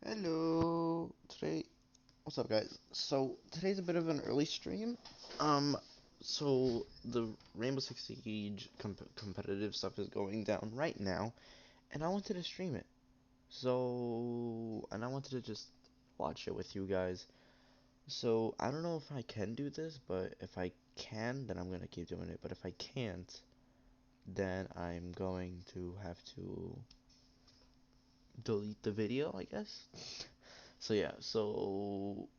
Hello. What's up, guys? So today's a bit of an early stream. So the Rainbow Six Siege competitive stuff is going down right now, and I wanted to stream it. And I wanted to just watch it with you guys. So I don't know if I can do this, but if I can, then I'm gonna keep doing it. But if I can't, then I'm going to have to delete the video, I guess. So yeah, so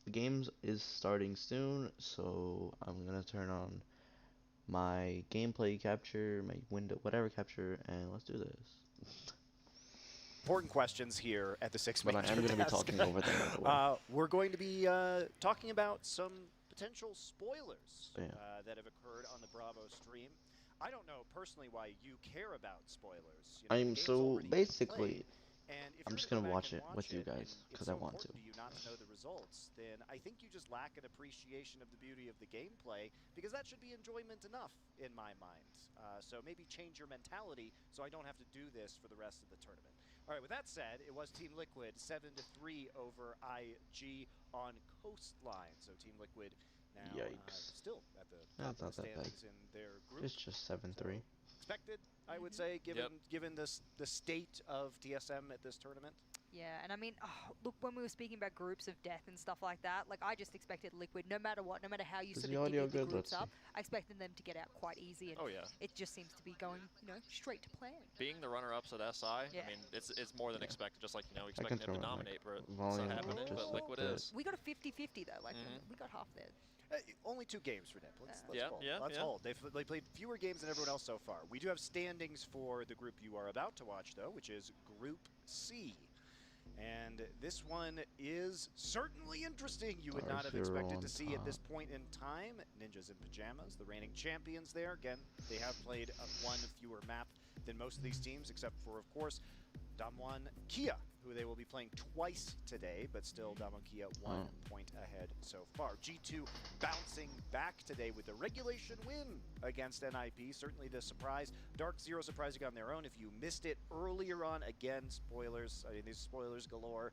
the games is starting soon, so I'm gonna turn on my gameplay capture, my window, whatever capture, and let's do this. Important questions here at the Six But I Major am gonna be Desk. talking over them, by the way. We're going to be talking about some potential spoilers Yeah. that have occurred on the Bravo stream. I don't know personally why you care about spoilers. The I'm game's so already been basically, played, and if I'm you're just going gonna to go back watch and it with watch you it, and guys it's because I so want to. important to you not to know the results, then I think you just lack an appreciation of the beauty of the gameplay, because that should be enjoyment enough in my mind. So maybe change your mentality so I don't have to do this for the rest of the tournament. All right, with that said, it was Team Liquid 7-3 over IG on Coastline. So Team Liquid now Yikes. still at the top That's of not the that bad. standings in their group. It's just 7-3. So expected, I would say, given the state of TSM at this tournament. Yeah, and I mean, look, when we were speaking about groups of death and stuff like that, like I just expected Liquid, no matter what, no matter how you Is sort the of audio divvy the good? groups Let's see. up, I expected them to get out quite easy, and Oh yeah. it just seems to be going, straight to plan. Being the runner-ups at SI, Yeah. I mean, it's more than Yeah. expected. Just like I can expecting them throw to in, dominate, but it's volume not happening. just But Liquid a is. We got a 50-50 though, like Mhm. we got half there. Only 2 games for them. Let's Yeah, hold. yeah, Let's yeah. hold. They played fewer games than everyone else so far. We do have standings for the group you are about to watch, though, which is Group C. And this one is certainly interesting. You would not have expected to see at this point in time. Ninjas in Pajamas, the reigning champions there. Again, they have played one fewer map than most of these teams, except for, of course, Damwon Kia, who they will be playing twice today, but still Damwon Kia 1 point ahead so far. G2 bouncing back today with a regulation win against NIP. Certainly the surprise. Dark Zero surprising on their own. If you missed it earlier on, again, spoilers. I mean, these spoilers galore,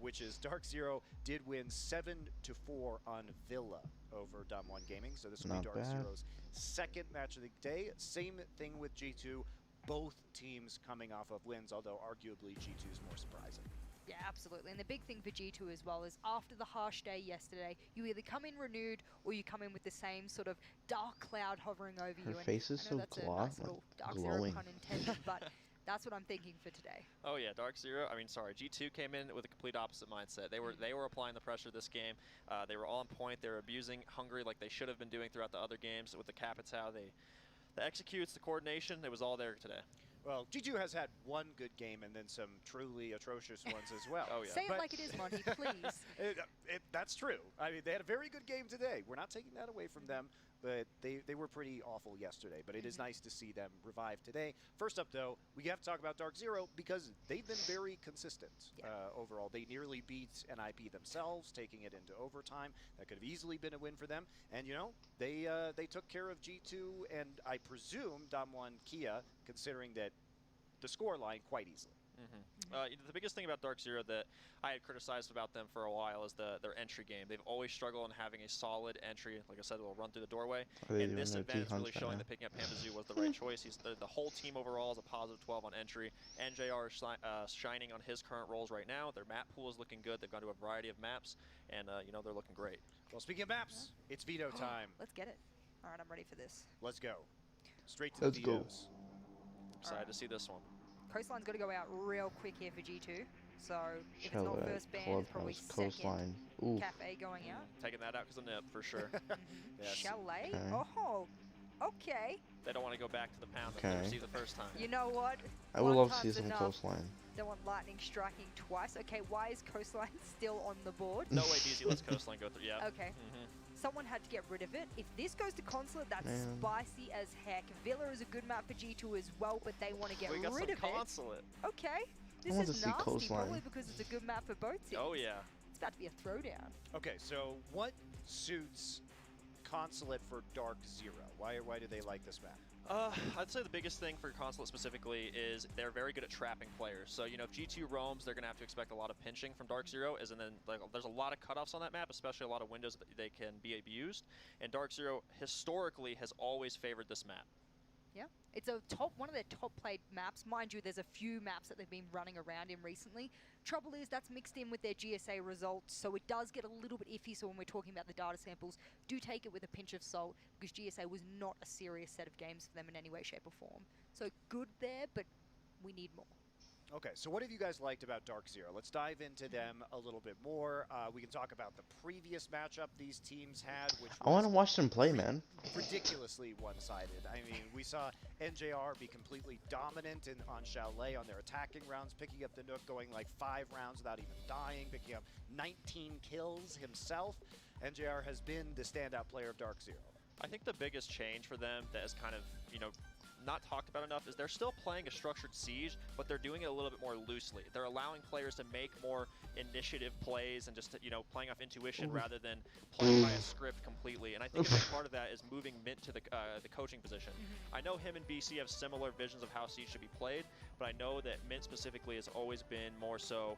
which is Dark Zero did win 7-4 on Villa over Damwon Gaming. So this will be Dark Zero's second match of the day. Same thing with G2. Both teams coming off of wins, although arguably G2's more surprising. Yeah, absolutely. And the big thing for G2 as well is after the harsh day yesterday, you either come in renewed or you come in with the same sort of dark cloud hovering over you. Her face is so that's a nice little Dark Zero glowing. pun intended, but that's what I'm thinking for today. Oh yeah, Dark Zero. I mean, sorry, G2 came in with a complete opposite mindset. They were applying the pressure this game. They were on point. They were abusing Hungary like they should have been doing throughout the other games with the Capitao. The executes, the coordination, it was all there today. Well, G2 has had one good game and then some truly atrocious ones as well. Oh, yeah. Say it like it is, Monty, please. That's true. I mean, they had a very good game today. We're not taking that away from them, but they were pretty awful yesterday. But it is nice to see them revive today. First up, though, we have to talk about Dark Zero because they've been very consistent overall. They nearly beat NIP themselves, taking it into overtime. That could have easily been a win for them. And, they took care of G2 and, I presume, Damwon Kia, considering that the score line quite easily. The biggest thing about Dark Zero that I had criticized about them for a while is their entry game. They've always struggled in having a solid entry. Like I said, they'll run through the doorway. And this event is really showing that picking up Hamazu was the right choice. He's the whole team overall is a positive 12 on entry. NJR is shining on his current roles right now. Their map pool is looking good. They've gone to a variety of maps, and they're looking great. Well, speaking of maps, it's veto time. Let's get it. All right, I'm ready for this. Let's go. Straight to the vetoes. Excited to see this one. Coastline's got to go out real quick here for G2. So if it's not first ban, it's probably second. Cafe going out. Taking that out because of Nip, for sure. Yes. Chalet? Oh, okay. They don't want to go back to the pound that they received the first time. You know what? I would love to see some Coastline. Don't want Lightning striking twice. Okay, why is Coastline still on the board? No way DZ lets Coastline go through, yeah. Okay. Someone had to get rid of it. If this goes to Consulate, that's spicy as heck. Villa is a good map for G2 as well, but they want to get rid of it. Consulate. Okay. This is nasty, probably because it's a good map for both teams. Oh, yeah. It's about to be a throwdown. Okay, so what suits Consulate for Dark Zero? Why do they like this map? I'd say the biggest thing for Consulate specifically is they're very good at trapping players. So, if G2 roams, they're going to have to expect a lot of pinching from Dark Zero, and then there's a lot of cutoffs on that map, especially a lot of windows that they can be abused. And Dark Zero historically has always favored this map. Yeah, it's one of their top played maps. Mind you, there's a few maps that they've been running around in recently. Trouble is that's mixed in with their GSA results, so it does get a little bit iffy. So when we're talking about the data samples, do take it with a pinch of salt, because GSA was not a serious set of games for them in any way, shape, or form. So good there, but we need more. Okay, so what have you guys liked about Dark Zero? Let's dive into them a little bit more. We can talk about the previous matchup these teams had, which I want to watch them play, man. Ridiculously one-sided. I mean, we saw NJR be completely dominant on Chalet on their attacking rounds, picking up the Nook, going like 5 rounds without even dying, picking up 19 kills himself. NJR has been the standout player of Dark Zero. I think the biggest change for them that is kind of, not talked about enough is they're still playing a structured siege, but they're doing it a little bit more loosely. They're allowing players to make more initiative plays and just, playing off intuition rather than playing by a script completely. And I think a big part of that is moving Mint to the coaching position. I know him and BC have similar visions of how siege should be played, but I know that Mint specifically has always been more so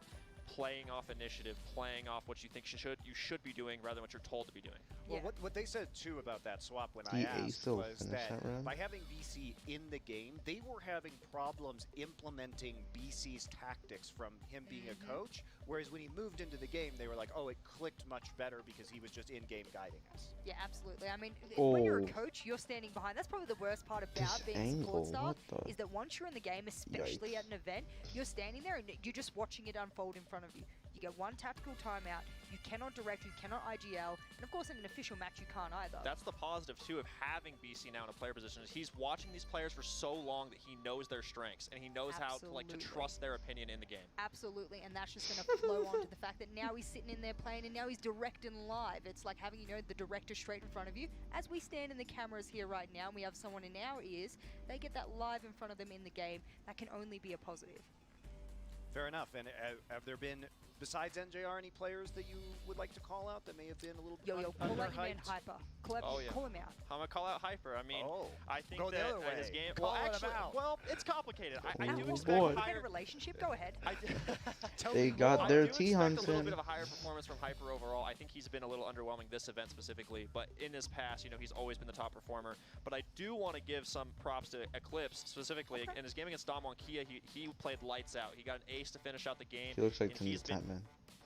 playing off initiative, playing off what you think you should be doing rather than what you're told to be doing. Well, what they said too about that swap when I asked was that by having BC in the game, they were having problems implementing BC's tactics from him being a coach, whereas when he moved into the game, they were like, oh, it clicked much better because he was just in-game guiding us. Yeah, absolutely. I mean, when you're a coach, you're standing behind. That's probably the worst part about being a support staff, is that once you're in the game, especially at an event, you're standing there and you're just watching it unfold in front of you. You get one tactical timeout, you cannot direct, you cannot IGL, and of course in an official match you can't either. That's the positive too of having BC now in a player position, is he's watching these players for so long that he knows their strengths and he knows how to trust their opinion in the game. Absolutely, and that's just going to flow on to the fact that now he's sitting in there playing and now he's directing live. It's like having, the director straight in front of you. As we stand in the cameras here right now and we have someone in our ears, they get that live in front of them in the game. That can only be a positive. Fair enough. And have there been, besides NJR, any players that you would like to call out that may have been a little call out your man Hyper. Call him out. I'm going to call out Hyper. I mean, I think go the other way. His game... Call actually, well, it's complicated. I do expect a higher relationship. Go ahead. They got their T-Hunts in. A little bit of a higher performance from Hyper overall. I think he's been a little underwhelming this event specifically, but in his past, he's always been the top performer. But I do want to give some props to Eclipse specifically. In his game against Dom Wonkia, he played lights out. He got an ace to finish out the game. He looks like he's been man.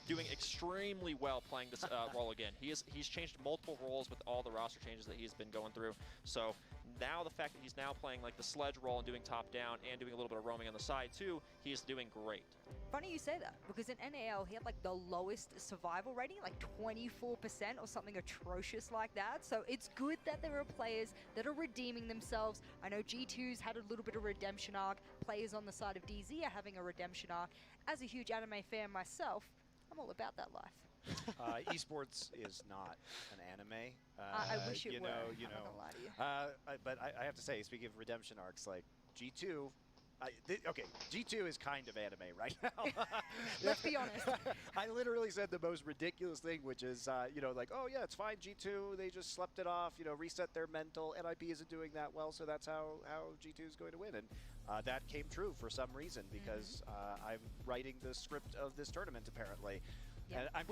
Doing extremely well playing this role again. He's changed multiple roles with all the roster changes that he's been going through. So now the fact that he's now playing like the sledge role and doing top down and doing a little bit of roaming on the side too, he's doing great. Funny you say that, because in NAL he had like the lowest survival rating, like 24% or something atrocious like that. So it's good that there are players that are redeeming themselves. I know G2's had a little bit of redemption arc. Players on the side of DZ are having a redemption arc. As a huge anime fan myself, I'm all about that life. Esports is not an anime. I wish it were. I'm not gonna lie to you. But I have to say, speaking of redemption arcs, like G2, okay, G2 is kind of anime right now. Let's be honest. I literally said the most ridiculous thing, which is, like, oh yeah, it's fine, G2, they just slept it off, reset their mental. NIP isn't doing that well, so that's how G2 is going to win. And that came true for some reason, because I'm writing the script of this tournament, apparently. Yeah. And I'm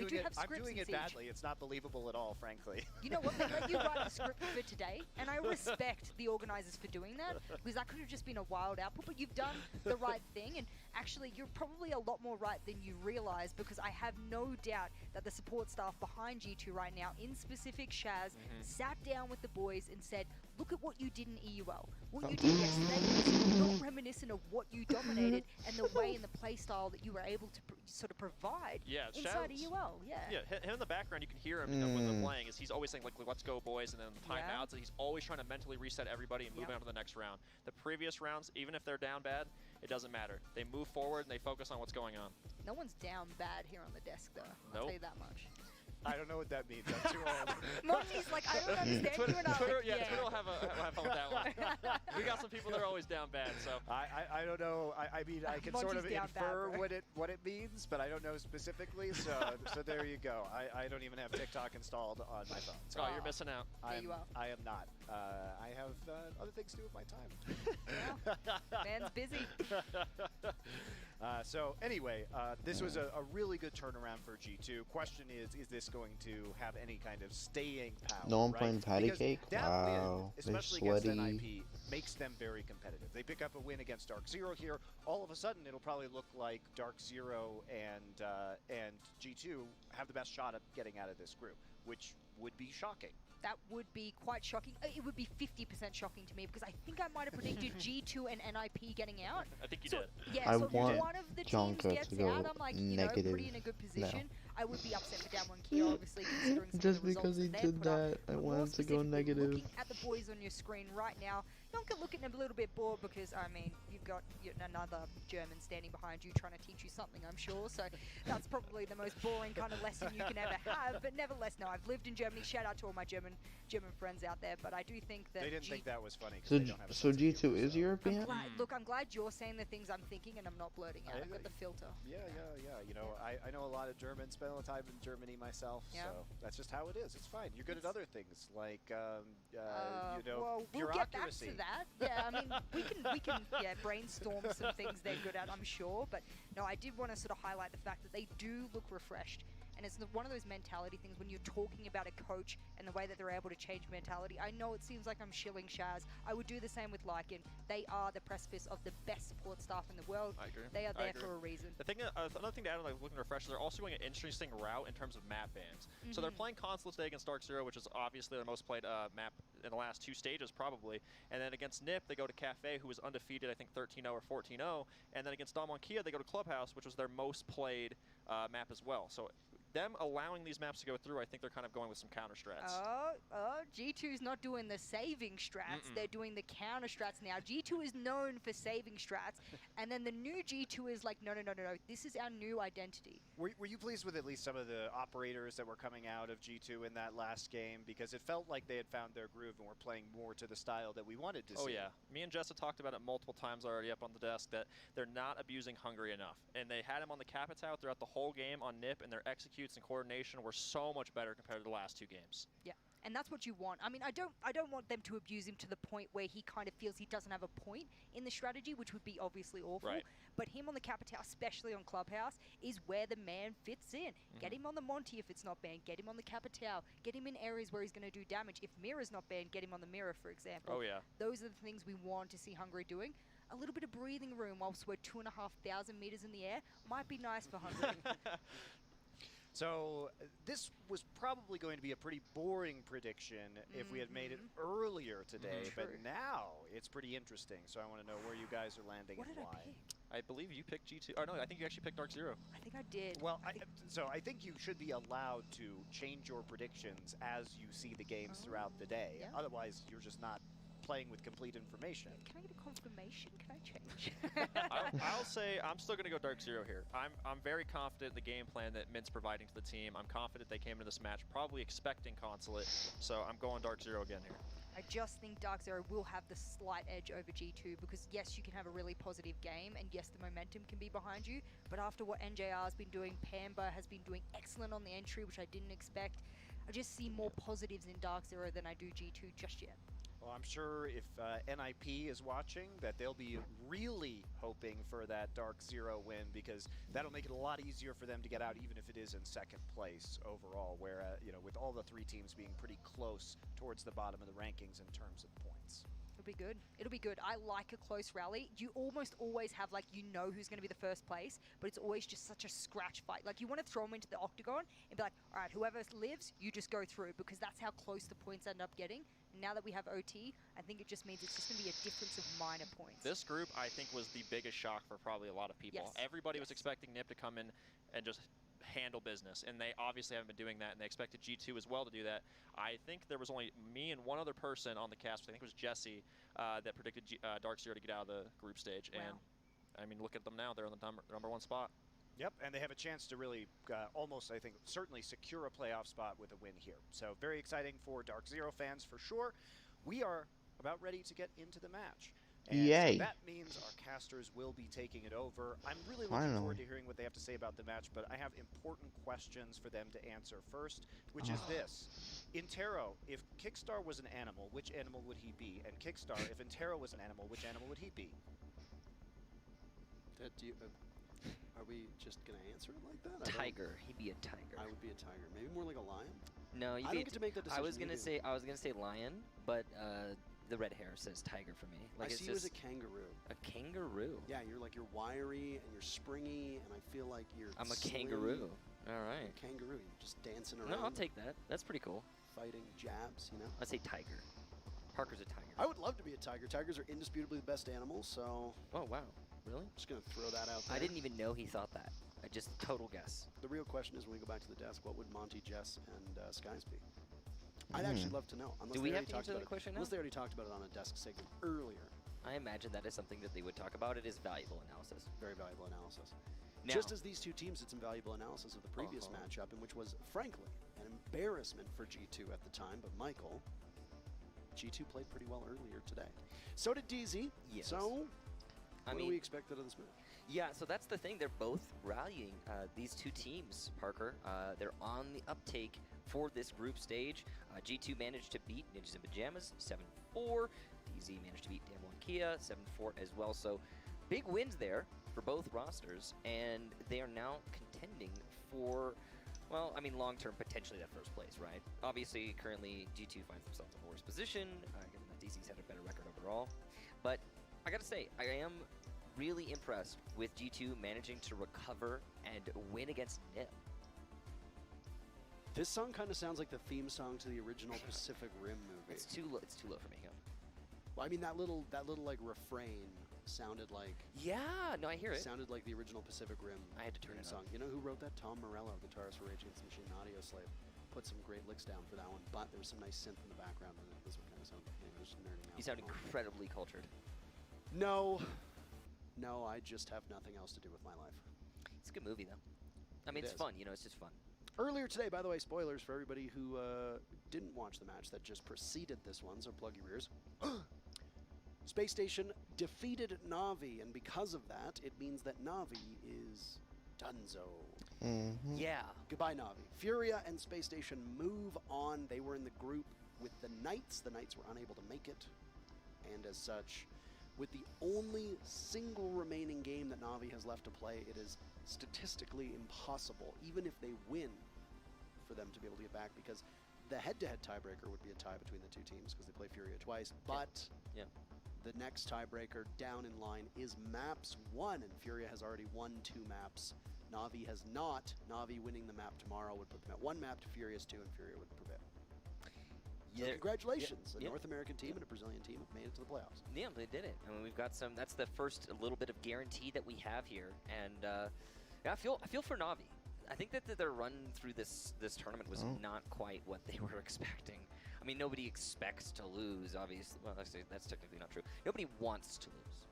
doing it badly. It's not believable at all, frankly. You know what? They let you write the script for today, and I respect the organizers for doing that, because that could have just been a wild output, but you've done the right thing, and actually you're probably a lot more right than you realize, because I have no doubt that the support staff behind G2 right now, in specific Shaz, sat down with the boys and said, look at what you did in EUL. What you did yesterday is not reminiscent of what you dominated and the way and the play style that you were able to sort of provide inside EUL. Yeah, him in the background, you can hear him when they're playing, is he's always saying, like, let's go, boys, and then the timeouts, and he's always trying to mentally reset everybody and move on to the next round. The previous rounds, even if they're down bad, it doesn't matter. They move forward and they focus on what's going on. No one's down bad here on the desk, though. I'll tell you that much. I don't know what that means. I'm too old. Monty's like, I don't understand Twitter, you, and I'm Twitter, like, yeah, Twitter will have fun with that one. We got some people that are always down bad, so. I don't know. I mean, I can sort of infer what it means, but I don't know specifically. So there you go. I don't even have TikTok installed on my phone. So Oh, you're missing out. Yeah, you are. I am not. I have other things to do with my time. Yeah. Man's busy. So anyway, this was a really good turnaround for G2. Question is this going to have any kind of staying power? No one right? playing patty Because cake? that Wow, win, they're especially against sweaty. NIP, makes them very competitive. They pick up a win against Dark Zero here. All of a sudden, it'll probably look like Dark Zero and G2 have the best shot at getting out of this group, which would be shocking. That would be quite shocking. It would be 50% shocking to me because I think I might have predicted G2 and NIP getting out. I think you so, did. Yeah, I so if want one of the teams Jonka gets to go out, I'm like, you know, negative pretty in a good position. now. I would be upset for Damwon Kia, obviously, considering some Just of the results because he that did put up. that, I But more wanted to go specifically, negative. Looking at the boys on your screen right now, Jonka looking a little bit bored because, I mean, you've got another German standing behind you trying to teach you something, I'm sure. So that's probably the most boring kind of lesson you can ever have. But nevertheless, no, I've lived in Germany. Shout out to all my German friends out there. But I do think that They didn't think that was funny. So, they don't have a so sense of G2 humor, is so. European? Look, I'm glad you're saying the things I'm thinking and I'm not blurting out. I've got the filter. Yeah. You know, I know a lot of Germans, spent a lot of time in Germany myself, Yeah. so that's just how it is. It's fine. You're good at other things like, you know, well, we'll bureaucracy. get back to that. Yeah, I mean, we can brainstorm some things they're good at, I'm sure. But no, I did want to sort of highlight the fact that they do look refreshed. And it's one of those mentality things when you're talking about a coach and the way that they're able to change mentality. I know it seems like I'm shilling Shaz. I would do the same with Lycan. They are the precipice of the best support staff in the world. I agree. They are there for a reason. The thing, another thing to add, like looking refreshed, they're also going an interesting route in terms of map bans. So they're playing Consulate today against Dark Zero, which is obviously their most played map in the last 2 stages, probably. And then against NIP, they go to Cafe, who was undefeated, I think 13-0 or 14-0. And then against Damwon Kia, they go to Clubhouse, which was their most played map as well. So them allowing these maps to go through, I think they're kind of going with some counter strats. G2's not doing the saving strats. They're doing the counter strats now. G2 is known for saving strats, and then the new G2 is like, no. This is our new identity. Were you pleased with at least some of the operators that were coming out of G2 in that last game? Because it felt like they had found their groove and were playing more to the style that we wanted to see. Oh yeah, me and Jessa talked about it multiple times already up on the desk that they're not abusing Hungary enough. And they had him on the Capitao throughout the whole game on NIP, and their executes and coordination were so much better compared to the last 2 games. Yeah. And that's what you want. I mean, I don't want them to abuse him to the point where he kind of feels he doesn't have a point in the strategy, which would be obviously awful. Right. But him on the Capitao, especially on Clubhouse, is where the man fits in. Get him on the Monty if it's not banned. Get him on the Capitao. Get him in areas where he's going to do damage. If Mirror's not banned, get him on the Mirror, for example. Oh yeah. Those are the things we want to see Hungary doing. A little bit of breathing room whilst we're 2,500 meters in the air might be nice for Hungary. So this was probably going to be a pretty boring prediction if we had made it earlier today, but now it's pretty interesting. So I want to know where you guys are landing What and did why. I pick? I believe you picked G2. Oh no, I think you actually picked Dark Zero. I think I did. Well, so I think you should be allowed to change your predictions as you see the games throughout the day. Yeah. Otherwise, you're just not playing with complete information. Can I get a confirmation? Can I change? I'll say I'm still going to go Dark Zero here. I'm very confident in the game plan that Mint's providing to the team. I'm confident they came into this match probably expecting Consulate, so I'm going Dark Zero again here. I just think Dark Zero will have the slight edge over G2 because yes, you can have a really positive game and yes, the momentum can be behind you, but after what NJR has been doing, Pamba has been doing excellent on the entry, which I didn't expect. I just see more positives in Dark Zero than I do G2 just yet. Well, I'm sure if NIP is watching that they'll be really hoping for that Dark Zero win because that'll make it a lot easier for them to get out even if it is in second place overall, where, you know, with all the 3 teams being pretty close towards the bottom of the rankings in terms of points. It'll be good. It'll be good. I like a close rally. You almost always have, like, you know who's going to be the first place, but it's always just such a scratch fight. Like, you want to throw them into the octagon and be like, all right, whoever lives, you just go through because that's how close the points end up getting. Now that we have OT, I think it just means it's just going to be a difference of minor points. This group, I think, was the biggest shock for probably a lot of people. Yes. Everybody was expecting NIP to come in and just handle business, and they obviously haven't been doing that, and they expected G2 as well to do that. I think there was only me and one other person on the cast, I think it was Jesse, that predicted Dark Zero to get out of the group stage. Wow. And, I mean, look at them now. They're on the number 1 spot. Yep, and they have a chance to really almost, I think, certainly secure a playoff spot with a win here. So very exciting for Dark Zero fans for sure. We are about ready to get into the match. And so Yay. that means our casters will be taking it over. I'm really looking Finally. forward to hearing what they have to say about the match, but I have important questions for them to answer first, which is this. Intero, if Kickstar was an animal, which animal would he be? And Kickstar, if Intero was an animal, which animal would he be? Are we just gonna answer it like that? Tiger. He'd be a tiger. I would be a tiger. Maybe more like a lion. No, I don't get to make that decision. I was gonna say lion, but the red hair says tiger for me. Like I it's see you just as a kangaroo. a kangaroo. Yeah, you're wiry and you're springy, and I feel like you're. I'm a slim. kangaroo. All right. You're a kangaroo. You're just dancing around. No, I'll take that. That's pretty cool. Fighting jabs, you know. I'd say tiger. Parker's a tiger. I would love to be a tiger. Tigers are indisputably the best animals, so. Oh wow, really? I'm just gonna throw that out there. I didn't even know he thought that. I just total guess. The real question is when we go back to the desk, what would Monty, Jess, and Skies be? I'd actually love to know. Unless Do they we have already to talked answer about that it. question now? Unless they already talked about it on a desk segment earlier. I imagine that is something that they would talk about. It is valuable analysis. Very valuable analysis. Now, Just as these two teams did some valuable analysis of the previous matchup, in which was, frankly, an embarrassment for G2 at the time, but Michael, G2 played pretty well earlier today. So did DZ. Yes. So, I what mean, do we expect out of this match? yeah, so that's the thing. They're both rallying these two teams, Parker. They're on the uptake for this group stage. G2 managed to beat Ninjas in Pajamas 7-4. DZ managed to beat Damwon Kia 7-4 as well. So big wins there for both rosters, and they are now contending for, well, I mean, long-term, potentially that first place, right? Obviously, currently, G2 finds themselves in a worse position, given that DZ's had a better record overall. But I gotta say, I am really impressed with G2 managing to recover and win against NIP. This song kind of sounds like the theme song to the original Pacific Rim movie. It's too low for me. Well, I mean, that little like refrain sounded like Yeah, no, I hear it. sounded like the original Pacific Rim. I had to turn theme it song. on. You know who wrote that? Tom Morello, guitarist for Rage Against the Machine, and Audio Slave. Put some great licks down for that one, but there was some nice synth in the background, and this one kind of sounded. Anyway, just nerding out. You sound incredibly cultured. No, I just have nothing else to do with my life. It's a good movie, though. I mean, It it's is. fun. You know, it's just fun. Earlier today, by the way, spoilers for everybody who didn't watch the match that just preceded this one, so plug your ears. Space Station defeated Na'Vi, and because of that, it means that Na'Vi is donezo. Yeah. Goodbye, Na'Vi. Furia and Space Station move on. They were in the group with the Knights. The Knights were unable to make it, and as such, with the only single remaining game that Na'Vi has left to play, it is statistically impossible, even if they win, for them to be able to get back, because the head-to-head tiebreaker would be a tie between the two teams because they play Furia twice, but Yeah. the next tiebreaker down in line is maps 1, and Furia has already won 2 maps. Na'Vi has not. Na'Vi winning the map tomorrow would put them at 1 map to Furia's 2, and Furia would prevail. So Yeah. congratulations. A Yeah. North American team and a Brazilian team have made it to the playoffs. Yeah, they did it. I mean, we've got some. That's the first little bit of guarantee that we have here, and yeah, I feel for Na'Vi. I think that their run through this tournament was not quite what they were expecting. I mean, nobody expects to lose, obviously. Well, actually, that's technically not true. Nobody wants to lose.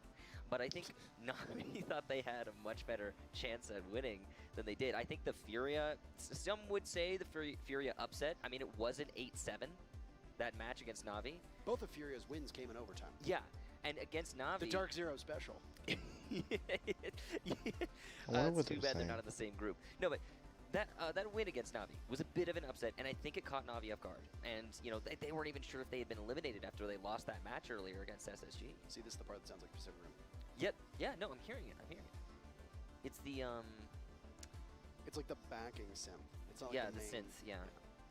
But I think Na'Vi thought they had a much better chance at winning than they did. I think the Furia, some would say the Furia upset. I mean, it was an 8-7, that match against Na'Vi. Both of Furia's wins came in overtime. Yeah, and against Na'Vi... The Dark Zero special. It's too bad they're not in the same group. No, but that win against Na'Vi was a bit of an upset, and I think it caught Na'Vi off guard. And, you know, they weren't even sure if they had been eliminated after they lost that match earlier against SSG. See, this is the part that sounds like Pacific Rim. Yeah, no, I'm hearing it. It's the, It's like the backing synth. It's not yeah, like the main. synth, yeah.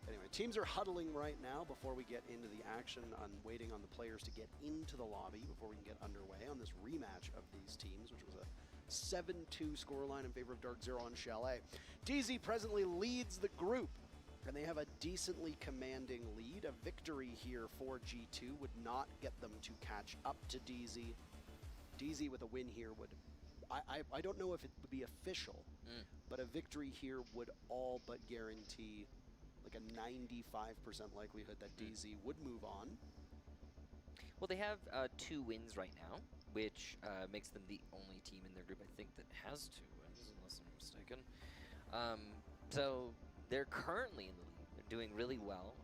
Anyway, teams are huddling right now before we get into the action, on waiting on the players to get into the lobby before we can get underway on this rematch of these teams, which was a 7-2 scoreline in favor of Dark Zero and Chalet. DZ presently leads the group, and they have a decently commanding lead. A victory here for G2 would not get them to catch up to DZ. DZ with a win here would, I don't know if it would be official, but a victory here would all but guarantee like a 95% likelihood that DZ would move on. Well, they have 2 wins right now, which makes them the only team in their group, I think, that has 2 wins. unless I'm mistaken. So they're currently in the lead. They're doing really well.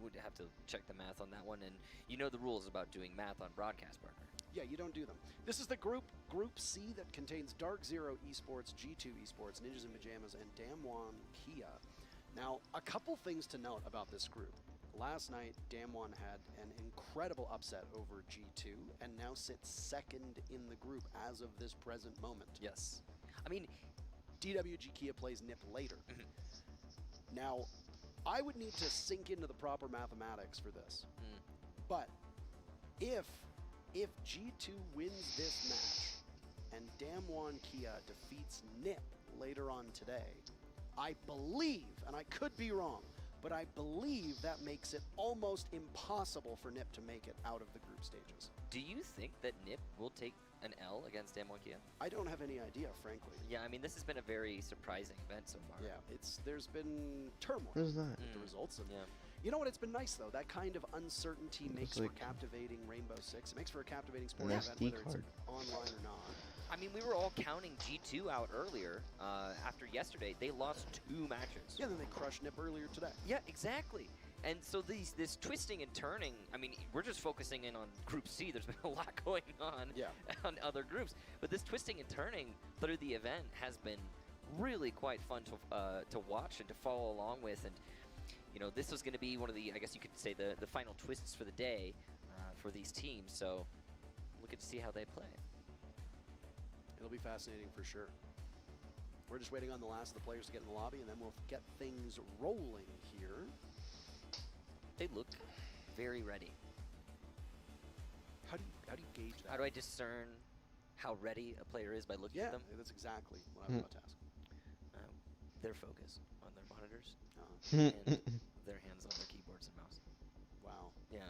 Would have to check the math on that one, and you know the rules about doing math on broadcast, partner. Yeah, you don't do them. This is the Group C that contains Dark Zero Esports, G2 Esports, Ninjas in Pajamas, and Damwon Kia. Now, a couple things to note about this group. Last night, Damwon had an incredible upset over G2 and now sits second in the group as of this present moment. Yes. I mean, DWG Kia plays NIP later. Now, I would need to sink into the proper mathematics for this. But if G2 wins this match and Damwon Kia defeats NIP later on today, I believe, and I could be wrong, but I believe that makes it almost impossible for NIP to make it out of the group stages. do you think that NIP will take an L against Damwon Kia? I don't have any idea, frankly. Yeah, I mean, this has been a very surprising event so far. Yeah, there's been turmoil What is that? with the results. And Yeah. you know what? It's been nice, though. That kind of uncertainty makes for like captivating Rainbow Six. It makes for a captivating An sporting event, SD whether it's card. online or not. I mean, we were all counting G2 out earlier. After yesterday, they lost 2 matches. Yeah, then they crushed NIP earlier today. Yeah, exactly. And so this twisting and turning, I mean, we're just focusing in on Group C. There's been a lot going on on other groups. But this twisting and turning through the event has been really quite fun to watch and to follow along with. And, you know, this was going to be one of the, I guess you could say, the final twists for the day for these teams. So we'll get to see how they play. It'll be fascinating for sure. We're just waiting on the last of the players to get in the lobby, and then we'll get things rolling here. They look very ready. How do you gauge that? How do I discern how ready a player is by looking at them? That's exactly what I was about to ask. Their focus on their monitors Uh, and their hands on their keyboards and mouse. wow. Yeah.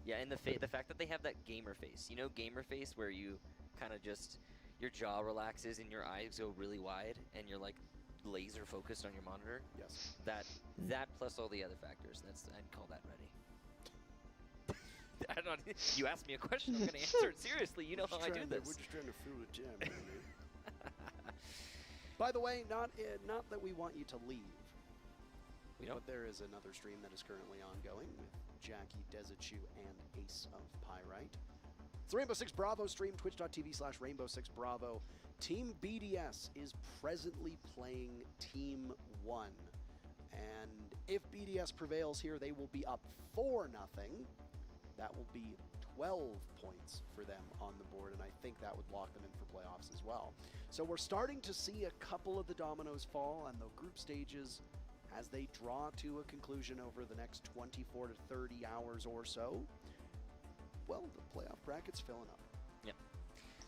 Yeah, and the fact that they have that gamer face. You know, gamer face where you kind of just, your jaw relaxes and your eyes go really wide and you're like laser focused on your monitor. Yes. That plus all the other factors. I'd call that ready. I don't know. You asked me a question, I'm gonna answer it seriously. You know how I do this. We're just trying to fill the jam. By the way, not that we want you to leave. We don't. But there is another stream that is currently ongoing with Jackie, Dezichu, and Ace of Pyrite. It's the Rainbow Six Bravo stream, twitch.tv/Rainbow Six Bravo. Team BDS is presently playing Team 1. And if BDS prevails here, they will be up 4-0. That will be 12 points for them on the board, and I think that would lock them in for playoffs as well. So we're starting to see a couple of the dominoes fall on the group stages as they draw to a conclusion over the next 24 to 30 hours or so. Well, the playoff bracket's filling up. Yeah.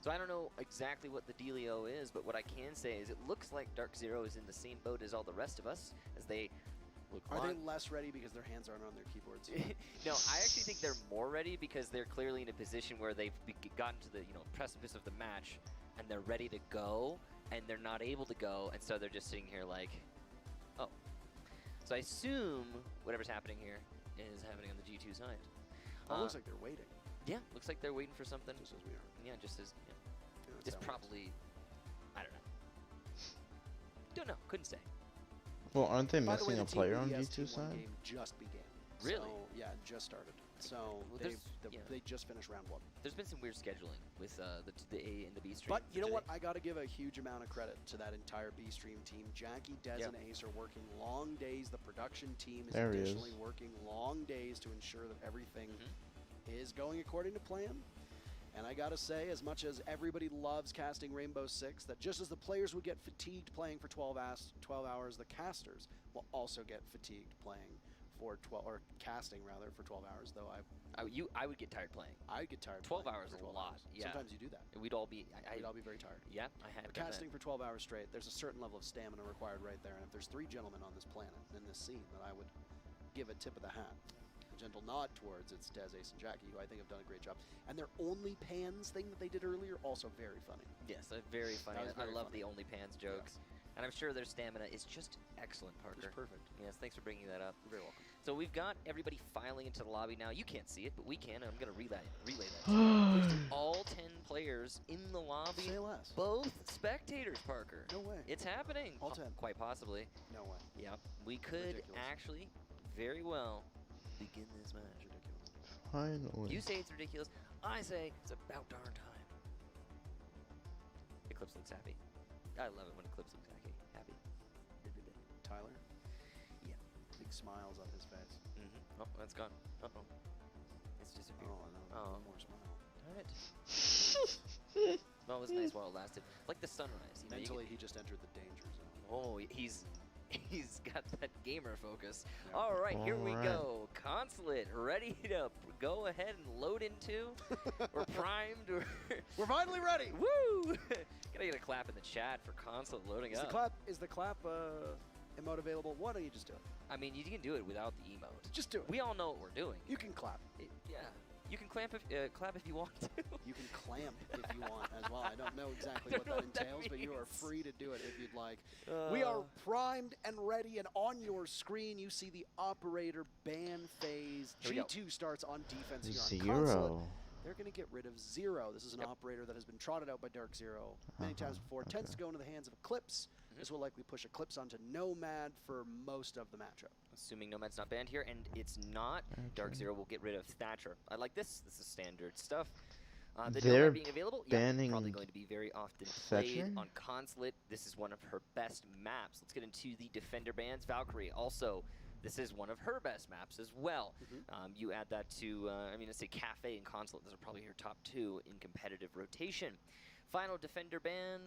So I don't know exactly what the dealio is, but what I can say is it looks like Dark Zero is in the same boat as all the rest of us, as they look Are they less ready because their hands aren't on their keyboards? No, I actually think they're more ready because they're clearly in a position where they've gotten to the precipice of the match, and they're ready to go, and they're not able to go, and so they're just sitting here like, oh. So I assume whatever's happening here is happening on the G2 side. It looks like they're waiting. Yeah, looks like they're waiting for something. Just as we are. Yeah, just as, Yeah, that's it's how it probably, I don't know. Don't know, couldn't say. Well, aren't they By the way, missing a the player on Team BDS G2 Team 1 side? game just began. Really? So, yeah, it just started. So Well, they just finished round 1. There's been some weird scheduling with the A and the B stream. But you know today. what? I got to give a huge amount of credit to that entire B stream team. Jackie, Dez, and Ace are working long days. The production team is There he is. additionally working long days to ensure that everything is going according to plan. And I got to say, as much as everybody loves casting Rainbow Six, that just as the players would get fatigued playing for 12 hours, the casters will also get fatigued playing for 12, or casting rather, for 12 hours. Though I would get tired playing. I would get tired. 12 playing hours for is a 12 lot. hours. Yeah. Sometimes you do that. We'd all be. We'd all be very tired. Yeah, I had But done casting for 12 hours straight, there's a certain level of stamina required right there. And if there's 3 gentlemen on this planet in this scene that I would give a tip of the hat, a gentle nod towards, it's Dez, Ace, and Jackie, who I think have done a great job. And their only pans thing that they did earlier, also very funny. Yes, very funny. That was I very love funny. the only pans jokes. And I'm sure their stamina is just excellent, Parker. It's perfect. Yes, thanks for bringing that up. You're very welcome. So we've got everybody filing into the lobby now. You can't see it, but we can, and I'm going to relay that to you. There's all 10 players in the lobby. Say less. Both spectators, Parker. No way. It's happening. All 10. Quite possibly. No way. Yep. We could Ridiculous. actually very well begin this match. Ridiculous. Finally. You say it's ridiculous. I say it's about darn time. Eclipse looks happy. I love it when Eclipse looks happy. Tyler? Yeah. Big smiles on his face. Oh, that's gone. Uh-oh. It's disappeared. Oh, no. Oh. One more smile. Darn it. Well, it was nice while it lasted. Like the sunrise. You know, Mentally, he just entered the danger zone. oh, he's got that gamer focus. Yeah. All right, here we All go. Consulate, ready to go ahead and load into. We're primed. We're finally ready. Woo! Gotta get a clap in the chat for Consulate loading Is up. the clap emote available? Why don't you just do it? I mean, you can do it without the emote. Just do it. We all know what we're doing. You can clap. Yeah. You can clap if you want to. You can clamp if you want as well. I don't know exactly I what don't that know what that entails, but you are means. free to do it if you'd like. We are primed and ready, and on your screen you see the operator ban phase. Here we go. G2 starts on defense here on Consulate. 0. They're going to get rid of Zero. This is an operator that has been trotted out by Dark Zero many times before. Tends to go into the hands of Eclipse. This will likely push Eclipse onto Nomad for most of the matchup. Assuming Nomad's not banned here, and it's not, Dark Zero will get rid of Thatcher. I like this. This is standard stuff. The They're Nomad being available, yeah, banning probably going to be very often played Thatcher? on Consulate. This is one of her best maps. Let's get into the Defender bans. Valkyrie also. This is one of her best maps as well. You add that to, let's say Cafe and Consulate. Those are probably your top 2 in competitive rotation. Final Defender ban.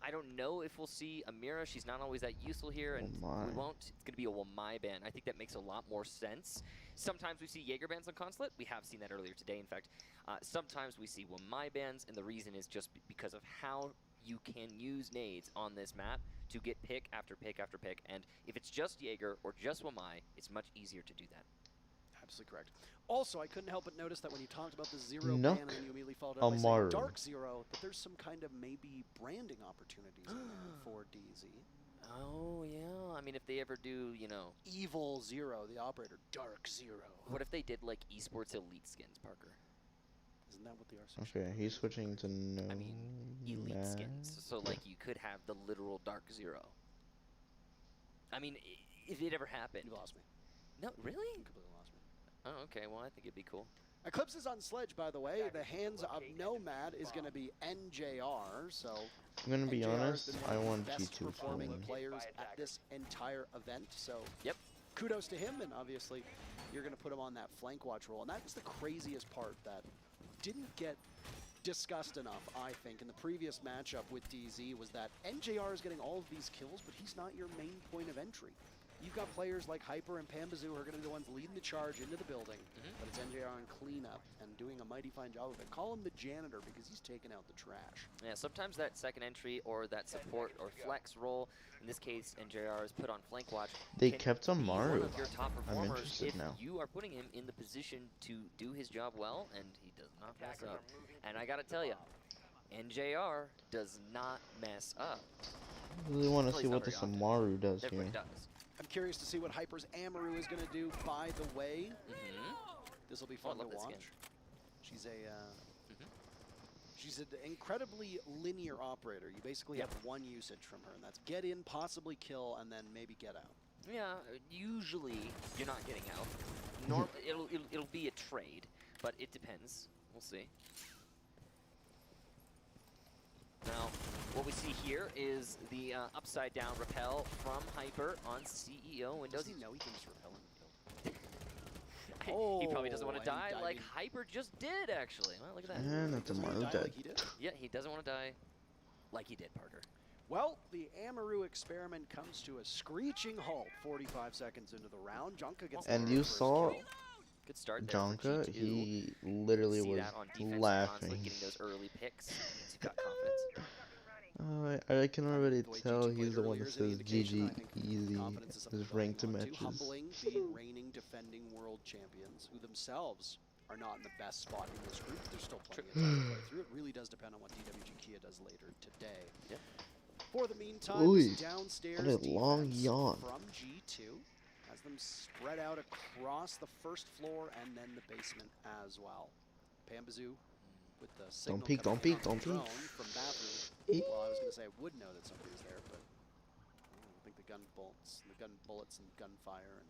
I don't know if we'll see Amira. She's not always that useful here, and we won't. It's going to be a Wamai ban. I think that makes a lot more sense. Sometimes we see Jaeger bans on Consulate. We have seen that earlier today, in fact. Sometimes we see Wamai bans, and the reason is just because of how you can use nades on this map to get pick after pick after pick. And if it's just Jaeger or just Wamai, it's much easier to do that. Absolutely correct. Also, I couldn't help but notice that when you talked about the Zero Nook ban, and then you immediately followed up by saying Amaru. Dark Zero, that there's some kind of maybe branding opportunities in there for DZ. Oh, yeah. I mean, if they ever do, Evil Zero, the operator, Dark Zero. what if they did, like, esports elite skins, Parker? Isn't that what the RC Okay, he's switching to no. I mean, elite skins. So, like, you could have the literal Dark Zero. I mean, if it ever happened. You lost me. No, really? You completely lost me. Oh, okay. Well, I think it'd be cool. Eclipse is on Sledge, by the way. The hands of Nomad is going to be NJR, so I'm gonna be NJR has honest, been one I of the want best G2 to performing win. players at this entire event, so Yep. kudos to him, and obviously you're going to put him on that flank watch role, and that was the craziest part that didn't get discussed enough, I think, in the previous matchup with DZ, was that NJR is getting all of these kills, but he's not your main point of entry. You've got players like Hyper and Pambazoo who are going to be the ones leading the charge into the building, but it's NJR on cleanup and doing a mighty fine job of it. Call him the janitor because he's taking out the trash. Yeah, sometimes that second entry or that support or flex role, in this case, NJR is put on flank watch. They can kept be Amaru. one of your top I'm performers interested if now. you are putting him in the position to do his job well, and he does not mess up. And I gotta tell you, NJR does not mess up. I really want to Well, see he's what not this very often. Amaru does here. Everybody does. I'm curious to see what Hyper's Amaru is going to do, by the way. Mm-hmm. This will be Oh, I fun love to that skin. watch. She's she's an incredibly linear operator. You basically have one usage from her, and that's get in, possibly kill, and then maybe get out. Yeah, usually you're not getting out. It'll be a trade, but it depends. We'll see. Now, what we see here is the upside down repel from Hyper on CEO Windows. Does he know he can just repel and kill? He probably doesn't want Oh, to die and like diving. Hyper just did, actually. Well, look at that. And that's Doesn't he Amaru die dead. like he did? Yeah, he doesn't want to die like he did, Parker. Well, the Amaru experiment comes to a screeching halt 45 seconds into the round. Jonka gets And the you first saw kill. Good start there for Jonka, G2. he literally See was that on defense, laughing. Constantly getting those early picks. He's got confidence. I can already The way tell GG he's played the one earlier that is an says indication, GG I think, easy. confidence is something His to ranked hold on to. matches. Humbling being reigning, defending world champions, who themselves are not in the best spot in this group. There's still plenty of time to play through. It really does depend on what DWG Kia does later today. Yep. For the meantime, Ooh, this downstairs what a long defense yawn. from G2 has them spread out across the first floor and then the basement as well. Pambazoo with the signal Don't peek, coming don't in peek, on don't the peek. drone from bathroom. Well, I was going to say I would know that somebody was there, but I think the gun bullets and gunfire and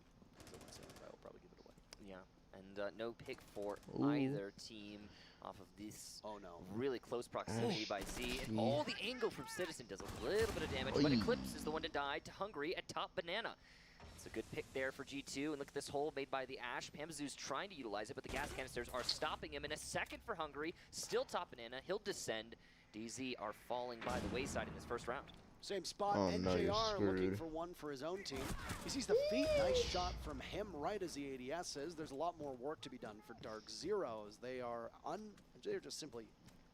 things like that will probably give it away. Yeah, and no pick for Ooh. either team off of this Oh no. really close proximity by Z. And Yeah. the angle from Citizen does a little bit of damage, but Oy. Eclipse is the one to die to Hungry at top banana. It's a good pick there for G2, and look at this hole made by the Ash. Pambazoo's trying to utilize it, but the gas canisters are stopping him. In a second for Hungry, still top banana, he'll descend. DZ are falling by the wayside in this first round. Same spot, Oh, no, you're NJR looking screwed. for one for his own team. He sees the feet, nice shot from him right as the ADS says. There's a lot more work to be done for Dark Zeros. They're just simply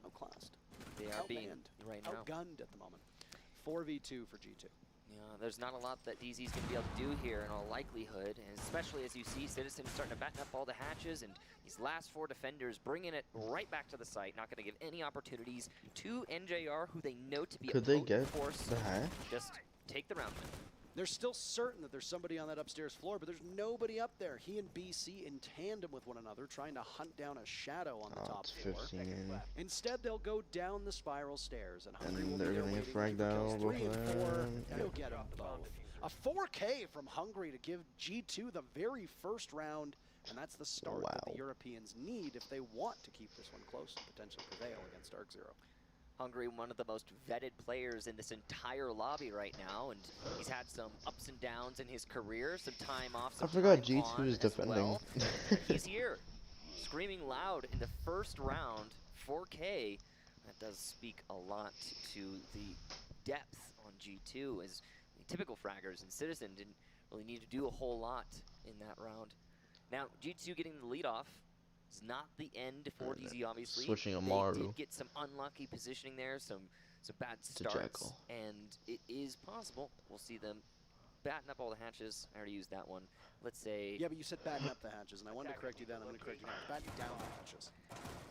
outclassed. They are being Outmanned, right now. outgunned at the moment. 4v2 for G2. Yeah, there's not a lot that DZ's going to be able to do here in all likelihood, and especially as you see Citizen starting to batten up all the hatches, and these last 4 defenders bringing it right back to the site, not going to give any opportunities to NJR, who they know to be Could a they potent get force. the hatch? Just take the round win. They're still certain that there's somebody on that upstairs floor, but there's nobody up there. He and BC in tandem with one another, trying to hunt down a shadow on the top It's floor. 15 in. Instead, they'll go down the spiral stairs, and Hungry will And be they're there gonna waiting get fragged for kills down 3 and 4. before. He'll get them both. A 4K from Hungry to give G2 the very first round, and that's the start that Wow. the Europeans need if they want to keep this one close and potentially prevail against Dark Zero. Hungry, one of the most vetted players in this entire lobby right now, and he's had some ups and downs in his career, some time off, some I forgot time G2 on is as defending. well. He's here, screaming loud in the first round, 4K. That does speak a lot to the depth on G2, as typical fraggers and Citizen didn't really need to do a whole lot in that round. Now, G2 getting the lead off is not the end for DZ, obviously. Switching a They Maru. did get some unlucky positioning there, some bad starts, Jackal. and it is possible we'll see them batten up all the hatches. I already used that one. Let's say... Yeah, but you said batten up the hatches, and I wanted to correct you then. I'm going to correct you now. Batten down the hatches.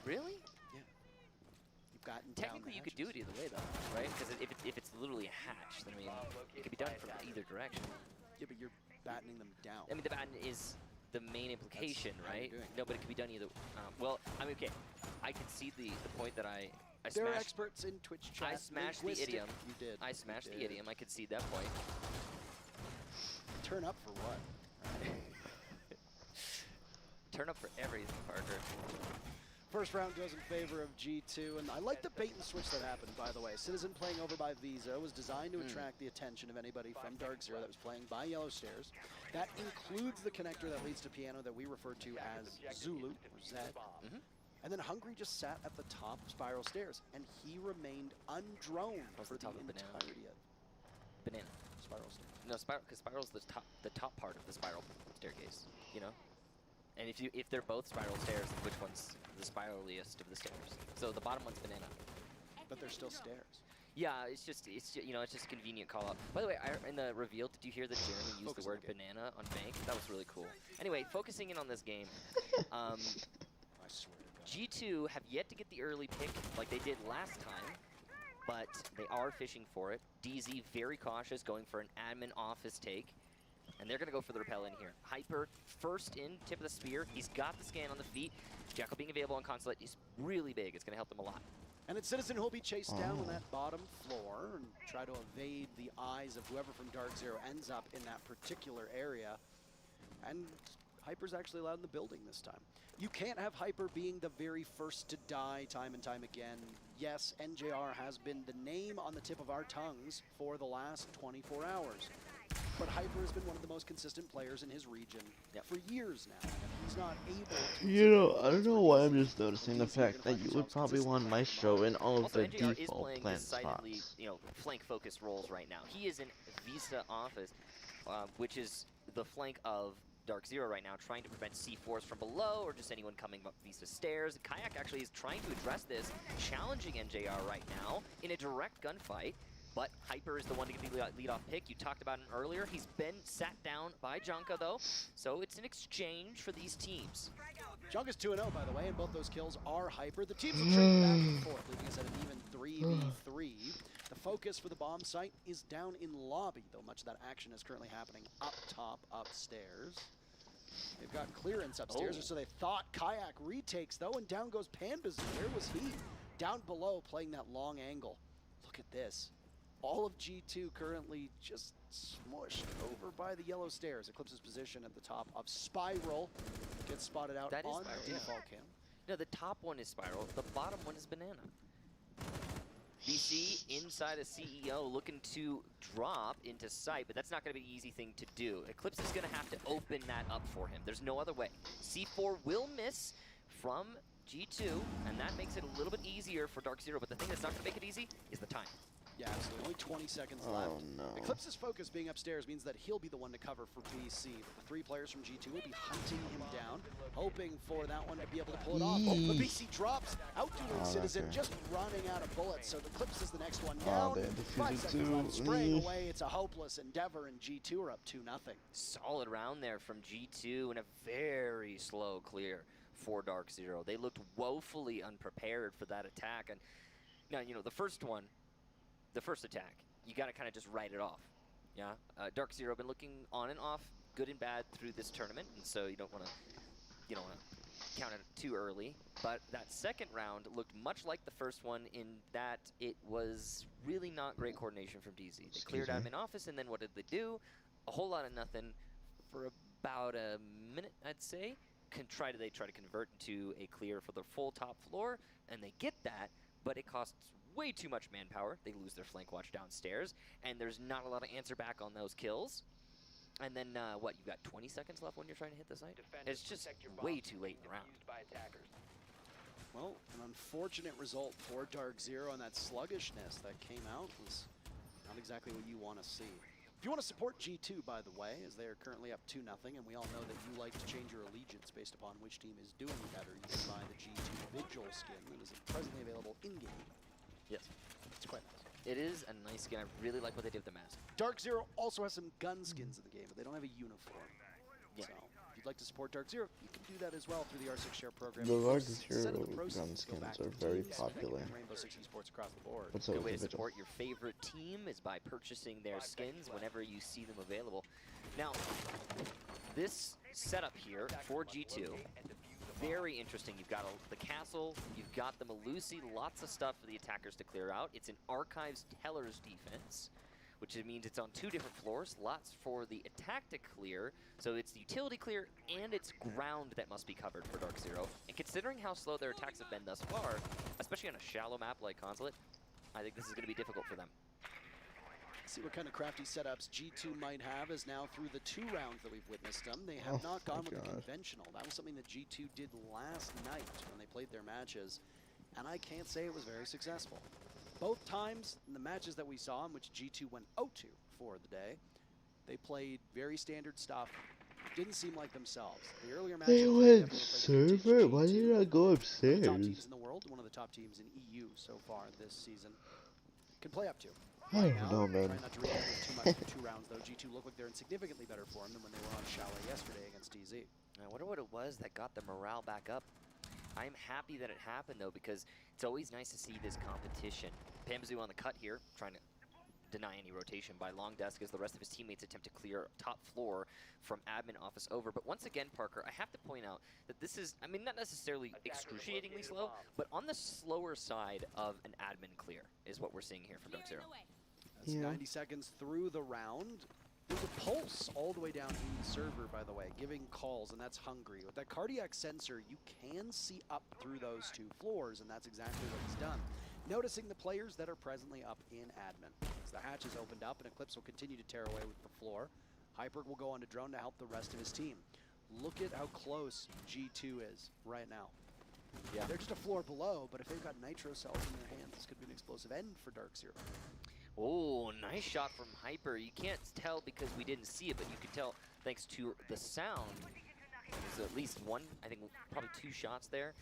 Really? You've gotten Technically, you could do it either way, though, right? Because if it's literally a hatch, then I mean, it could be done from either direction. Yeah, but you're battening them down. I mean, the batten is the main implication, how you're right? doing it. No, but it could be done either. Well, I mean, okay, I can see the point that I There are smashed. experts in Twitch chat. I smashed the linguistic- idiom. You did. I You smashed the did. idiom. I could see that point. Turn up for what? Turn up for everything, Parker. First round goes in favor of G2, and I like the bait and switch that happened, by the way. Citizen playing over by Visa was designed to attract the attention of anybody from Dark Zero that was playing by Yellow Stairs. That includes the connector that leads to Piano that we refer to as Zulu, or Zed. And then Hungry just sat at the top spiral stairs, and he remained undroned What's for the top of Banana? entirety of Banana. spiral stairs. No, spiral, because spiral's the top part of the spiral staircase, you know? And if they're both spiral stairs, then which one's the spiraliest of the stairs? So the bottom one's Banana. But they're still stairs. Yeah, it's just you know, it's just a convenient call out. By the way, in the reveal, did you hear that Jeremy used Focus the on word the game. banana on bank? That was really cool. Anyway, focusing in on this game, I swear to God. G2 have yet to get the early pick like they did last time, but they are fishing for it. DZ very cautious, going for an admin office take. And they're going to go for the repel in here. Hyper, first in, tip of the spear. He's got the scan on the feet. Jackal being available on Consulate is really big. It's going to help them a lot. And it's Citizen who'll be chased down on that bottom floor and try to evade the eyes of whoever from Dark Zero ends up in that particular area. And Hyper's actually allowed in the building this time. You can't have Hyper being the very first to die time and time again. Yes, NJR has been the name on the tip of our tongues for the last 24 hours. But Hyper has been one of the most consistent players in his region for years now. And he's not able to... You know, I don't know why I'm just noticing the fact that you would probably want Maestro in all of Also, the NJR is default playing plant decidedly, spots. you know, flank-focused roles right now. He is in Visa office, which is the flank of Dark Zero right now, trying to prevent C4s from below or just anyone coming up Visa stairs. Kayak actually is trying to address this, challenging NJR right now in a direct gunfight. But Hyper is the one to get the lead-off pick. You talked about him earlier. He's been sat down by Jonka, though, so it's an exchange for these teams. Jonka's 2-0, by the way, and both those kills are Hyper. The teams are trading back and forth, leaving us at an even 3v3. The focus for the bomb site is down in lobby, though much of that action is currently happening up top, upstairs. They've got clearance upstairs, or so they thought. Kayak retakes, though, and down goes Panbazoo. Where was he? Down below, playing that long angle. Look at this. All of G2 currently just smushed over by the yellow stairs. Eclipse's position at the top of Spiral gets spotted out That is on Spiral, default cam. No, the top one is Spiral, the bottom one is Banana. BC inside a CEO looking to drop into sight, but that's not going to be an easy thing to do. Eclipse is going to have to open that up for him. There's no other way. C4 will miss from G2, and that makes it a little bit easier for Dark Zero, but the thing that's not going to make it easy is the time. Yeah, absolutely. Only 20 seconds Oh, left. no. Eclipse's focus being upstairs means that he'll be the one to cover for BC, but the 3 players from G2 will be hunting him down, hoping for that one to be able to pull it off. Oh, but BC drops, outdoing Citizen, okay. just running out of bullets, so the Eclipse is the next one Oh, down. they 5 defused seconds left, too. spraying away. It's a hopeless endeavor, and G2 are up 2-0. Solid round there from G2 and a very slow clear for Dark Zero. They looked woefully unprepared for that attack. And now, you know, the first attack, you got to kind of just write it off. Yeah, Dark Zero been looking on and off, good and bad through this tournament, and so you don't want to count it too early. But that second round looked much like the first one in that it was really not great coordination from DZ. They cleared admin office, and then what did they do? A whole lot of nothing for about a minute, I'd say. They try to convert into a clear for the full top floor, and they get that, but it costs way too much manpower. They lose their flank watch downstairs, and there's not a lot of answer back on those kills. And then, you've got 20 seconds left when you're trying to hit the site? It's just way too late in the round. Well, an unfortunate result for Dark Zero, and that sluggishness that came out was not exactly what you want to see. If you want to support G2, by the way, as they are currently up 2-0, and we all know that you like to change your allegiance based upon which team is doing better, you can buy the G2 Vigil skin that is presently available in-game. Yes. It's quite nice. It is a nice skin. I really like what they did with the mask. Dark Zero also has some gun skins in the game, but they don't have a uniform. Yeah. So, if you'd like to support Dark Zero, you can do that as well through the R6 Share program. The Dark Set of Zero the proceeds gun go skins back to are the very teams popular. and Rainbow Six Esports across the board. What's A up good way with to the Vigil? support your favorite team is by purchasing their skins whenever you see them available. Now, this setup here for G2, very interesting. You've got the castle, you've got the Melusi, lots of stuff for the attackers to clear out. It's an Archives Teller's defense, which means it's on 2 different floors, lots for the attack to clear. So it's the utility clear and it's ground that must be covered for Dark Zero. And considering how slow their attacks have been thus far, especially on a shallow map like Consulate, I think this is going to be difficult for them. See what kind of crafty setups G2 might have, as now through the 2 rounds that we've witnessed them, they have not gone with the conventional. That was something that G2 did last night when they played their matches, and I can't say it was very successful. Both times in the matches that we saw in which G2 went 0-2 for the day, they played very standard stuff. Didn't seem like themselves. The earlier matches, They went server? Why did I go one of the top upstairs? teams in the world, one of the top teams in EU so far this season. Can play up to. I don't know, man. Try not to read into it too much for 2 rounds, though. G2 look like they're in significantly better form than when they were on Chalet yesterday against DZ. I wonder what it was that got the morale back up. I'm happy that it happened, though, because it's always nice to see this competition. Panbazoo on the cut here, trying to deny any rotation by Long Desk as the rest of his teammates attempt to clear top floor from admin office over. But once again, Parker, I have to point out that this is, I mean, not necessarily excruciatingly slow, but on the slower side of an admin clear is what we're seeing here from Dark Zero. That's 90 seconds through the round. There's a pulse all the way down in the server, by the way, giving calls, and that's Hungry. With that cardiac sensor, you can see up through those 2 floors, and that's exactly what he's done. Noticing the players that are presently up in admin. As the hatch is opened up, and Eclipse will continue to tear away with the floor. Hyper will go on to drone to help the rest of his team. Look at how close G2 is right now. Yeah, they're just a floor below, but if they've got nitro cells in their hands, this could be an explosive end for Dark Zero. Oh, nice shot from Hyper. You can't tell because we didn't see it, but you can tell thanks to the sound. There's at least one, I think probably 2 shots there.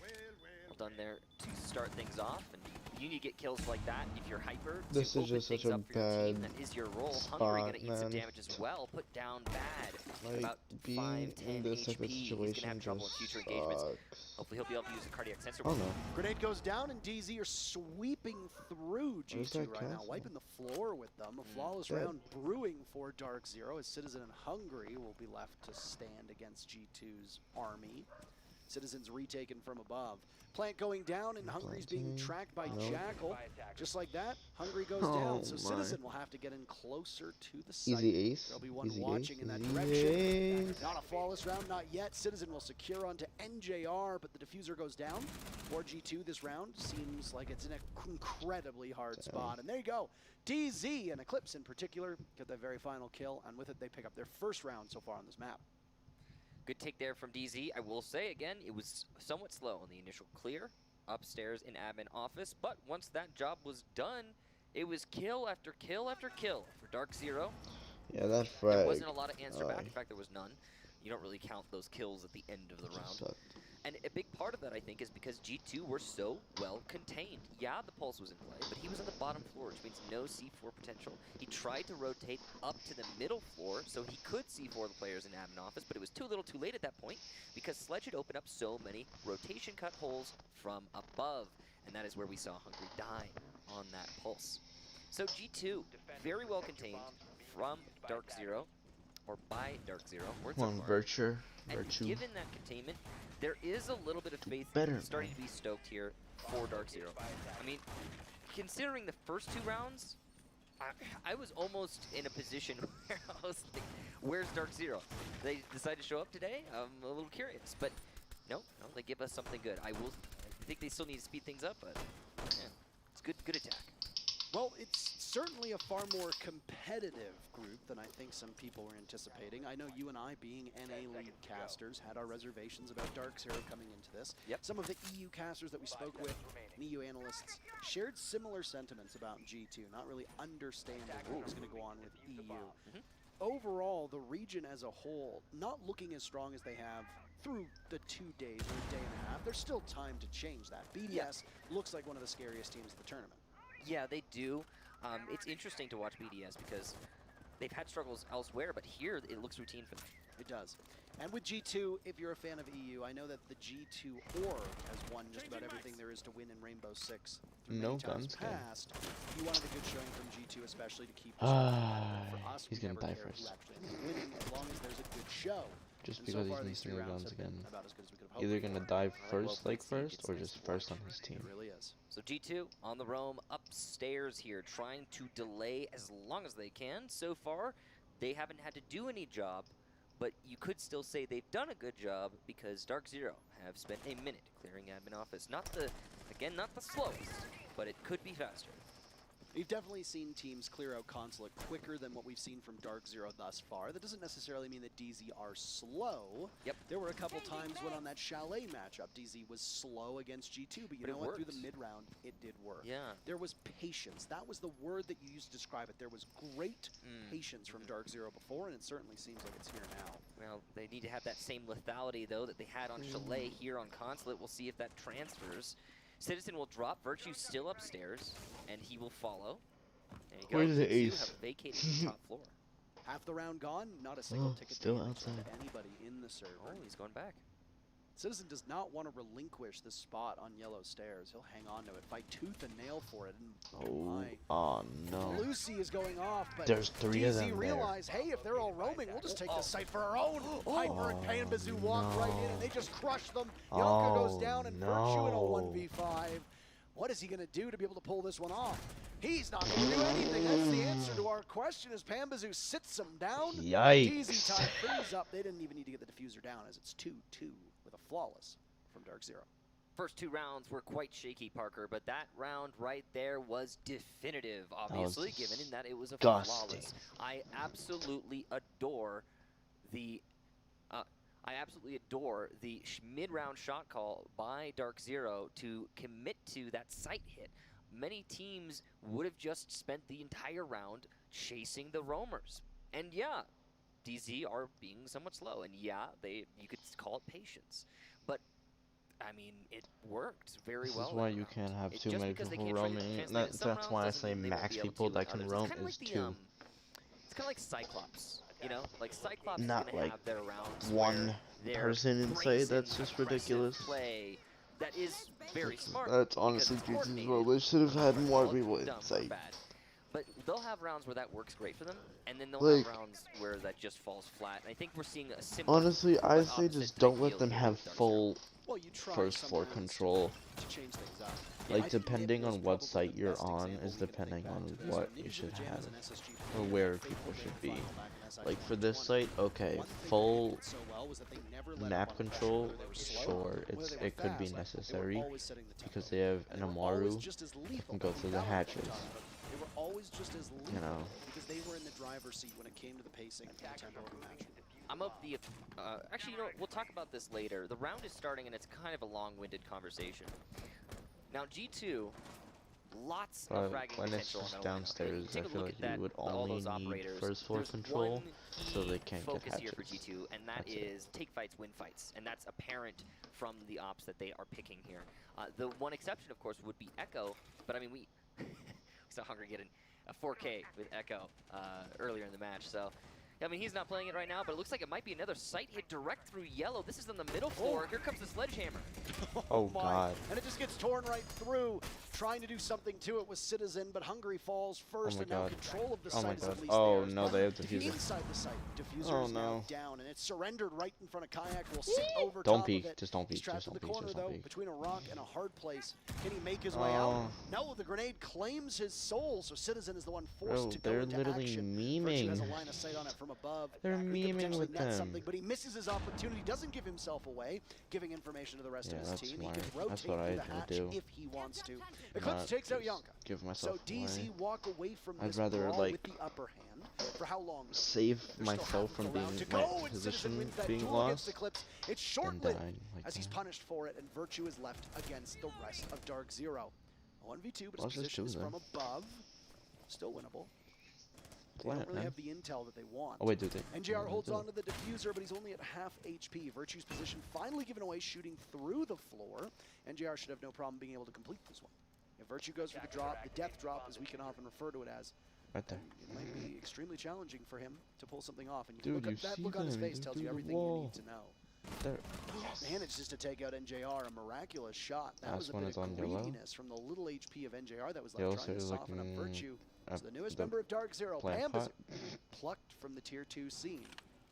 Well done there to start things off, and you need to get kills like that. If you're hyper, This to is open just such things a up for your team, bad that is your role. spot, Hungry gonna eat some man. damage as well. Put down bad. Like, About being 5-10 in this type of HP. He's gonna situation have trouble in just future engagements. sucks. Hopefully he'll be able to use a cardiac sensor. Oh no. Grenade goes down, and DZ are sweeping through Where's G2 that right now, castle? wiping the floor with them. A flawless Dead. round brewing for Dark Zero, as Citizen and Hungry will be left to stand against G2's army. Citizens retaken from above. Plant going down, and Hungry's being Planting. tracked by No. Jackal. Just like that, Hungry goes Oh down, so my. Citizen will have to get in closer to the site. Easy ace. There'll be one Easy watching ace. in that Easy direction. ace. Not a flawless round, not yet. Citizen will secure onto NJR, but the diffuser goes down. For G2 this round seems like it's in an incredibly hard spot. And there you go. DZ and Eclipse in particular get their very final kill, and with it they pick up their first round so far on this map. Good take there from DZ. I will say again, it was somewhat slow on the initial clear upstairs in admin office, but once that job was done, it was kill after kill after kill for Dark Zero. Yeah, that There frag. wasn't a lot of answer back. In fact, there was none. You don't really count those kills at the end of the round. Sucked. And a big part of that, I think, is because G2 were so well contained. Yeah, the Pulse was in play, but he was on the bottom floor, which means no C4 potential. He tried to rotate up to the middle floor so he could C4 the players in admin office, but it was too little too late at that point because Sledge had opened up so many rotation cut holes from above. And that is where we saw Hungry die on that Pulse. So G2, very well contained from Dark Zero, or by Dark Zero. Words Come on, apart. Virtue. And Virtue. given that containment, there is a little bit of faith better, starting man. to be stoked here for Dark Zero. I mean, considering the first two rounds, I was almost in a position where I was like, where's Dark Zero? They decide to show up today? I'm a little curious, but no, they give us something good. I think they still need to speed things up, but yeah, it's good attack. Well, it's certainly a far more competitive group than I think some people were anticipating. I know you and I, being NA League casters, had our reservations about Dark Zero coming into this. Yep. Some of the EU casters that we spoke with, and EU analysts, shared similar sentiments about G2, not really understanding what was going to go on with EU. Overall, the region as a whole, not looking as strong as they have through the 2 days or a day and a half. There's still time to change that. BDS looks like one of the scariest teams of the tournament. Yeah, they do. It's interesting to watch BDS because they've had struggles elsewhere, but here it looks routine for them. It does. And with G2, if you're a fan of EU, I know that the G2 org has won just about everything there is to win in Rainbow Six. Through No many times guns, guy. past. You wanted a good showing from G2, especially to keep for us. He's we gonna never die care who first. actually ends up winning, as long as there's a good show. Just And because so far, he's these three missing the rounds guns have been again. about as good as we could have hoped Either for. gonna die well first, played, like Steve. first, It's or nice just to first watch. on his It team. really is. So G2 on the roam upstairs here, trying to delay as long as they can. So far, they haven't had to do any job, but you could still say they've done a good job because Dark Zero have spent a minute clearing admin office. Not the slowest, but it could be faster. We've definitely seen teams clear out Consulate quicker than what we've seen from Dark Zero thus far. That doesn't necessarily mean that DZ are slow. Yep. There were a couple times when on that Chalet matchup, DZ was slow against G2, but you But know it what? Through the works. mid-round, it did work. Yeah. There was patience. That was the word that you used to describe it. There was great patience from Dark Zero before, and it certainly seems like it's here now. Well, they need to have that same lethality, though, that they had on Chalet here on Consulate. We'll see if that transfers. Citizen will drop. Virtue still upstairs, and he will follow. There you go. Where's the G2 ace? have vacated the top floor. Half the round gone, not a single Oh, ticket still damage to outside. anybody in the server. Oh, he's going back. Citizen does not want to relinquish this spot on yellow stairs. He'll hang on to it, fight tooth and nail for it. And Oh no. Lucy is going off, but There's three of DZ them there. realize, hey, if they're all roaming, we'll just take the site for our own. Hyper and Panbazoo walk right in, and they just crush them. Yonka goes down, and Virtue in a 1v5. What is he going to do to be able to pull this one off? He's not going to do anything. That's the answer to our question as Panbazoo sits him down. Yikes. DZ tie frees up. They didn't even need to get the diffuser down as it's 2-2 with a flawless from Dark Zero. First two rounds were quite shaky, Parker, but that round right there was definitive, obviously, given in that it was a disgusting. flawless. I absolutely adore the mid-round shot call by Dark Zero to commit to that sight hit. Many teams would have just spent the entire round chasing the roamers. And yeah, DZ are being somewhat slow, and yeah, you could call it patience. But I mean, it worked very This well. is why that you round. can't have It, too just many because they people can't roaming. translate it some That's why I rounds say doesn't mean they won't max be able people to that in can others. roam It's kind of is like the 2. it's kind of like Cyclops. You know, like Cyclops is Not going to like have their rounds one where they're person inside. brazen, That's just aggressive ridiculous. play that is very smart. That's because honestly it's GG's coordinated. role. They should have had But more call it people dumb or inside. bad. But they'll have rounds where that works great for them, and then they'll Like, have rounds where that just falls flat. And I think we're seeing a similar. Honestly, I but say opposite just type don't let deal them here have with Dark full Well, you try first some floor rounds control. to change things up. Like, I think depending it was on what probably site the you're best on example is we can think depending back on to. These what are you Ninja should Pajamas have. and SSG Or played where a people fateful should grand be. final back in SI Like, for this 2020. site, okay, One thing they full did so well was that they never let map up on pressure, control, whether they were slow, sure, whether they were it could be fast, they were necessary, always setting the tempo. because they have And an they were always Amaru just as that lethal. can go through the Valorant hatches. talked about it. They were always just as lethal, You know. because they were in the driver's seat when it came to the pacing and the tempo of the match. I'm of the. Actually, you know what? We'll talk about this later. The round is starting, and it's kind of a long-winded conversation. Now, G2, lots of But fragging when it's potential on just that lane. downstairs, Take I a feel look like at that, you would all only those need operators. first floor There's control, one so key they can't get focus here for hatches. G2, and that That's it. is take fights, win fights, and that's apparent from the ops that they are picking here. The one exception, of course, would be Echo, but I mean, we saw Hungry get a 4K with Echo earlier in the match, so. I mean, he's not playing it right now, but it looks like it might be another sight hit direct through yellow. This is on the middle floor. Here comes the sledgehammer. Oh, my. God. And it just gets torn right through, trying to do something to it with Citizen, but Hungary falls first, my and now God. control of the Oh, my site is God. at least Oh, theirs. no, But they have diffuser. inside the site, diffuser Oh, is now no. down, and it's surrendered right in front of Kayak. Will sit over Don't top peek. of it. Just don't He's peek. trapped Just in the don't peek. corner, Just though, don't peek. between a rock and a hard place. Can he make his way out? Oh. No, the grenade claims his soul, so Citizen is the one forced Bro, to go they're into literally action. Virtue has a memeing. line of sight on it from above. They're He could memeing potentially with net them. something, but he misses his opportunity, doesn't give himself away, giving information to the rest Yeah, of his that's team. smart. He can That's rotate what through I the would hatch do. if he wants to. Eclipse Not takes out just Yonka. give So myself DZ away. walk away from I'd this rather, brawl like, with the upper hand. For how long? Save There's still myself from half being of the round to my go, and Citizen position wins that being duel against lost Eclipse. It's and short-lived dying like as he's that. punished for it, and Virtue is left against the rest of Dark Zero. A 1v2, but Well, his it's just position is two, from then. above. Still winnable. They Flat, don't really man. have the intel that they want. Oh, wait, do they? NJR Oh, holds they do. on to the diffuser, but he's only at half HP. Virtue's position finally given away, shooting through the floor. NJR should have no problem being able to complete this one. If Virtue goes for the drop, the death drop, as we can often refer to it as, Right there. it might be extremely challenging for him to pull something off. And you Dude, look you up, that see look on his them, face they're tells through you the everything you wall. need to know. There. Manages to take out NJR, a miraculous shot. That Last was a one bit is of on yellow. greediness from the little HP of NJR that was They left, also trying to soften up looking Virtue. at So the newest the member of Dark Zero, plant Pamba's pot. plucked from the tier 2 scene,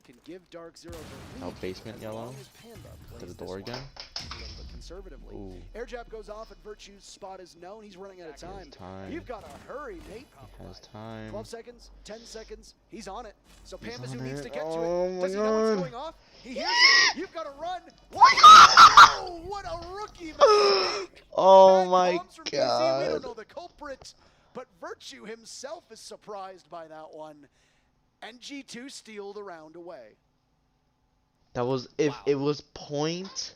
can give Dark Zero the Now lead basement as yellow. long as Panda To plays the this door one again. a little bit conservatively. Ooh. Air jab goes off and Virtue's spot is known. He's running out of time. Time. You've got to hurry, mate. He has time. 12 seconds, 10 seconds, he's on it. So He's Pambazu on needs it. to get to Oh it. my Does he know what's God. going off? He hears it. You've got to run. Oh, what a rookie mistake. Oh Bad my comms from DZ. We don't God. know the culprit, but Virtue himself is surprised by that one. And G2 steal the round away. That was if Wow. it was point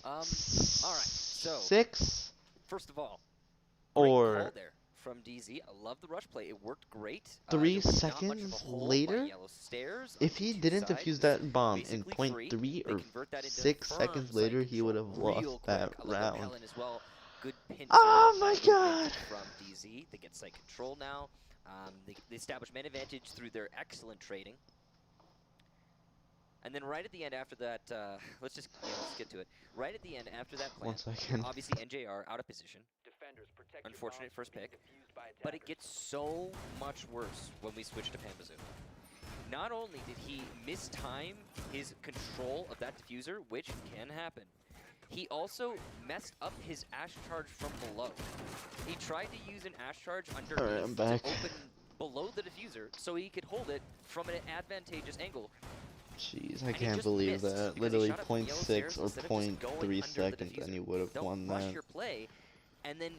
All right, so 6 first of all, great or call there from DZ. I love the rush play. It worked great. 3 there was not much of a seconds hole by later. Yellow Stairs on If he G2 didn't side. defuse It was that bomb in basically point free. 3 They or convert that into 6 firm seconds site later, he would control have real lost quick. that I love round. Helen as well. Good pincer. Oh my movement God. From DZ, they get site control now. They establish man advantage through their excellent trading. And then right at the end after that, let's get to it. Right at the end after that One plan, second. obviously NJR out of position. Unfortunate first pick. But it gets so much worse when we switch to Pambazu. Not only did he mistime his control of that diffuser, which can happen, he also messed up his Ash charge from below. He tried to use an Ash charge underneath Alright, I'm back. to open below the diffuser so he could hold it from an advantageous angle. Jeez, I And he can't just believe missed that. because he Literally shot it from yellow 0.6 stairs or instead of just going 0.3 under the seconds and diffuser. he would have Don't won rush that. your play, and then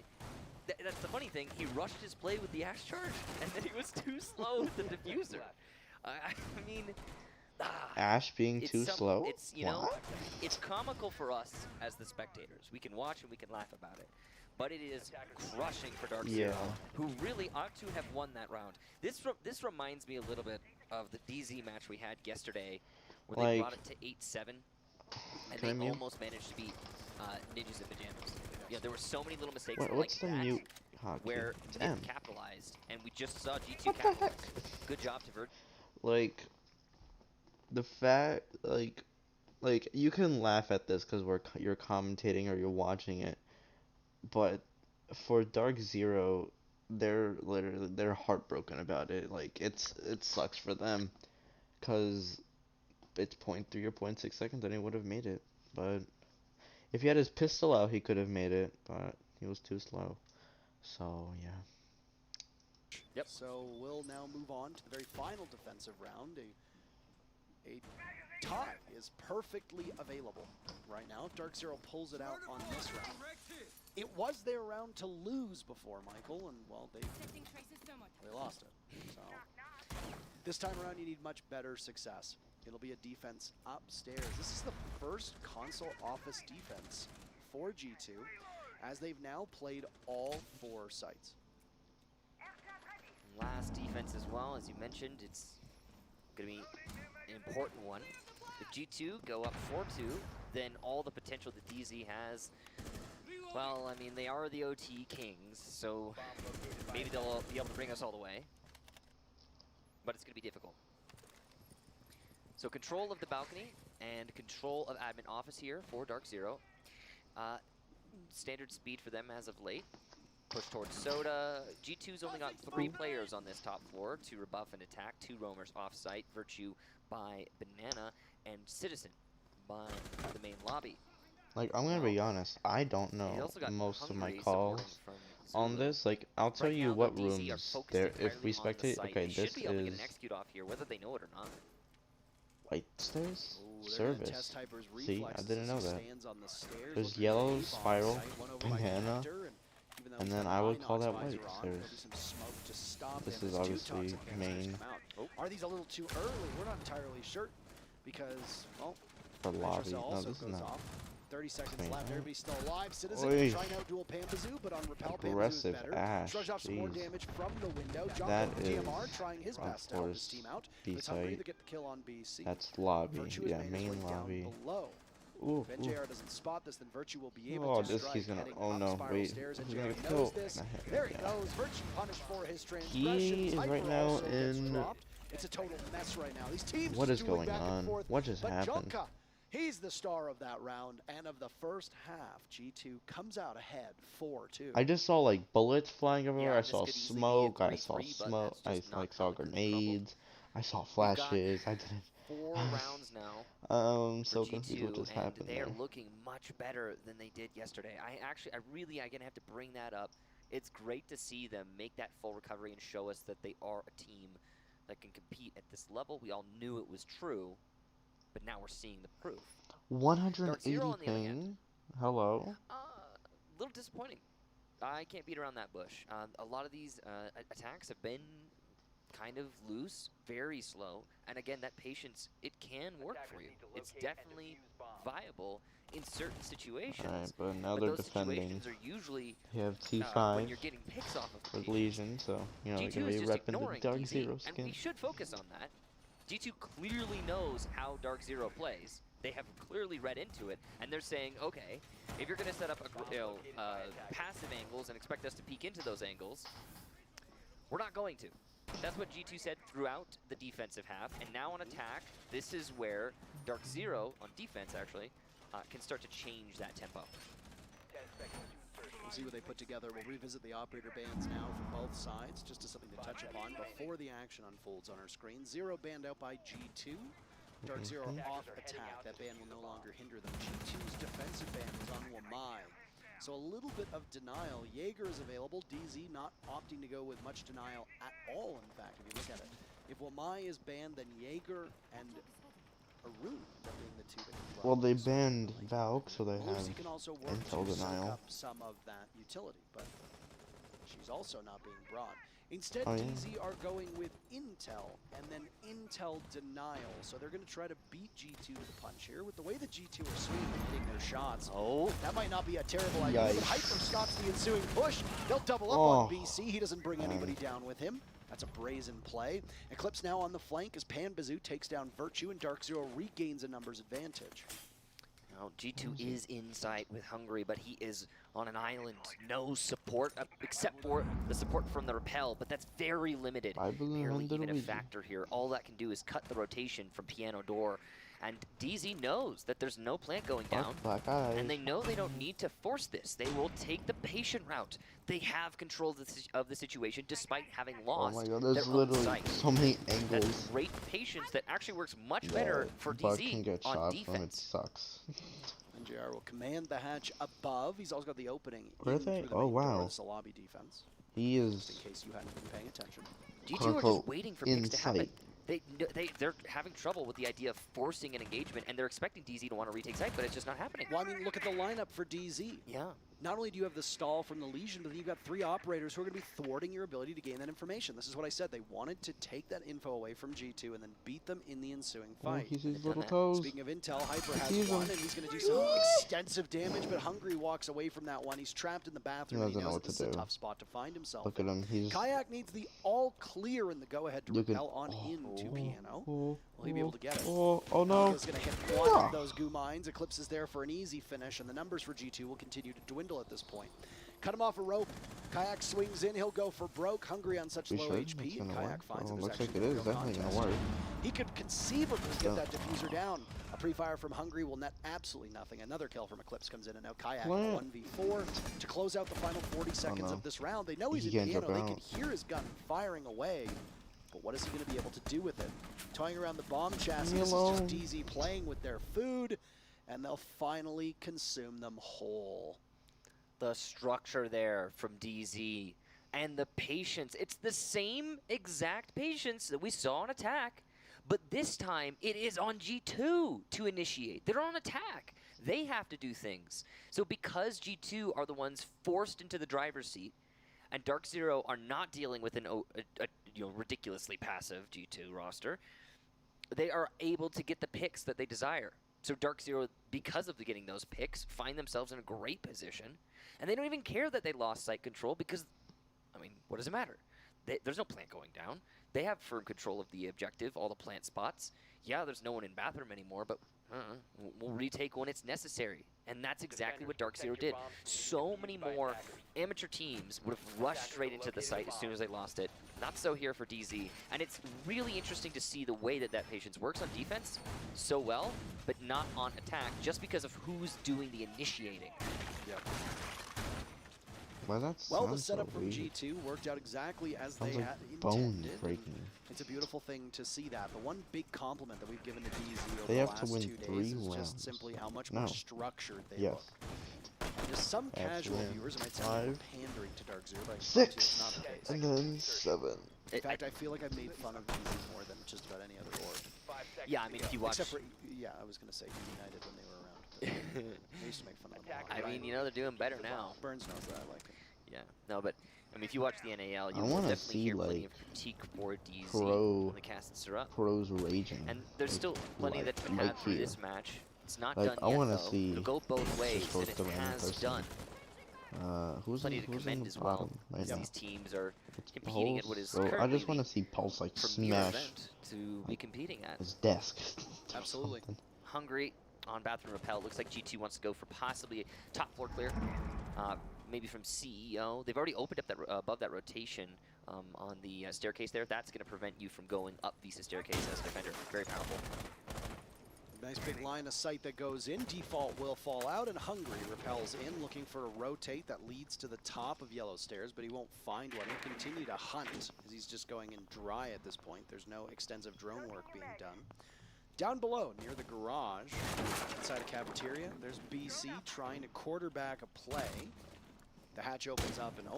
that's the funny thing. He rushed his play with the Ash charge, and then he was too slow with the diffuser. I mean, Ash being it's too slow? It's you know, What? it's comical for us as the spectators. We can watch and we can laugh about it, but it is crushing for Dark Zero, Yeah. who really ought to have won that round. This reminds me a little bit of the DZ match we had yesterday, where they Like- brought it to 8-7. and Can I they mute? almost managed to beat Ninjas in Pajamas. Yeah, there were so many little mistakes What's like the that mute hotkey? where It's they M. capitalized, and we just saw G2 What the capitalize. heck? Good job to Like, the fact, like you can laugh at this because you're commentating or you're watching it, but for Dark Zero, they're heartbroken about it. Like it sucks for them because it's point 0.3 or 0.6 seconds and he would have made it. But if he had his pistol out, he could have made it, but he was too slow. So yeah. Yep. So we'll now move on to the very final defensive round. A tie is perfectly available right now. If Dark Zero pulls it out on this round. It was their round to lose before, Michael, and well, they lost it. So this time around, you need much better success. It'll be a defense upstairs. This is the first console office defense for G2, as they've now played all 4 sites. Last defense as well, as you mentioned, it's going to be an important one. If G2 go up 4-2, then all the potential that DZ has, well, I mean, they are the OT kings, so maybe they'll be able to bring us all the way. But it's going to be difficult. So control of the balcony and control of admin office here for Dark Zero. Standard speed for them as of late. Push towards Soda. G2's only got 3 players on this top floor to rebuff and attack. 2 roamers off-site. Virtue by Banana and Citizen by the main lobby. Like, I'm gonna be honest, I don't know most of my calls on this. Like, I'll tell you what rooms there, if we spectate, okay, this is execute off here, whether they know it or not. white stairs? Ooh, Service. See, I didn't know that. There's yellow, spiral, banana, and then I would call that white stairs. This is obviously main Are these a little too early? We're not entirely sure because, well, for lobby. No, also this is goes not. off. 30 seconds Wait, left. what? Everybody's still alive. Citizen Oy. trying out dual Pambazoo, but on repel Pambazoo is Aggressive better. Ash, Shrugs off some more jeez. damage from the window. Jump That over is DMR trying his front best to help his force team out. B But it's Hungry site. to get the kill on BC. That's lobby. Virtue has Yeah, made his main way down lobby. below. Ooh, If ooh. NJR doesn't spot this, then Virtue will be able Oh, to this strike, he's gonna. heading Oh up no, spiral wait. stairs. He's NJR gonna knows get killed. this. There he goes. Virtue punished for his transgressions. He is Hyper right now also gets in. dropped. It's a total mess right now. These teams What is dueling going back and on? forth, What just but happened? Junka, he's the star of that round and of the first half. G2 comes out ahead 4-2. I just saw like bullets flying everywhere. Yeah, I this saw could easily be a smoke. I 3-3, saw but smoke. that's just I not like how saw the group crumbled. grenades. I saw We've got flashes. I didn't. 4 rounds now So for confused what G2, just and happened they there. are looking much better than they did yesterday. I'm gonna have to bring that up. It's great to see them make that full recovery and show us that they are a team that can compete at this level. We all knew it was true, but now we're seeing the proof. 180 on the other hand. ping. Hello. A little disappointing. I can't beat around that bush. A lot of these attacks have been kind of loose, very slow, and again, that patience, it can work for you. It's definitely viable in certain situations. Alright, but now but they're those defending. situations are usually You have when T5 you're getting picks off of with patience. Legion, so you know they're G2 gonna is be just repping the ignoring Dark DZ, Zero and skin. we should focus on that. G2 clearly knows how Dark Zero plays. They have clearly read into it, and they're saying, okay, if you're going to set up passive angles and expect us to peek into those angles, we're not going to. That's what G2 said throughout the defensive half, and now on attack, this is where Dark Zero, on defense actually, can start to change that tempo. We'll see what they put together. We'll revisit the operator bans now from both sides, just as something to touch upon before the action unfolds on our screen. Zero banned out by G2. Dark Zero off attack. That ban will no longer hinder them. G2's defensive ban was on Wamai. So a little bit of denial. Jaeger is available. DZ not opting to go with much denial at all, in fact, if you look at it. If Wamai is banned, then Jaeger and Arun are being the two that can Well, they run. banned Valk, so they have Lucy can also work intel to soak denial. up some of that utility, but she's also not being brought. Instead, Oh, yeah. DZ are going with Intel and then Intel denial. So they're going to try to beat G2 to the punch here. With the way that G2 are swinging and hitting their shots, that might not be a terrible idea. But Yikes. Hyper stops the ensuing push. They'll double up on BC. He doesn't bring anybody down with him. That's a brazen play. Eclipse now on the flank as Pambazoo takes down Virtue, and Dark Zero regains a numbers advantage. Now, G2 is in sight with Hungry, but he is on an island. No support, except for the support from the Repel, but that's very limited. Barely even a factor here. All that can do is cut the rotation from Piano Door. And DZ knows that there's no plant going down, and they know they don't need to force this. They will take the patient route. They have control of the situation despite having lost. Oh my god, there's their literally own so many angles. That's great patience that actually works much better for DZ can get on shot defense. from it sucks. And JR will command the hatch above. He's also got the opening. Where are they? Oh wow. It's a lobby defense. He Just is. in case you hadn't been paying attention. G2 are just waiting for picks to happen. They're having trouble with the idea of forcing an engagement, and they're expecting DZ to want to retake site, but it's just not happening. Well, I mean, look at the lineup for DZ. Yeah. Not only do you have the stall from the Legion, but then you've got 3 operators who are going to be thwarting your ability to gain that information. This is what I said. They wanted to take that info away from G2 and then beat them in the ensuing fight. He's his little toes. Speaking of intel, Hyper has one, and he's going to do some extensive damage, but Hungry walks away from that one. He's trapped in the bathroom. He knows this is a tough spot to find himself. Look at him. He's Kayak needs the all clear and the go-ahead to repel on into Piano. Will he be able to get it? Oh no. He's going to hit one of those goo mines. Eclipse is there for an easy finish, and the numbers for G2 will continue to dwindle at this point. Cut him off a rope. Kayak swings in. He'll go for broke. Hungry on such low HP, and Kayak finds it. Looks like it is definitely going to work. He could conceivably get that diffuser down. A pre-fire from Hungry will net absolutely nothing. Another kill from Eclipse comes in, and now Kayak 1v4 to close out the final 40 seconds of this round. They know he's in Piano. They can hear his gun firing away. But what is he going to be able to do with it? Toying around the bomb chassis, this is just DZ playing with their food, and they'll finally consume them whole. The structure there from DZ and the patience. It's the same exact patience that we saw on attack, but this time it is on G2 to initiate. They're on attack. They have to do things. So because G2 are the ones forced into the driver's seat, and Dark Zero are not dealing with a ridiculously passive G2 roster, they are able to get the picks that they desire. So Dark Zero, because of getting those picks, find themselves in a great position. And they don't even care that they lost site control because, I mean, what does it matter? There's no plant going down. They have firm control of the objective, all the plant spots. Yeah, there's no one in bathroom anymore, but we'll retake when it's necessary. And that's exactly what Dark Zero did. So many more amateur teams would have rushed straight into the site as soon as they lost it. Not so here for DZ. And it's really interesting to see the way that patience works on defense so well, but not on attack, just because of who's doing the initiating. Yep. Well, the setup from G2 worked out exactly as they had intended. It's a beautiful thing to see that. The one big compliment that we've given to DZ over the last 2 days is just simply how much more structured they look. Just some casual viewers might say we're pandering to Dark Zero, but 6, it's not the case. and then 7. In fact, I feel like I've made fun of DZ more than just about any other org. Yeah, I mean, if you watch... Except for, yeah, I was going to say United when they were around. I used to make fun of them a lot. I mean, you know, they're doing better now. Burns knows that I like it. Yeah, no, but I mean, if you watch the NAL, you will definitely hear plenty of critique for DZ when the casts are up. Pros raging. And there's still plenty that can happen through this match. It's not done yet, I want to though. see. It'll go both ways, and it has done. Who's plenty to commend as well. Right now? These teams are competing at what is so currently I just want to see Pulse like smash to be competing at his desk. Absolutely. Hungry on Bathroom Repel. Looks like G2 wants to go for possibly a top floor clear. Maybe from CEO. They've already opened up that above that rotation on the staircase there. That's going to prevent you from going up Visa staircase as a defender. Very powerful. Nice big line of sight that goes in. Default will fall out, and Hungry repels in, looking for a rotate that leads to the top of Yellow Stairs, but he won't find one. He'll continue to hunt, as he's just going in dry at this point. There's no extensive drone work being done. Down below, near the garage, inside a cafeteria, there's BC trying to quarterback a play. The hatch opens up, and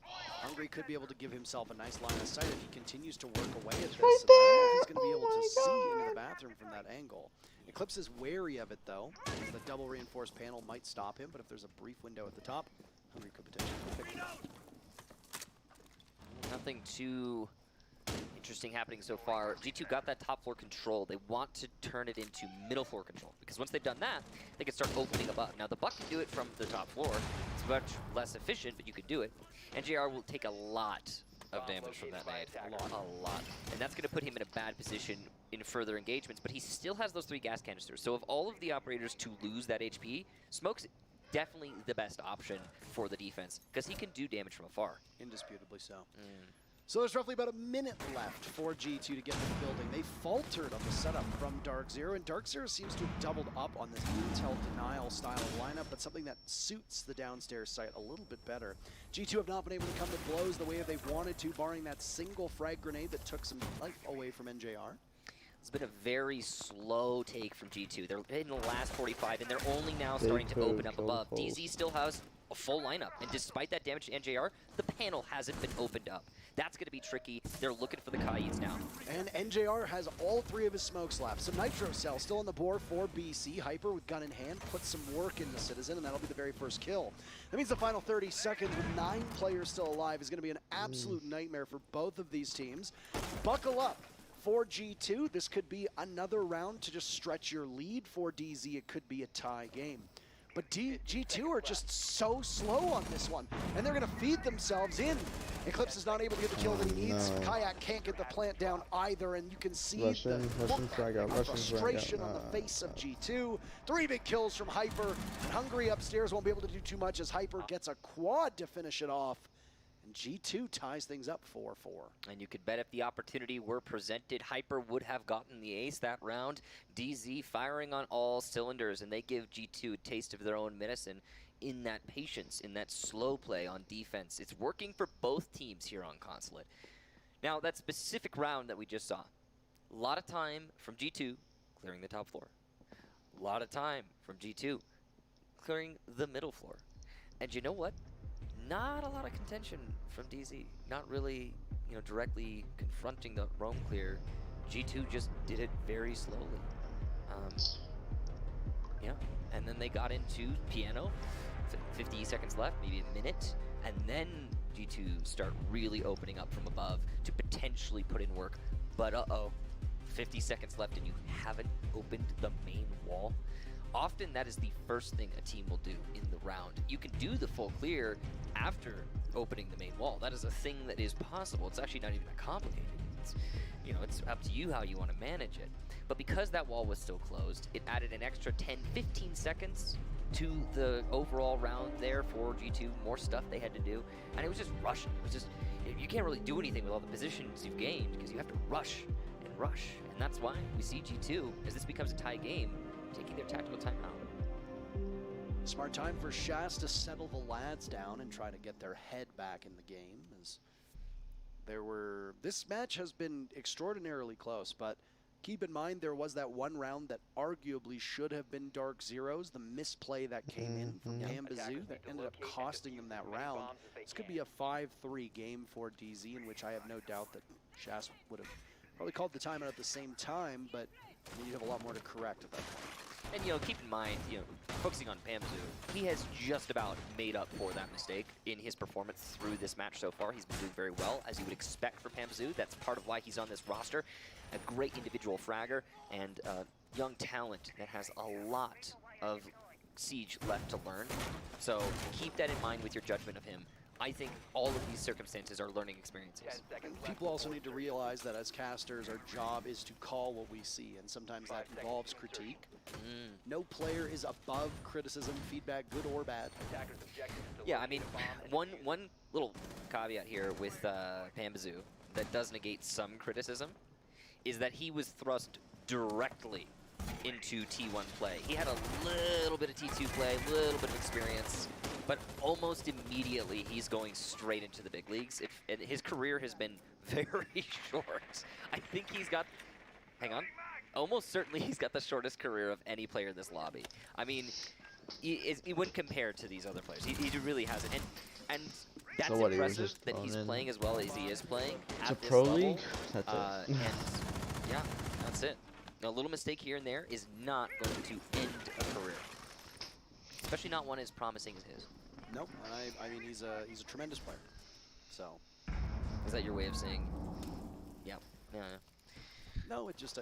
Hungry could be able to give himself a nice line of sight if he continues to work away at this. I don't know if he's going to be able to see into the bathroom from that angle. Eclipse is wary of it, though. The double reinforced panel might stop him, but if there's a brief window at the top, Hungry could potentially pick it up. Nothing too interesting happening so far. G2 got that top floor control. They want to turn it into middle floor control, because once they've done that, they can start opening above. Now, the Buck can do it from the top floor. It's much less efficient, but you can do it. And JR will take a lot of damage from that nade. A lot. And that's going to put him in a bad position in further engagements, but he still has those 3 gas canisters. So of all of the operators to lose that HP, Smoke's definitely the best option for the defense because he can do damage from afar. Indisputably so. So there's roughly about a minute left for G2 to get to the building. They faltered on the setup from Dark Zero, and Dark Zero seems to have doubled up on this intel denial style of lineup, but something that suits the downstairs site a little bit better. G2 have not been able to come to blows the way they've wanted to, barring that single frag grenade that took some life away from NJR. It's been a very slow take from G2. They're in the last 45, and they're only now starting to open up above. DZ still has a full lineup, and despite that damage to NJR, the panel hasn't been opened up. That's going to be tricky. They're looking for the Kaiids now. And NJR has all 3 of his smokes left. So Nitro Cell still on the board for BC. Hyper with gun in hand puts some work in the Citizen, and that'll be the very first kill. That means the final 30 seconds with 9 players still alive is going to be an absolute nightmare for both of these teams. Buckle up. For G2, this could be another round to just stretch your lead. For DZ, it could be a tie game. But G2 are just so slow on this one, and they're going to feed themselves in. Eclipse is not able to get the kill that he needs. Kayak can't get the plant down either, and you can see the frustration on the face of G2. 3 big kills from Hyper, and Hungry upstairs won't be able to do too much as Hyper gets a quad to finish it off. G2 ties things up 4-4. And you could bet if the opportunity were presented, Hyper would have gotten the ace that round. DZ firing on all cylinders, and they give G2 a taste of their own medicine in that patience, in that slow play on defense. It's working for both teams here on Consulate. Now, that specific round that we just saw, a lot of time from G2 clearing the top floor. A lot of time from G2 clearing the middle floor. And you know what? Not a lot of contention from DZ. Not really, directly confronting the roam clear. G2 just did it very slowly. Yeah, and then they got into Piano. 50 seconds left, maybe a minute, and then G2 start really opening up from above to potentially put in work. But 50 seconds left and you haven't opened the main wall. Often that is the first thing a team will do in the round. You can do the full clear after opening the main wall. That is a thing that is possible. It's actually not even that complicated. It's up to you how you want to manage it. But because that wall was still closed, it added an extra 10, 15 seconds to the overall round there for G2. More stuff they had to do, and it was just rushing. It was just, you can't really do anything with all the positions you've gained because you have to rush and rush. And that's why we see G2, as this becomes a tie game, taking their tactical timeout. Smart time for Shaz to settle the lads down and try to get their head back in the game. As this match has been extraordinarily close, but keep in mind there was that one round that arguably should have been Dark Zero's, the misplay that came in from Pambazoo that ended up costing them that round. This could be a 5-3 game for DZ, in which I have no doubt that Shaz would have probably called the timeout at the same time, but you have a lot more to correct at that point. And, keep in mind, focusing on Pambazoo, he has just about made up for that mistake in his performance through this match so far. He's been doing very well, as you would expect for Pambazoo. That's part of why he's on this roster. A great individual fragger and young talent that has a lot of Siege left to learn. So keep that in mind with your judgment of him. I think all of these circumstances are learning experiences. People also need to realize that as casters, our job is to call what we see, and sometimes that involves critique. No player is above criticism, feedback, good or bad. Yeah, I mean, one little caveat here with Pambazoo that does negate some criticism is that he was thrust directly into T1 play. He had a little bit of T2 play, a little bit of experience, but almost immediately he's going straight into the big leagues. His career has been very short. I think he's got, hang on, almost certainly he's got the shortest career of any player in this lobby. I mean, he wouldn't compare to these other players. He really hasn't. And that's impressive that he's playing as well as he is playing at this level. League? That's it. And yeah, that's it. A little mistake here and there is not going to end a career, especially not one as promising as his. Nope, I mean he's a tremendous player. So, is that your way of saying? Yeah. No, it's you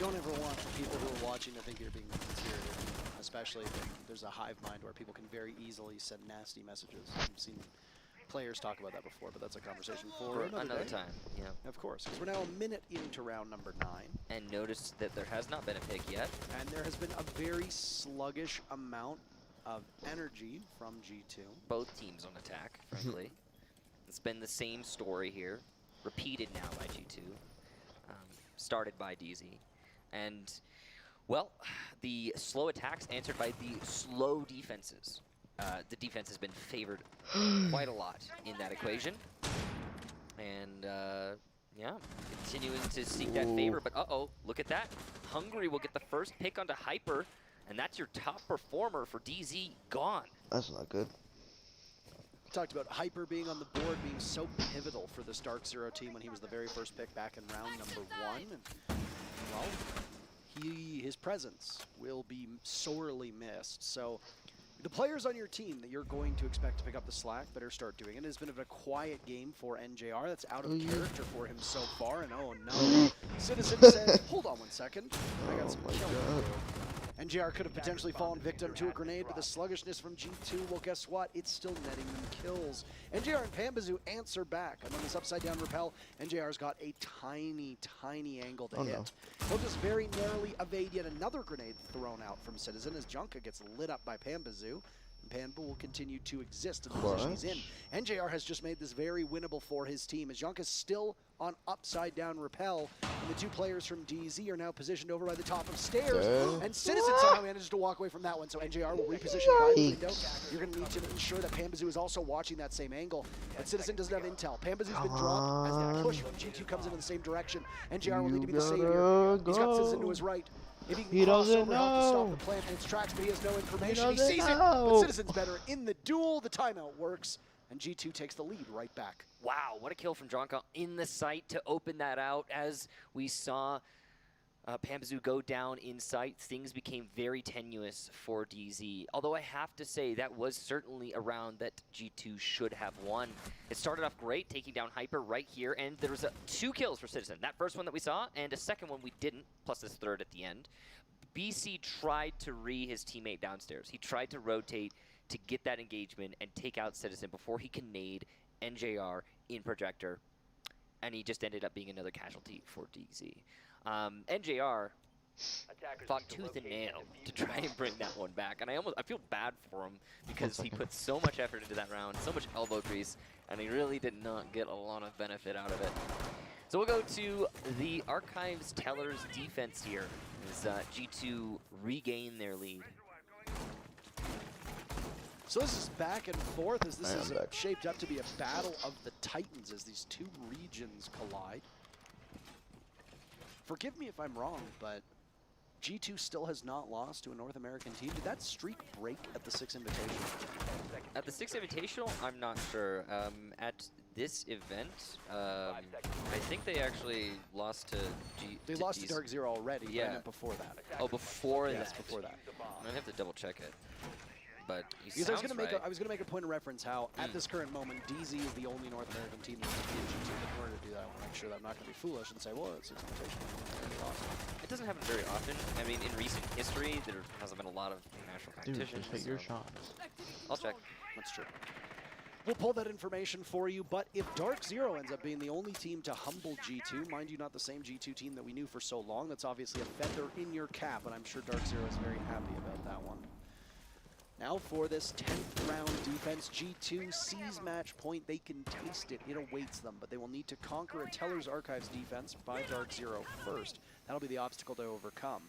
don't ever want the people who are watching to think you're being sincere, especially if there's a hive mind where people can very easily send nasty messages. I've seen players talk about that before, but that's a conversation for another day. time. Yeah. Of course, because we're now a minute into round number 9. And notice that there has not been a pick yet. And there has been a very sluggish amount of energy from G2. Both teams on attack, frankly. It's been the same story here, repeated now by G2, started by DZ. And, well, the slow attacks answered by the slow defenses. The defense has been favored quite a lot in that equation. And, yeah, continuing to seek that favor, but uh-oh, look at that. Hungary will get the first pick onto Hyper, and that's your top performer for DZ gone. That's not good. Talked about Hyper being on the board, being so pivotal for this Dark Zero team when he was the very first pick back in round number 1. And, well, his presence will be sorely missed. So the players on your team that you're going to expect to pick up the slack better start doing it. It's been a quiet game for NJR. That's out of character for him so far. And oh no, Citizen says, hold on one second. I got some killing to do. NJR could have potentially fallen victim to a grenade, but the sluggishness from G2, well, guess what? It's still netting them kills. NJR and Pambazoo answer back. And on this upside-down rappel, NJR's got a tiny, tiny angle to hit. He'll just very narrowly evade yet another grenade thrown out from Citizen as Junka gets lit up by Pambazoo. Pamba will continue to exist in the position he's in. NJR has just made this very winnable for his team as Junka's still on upside-down rappel, and the two players from DZ are now positioned over by the top of stairs, and Citizen somehow manages to walk away from that one, so NJR will reposition by the window. You're going to need to ensure that Pambazoo is also watching that same angle, but Citizen doesn't have intel. Pambazoo's been dropped as the push from G2 comes in the same direction. NJR will need to be the savior. He's got Citizen to his right. If he doesn't know. To stop the plant in its tracks, but he has no information. He sees it, but Citizen's better in the duel. The timeout works, and G2 takes the lead right back. Wow, what a kill from Jonka in the sight to open that out. As we saw Pambazoo go down in sight, things became very tenuous for DZ. Although I have to say that was certainly a round that G2 should have won. It started off great, taking down Hyper right here, and there was 2 kills for Citizen. That first one that we saw, and a second one we didn't, plus this third at the end. BC tried to his teammate downstairs. He tried to rotate to get that engagement and take out Citizen before he can nade NJR in Projector, and he just ended up being another casualty for DZ. NJR fought tooth and nail to try and bring that one back, and I feel bad for him because he put so much effort into that round, so much elbow grease, and he really did not get a lot of benefit out of it. So we'll go to the Archives Tellers defense here as G2 regain their lead. So this is back and forth as this is shaped up to be a battle of the Titans as these two regions collide. Forgive me if I'm wrong, but G2 still has not lost to a North American team. Did that streak break at the 6 Invitational? At the 6 Invitational, I'm not sure. At this event, I think they actually lost to They lost to Dark Zero already, but I meant before that. Oh, before that? Yes, before that. I'm going to have to double check it. But because I was going to make a point of reference how at this current moment DZ is the only North American team that's in G2. In order to do that, I want to make sure that I'm not going to be foolish and say, well, it's Invitational. It doesn't happen very often. I mean, in recent history, there hasn't been a lot of national competition. Dude, just hit your shots. I'll check. That's true. We'll pull that information for you, but if Dark Zero ends up being the only team to humble G2, mind you, not the same G2 team that we knew for so long, that's obviously a feather in your cap, and I'm sure Dark Zero is very happy about that one. Now for this 10th round defense, G2 sees match point. They can taste it. It awaits them, but they will need to conquer a Teller's Archives defense by Dark Zero first. That'll be the obstacle to overcome.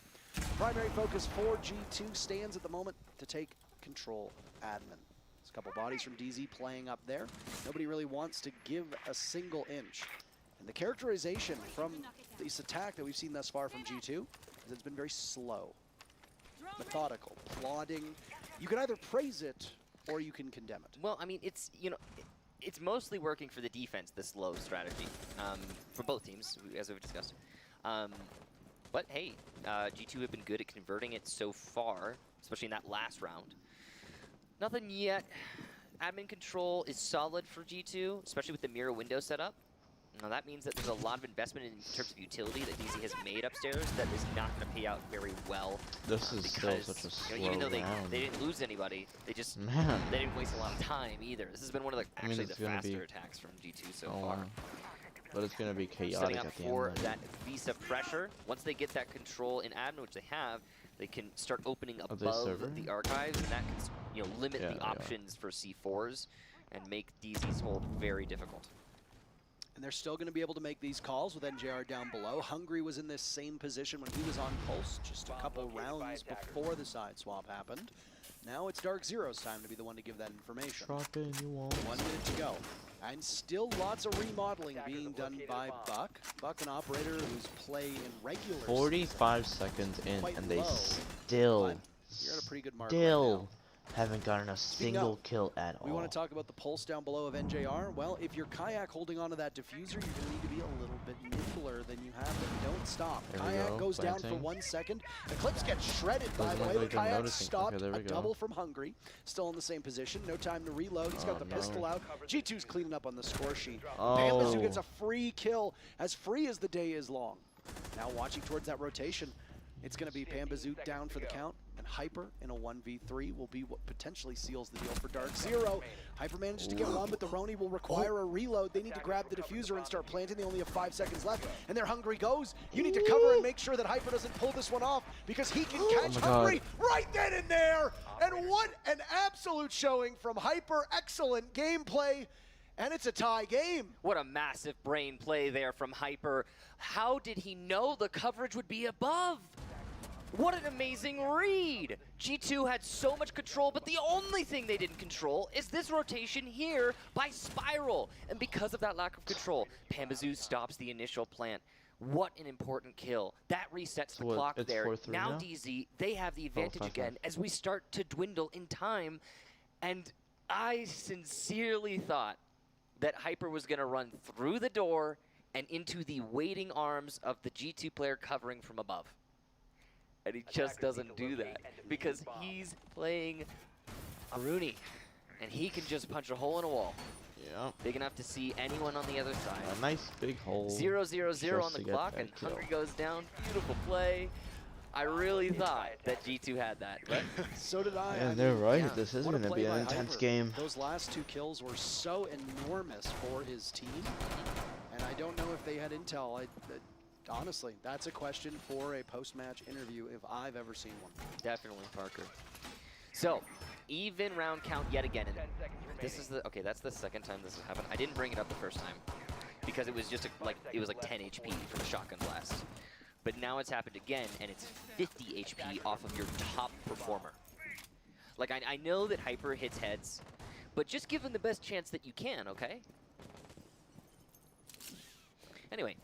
Primary focus for G2 stands at the moment to take control admin. There's a couple bodies from DZ playing up there. Nobody really wants to give a single inch. And the characterization from this attack that we've seen thus far from G2 is it's been very slow, methodical, plodding. You can either praise it or you can condemn it. Well, I mean, it's, you know, it's mostly working for the defense, this slow strategy, for both teams, as we've discussed. But hey, G2 have been good at converting it so far, especially in that last round. Nothing yet. Admin control is solid for G2, especially with the mirror window setup. Now that means that there's a lot of investment in terms of utility that DZ has made upstairs that is not going to pay out very well. This is still Because, such a slow even though round. they didn't lose anybody, they just Man. they didn't waste a lot of time either. This has been one of the I mean, actually it's the gonna faster be- attacks from G2 so Oh, far. wow. But it's going to be chaotic Setting up at the for end. though. that Visa pressure. Once they get that control in admin, which they have, they can start opening Are they above server? the archives, and that can limit Yeah, the they are. options for C4s and make DZ's hold very difficult. And they're still going to be able to make these calls with NJR down below. Hungry was in this same position when he was on Pulse just a couple rounds before the side swap happened. Now it's Dark Zero's time to be the one to give that information. Drop in, you won't. 1 minute to go. And still lots of remodeling being done by Buck. Buck, an operator whose play in regular 45 seconds in, quite and they low, still, but you're at a pretty good mark right now. still haven't gotten a Speaking single of, kill at all. We want to talk about the pulse down below of NJR. Well, if you're Kayak holding onto that diffuser, you're going to need to be a little bit nimbler than you have been. Don't stop. There we Kayak go, goes down for planting. 1 second. Eclipse gets shredded, by Doesn't the look way. like they're Kayak noticing. stopped. Okay, there we A go. double from Hungry. Still in the same position. No time to reload. He's got Oh, the no. pistol out. G2's cleaning up on the score sheet. Oh. Bambazu gets a free kill, as free as the day is long. Now watching towards that rotation. It's going to be Pambazoot down for the count, and Hyper in a 1v3 will be what potentially seals the deal for Dark Zero. Hyper manages to get one, but the Roni will require a reload. They need to grab the diffuser and start planting. They only have 5 seconds left, and their Hungry goes. You need to cover and make sure that Hyper doesn't pull this one off, because he can catch my God. Hungry right then and there. And what an absolute showing from Hyper. Excellent gameplay, and it's a tie game. What a massive brain play there from Hyper. How did he know the coverage would be above? What an amazing read! G2 had so much control, but the only thing they didn't control is this rotation here by Spiral. And because of that lack of control, Pambazu stops the initial plant. What an important kill. That resets the what, clock it's there. 4-3 Now now? DZ, they have the advantage 5-5. again as we start to dwindle in time. And I sincerely thought that Hyper was going to run through the door and into the waiting arms of the G2 player covering from above. And he just doesn't do that because he's playing Rooney, and he can just punch a hole in a wall. Yeah. Big enough to see anyone on the other side. A nice big hole. 0-0-0 on just the to get clock, that and kill. Hungry goes down. Beautiful play. I really thought that G2 had that, but So did I. Yeah, I they're mean, right. yeah. This is what a going to play be an by intense Hyper. game. Those last 2 kills were so enormous for his team, and I don't know if they had intel. Honestly, that's a question for a post-match interview if I've ever seen one. definitely Parker. So, even round count yet again. And this is okay, that's the second time this has happened. I didn't bring it up the first time because it was just like 10 HP from a shotgun blast. But now it's happened again, and it's 50 HP off of your top performer. Like, I know that Hyper hits heads, but just give him the best chance that you can, okay? Anyway.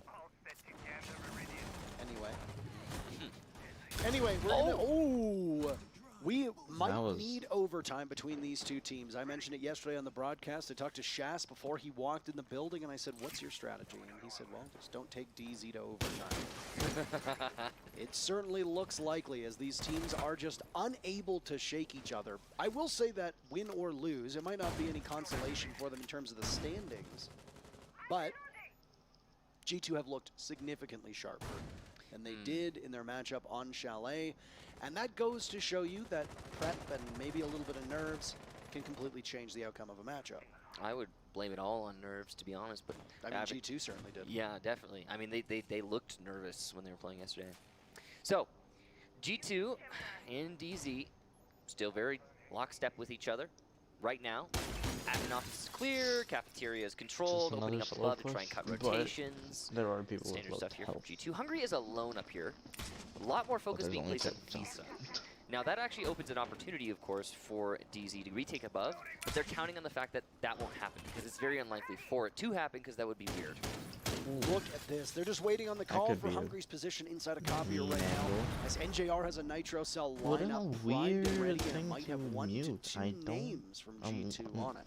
Anyway, we're we might was- need overtime between these 2 teams. I mentioned it yesterday on the broadcast. I talked to Shas before he walked in the building, and I said, "What's your strategy?" And he said, "Well, just don't take DZ to overtime." It certainly looks likely, as these teams are just unable to shake each other. I will say that win or lose, it might not be any consolation for them in terms of the standings, but G2 have looked significantly sharper. And they did in their matchup on Chalet. And that goes to show you that prep and maybe a little bit of nerves can completely change the outcome of a matchup. I would blame it all on nerves, to be honest, but I mean, G2 certainly did. yeah, definitely. I mean, they looked nervous when they were playing yesterday. So, G2 and DZ still very lockstep with each other right now. Admin office is clear, cafeteria is controlled, Just opening another up slow above to try and cut push, but rotations. There are people with Standard low stuff here from health. G2. Hungry is alone up here. A lot more focus there's being only placed on 2, Visa. Now that actually opens an opportunity, of course, for DZ to retake above, but they're counting on the fact that that won't happen because it's very unlikely for it to happen because that would be weird. Look at this. They're just waiting on the call could for be a Hungry's position inside a copier right now. angle. As NJR has a Nitro Cell What a lineup primed and weird ready, and it thing might to have 1 to mute. 2 I don't- names from G2 on it.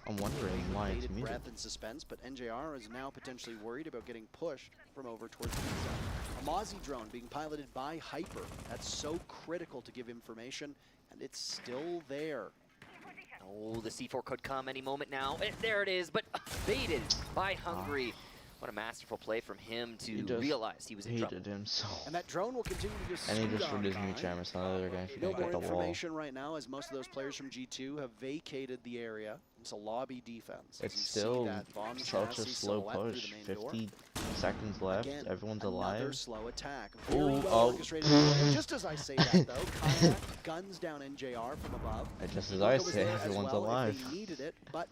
I'm wondering why it's Bated muted. breath and suspense, but NJR is now potentially worried about getting pushed from over towards Visa. A Mozzie drone being piloted by Hyper. That's so critical to give information, and it's still there. Oh, the C4 could come any moment now. There it is, but baited by Hungry. What a masterful play from him to just realize he was in trouble. hated him so. And that drone will continue to just And he scoot just threw on his by. new jammer, so the other guy should No get more the wall. information right now, as most of those players from G2 have vacated the area. It's a lobby defense. It's As you still see that bomb such a chassis slow silhouette through push. the main door. 50 seconds left. Again, Everyone's another alive. slow attack. Very Ooh, well oh. orchestrated play. Just as I say that, though, Kayak guns down NJR from above. And just as Luka I was say, there as everyone's well if alive. They needed it, but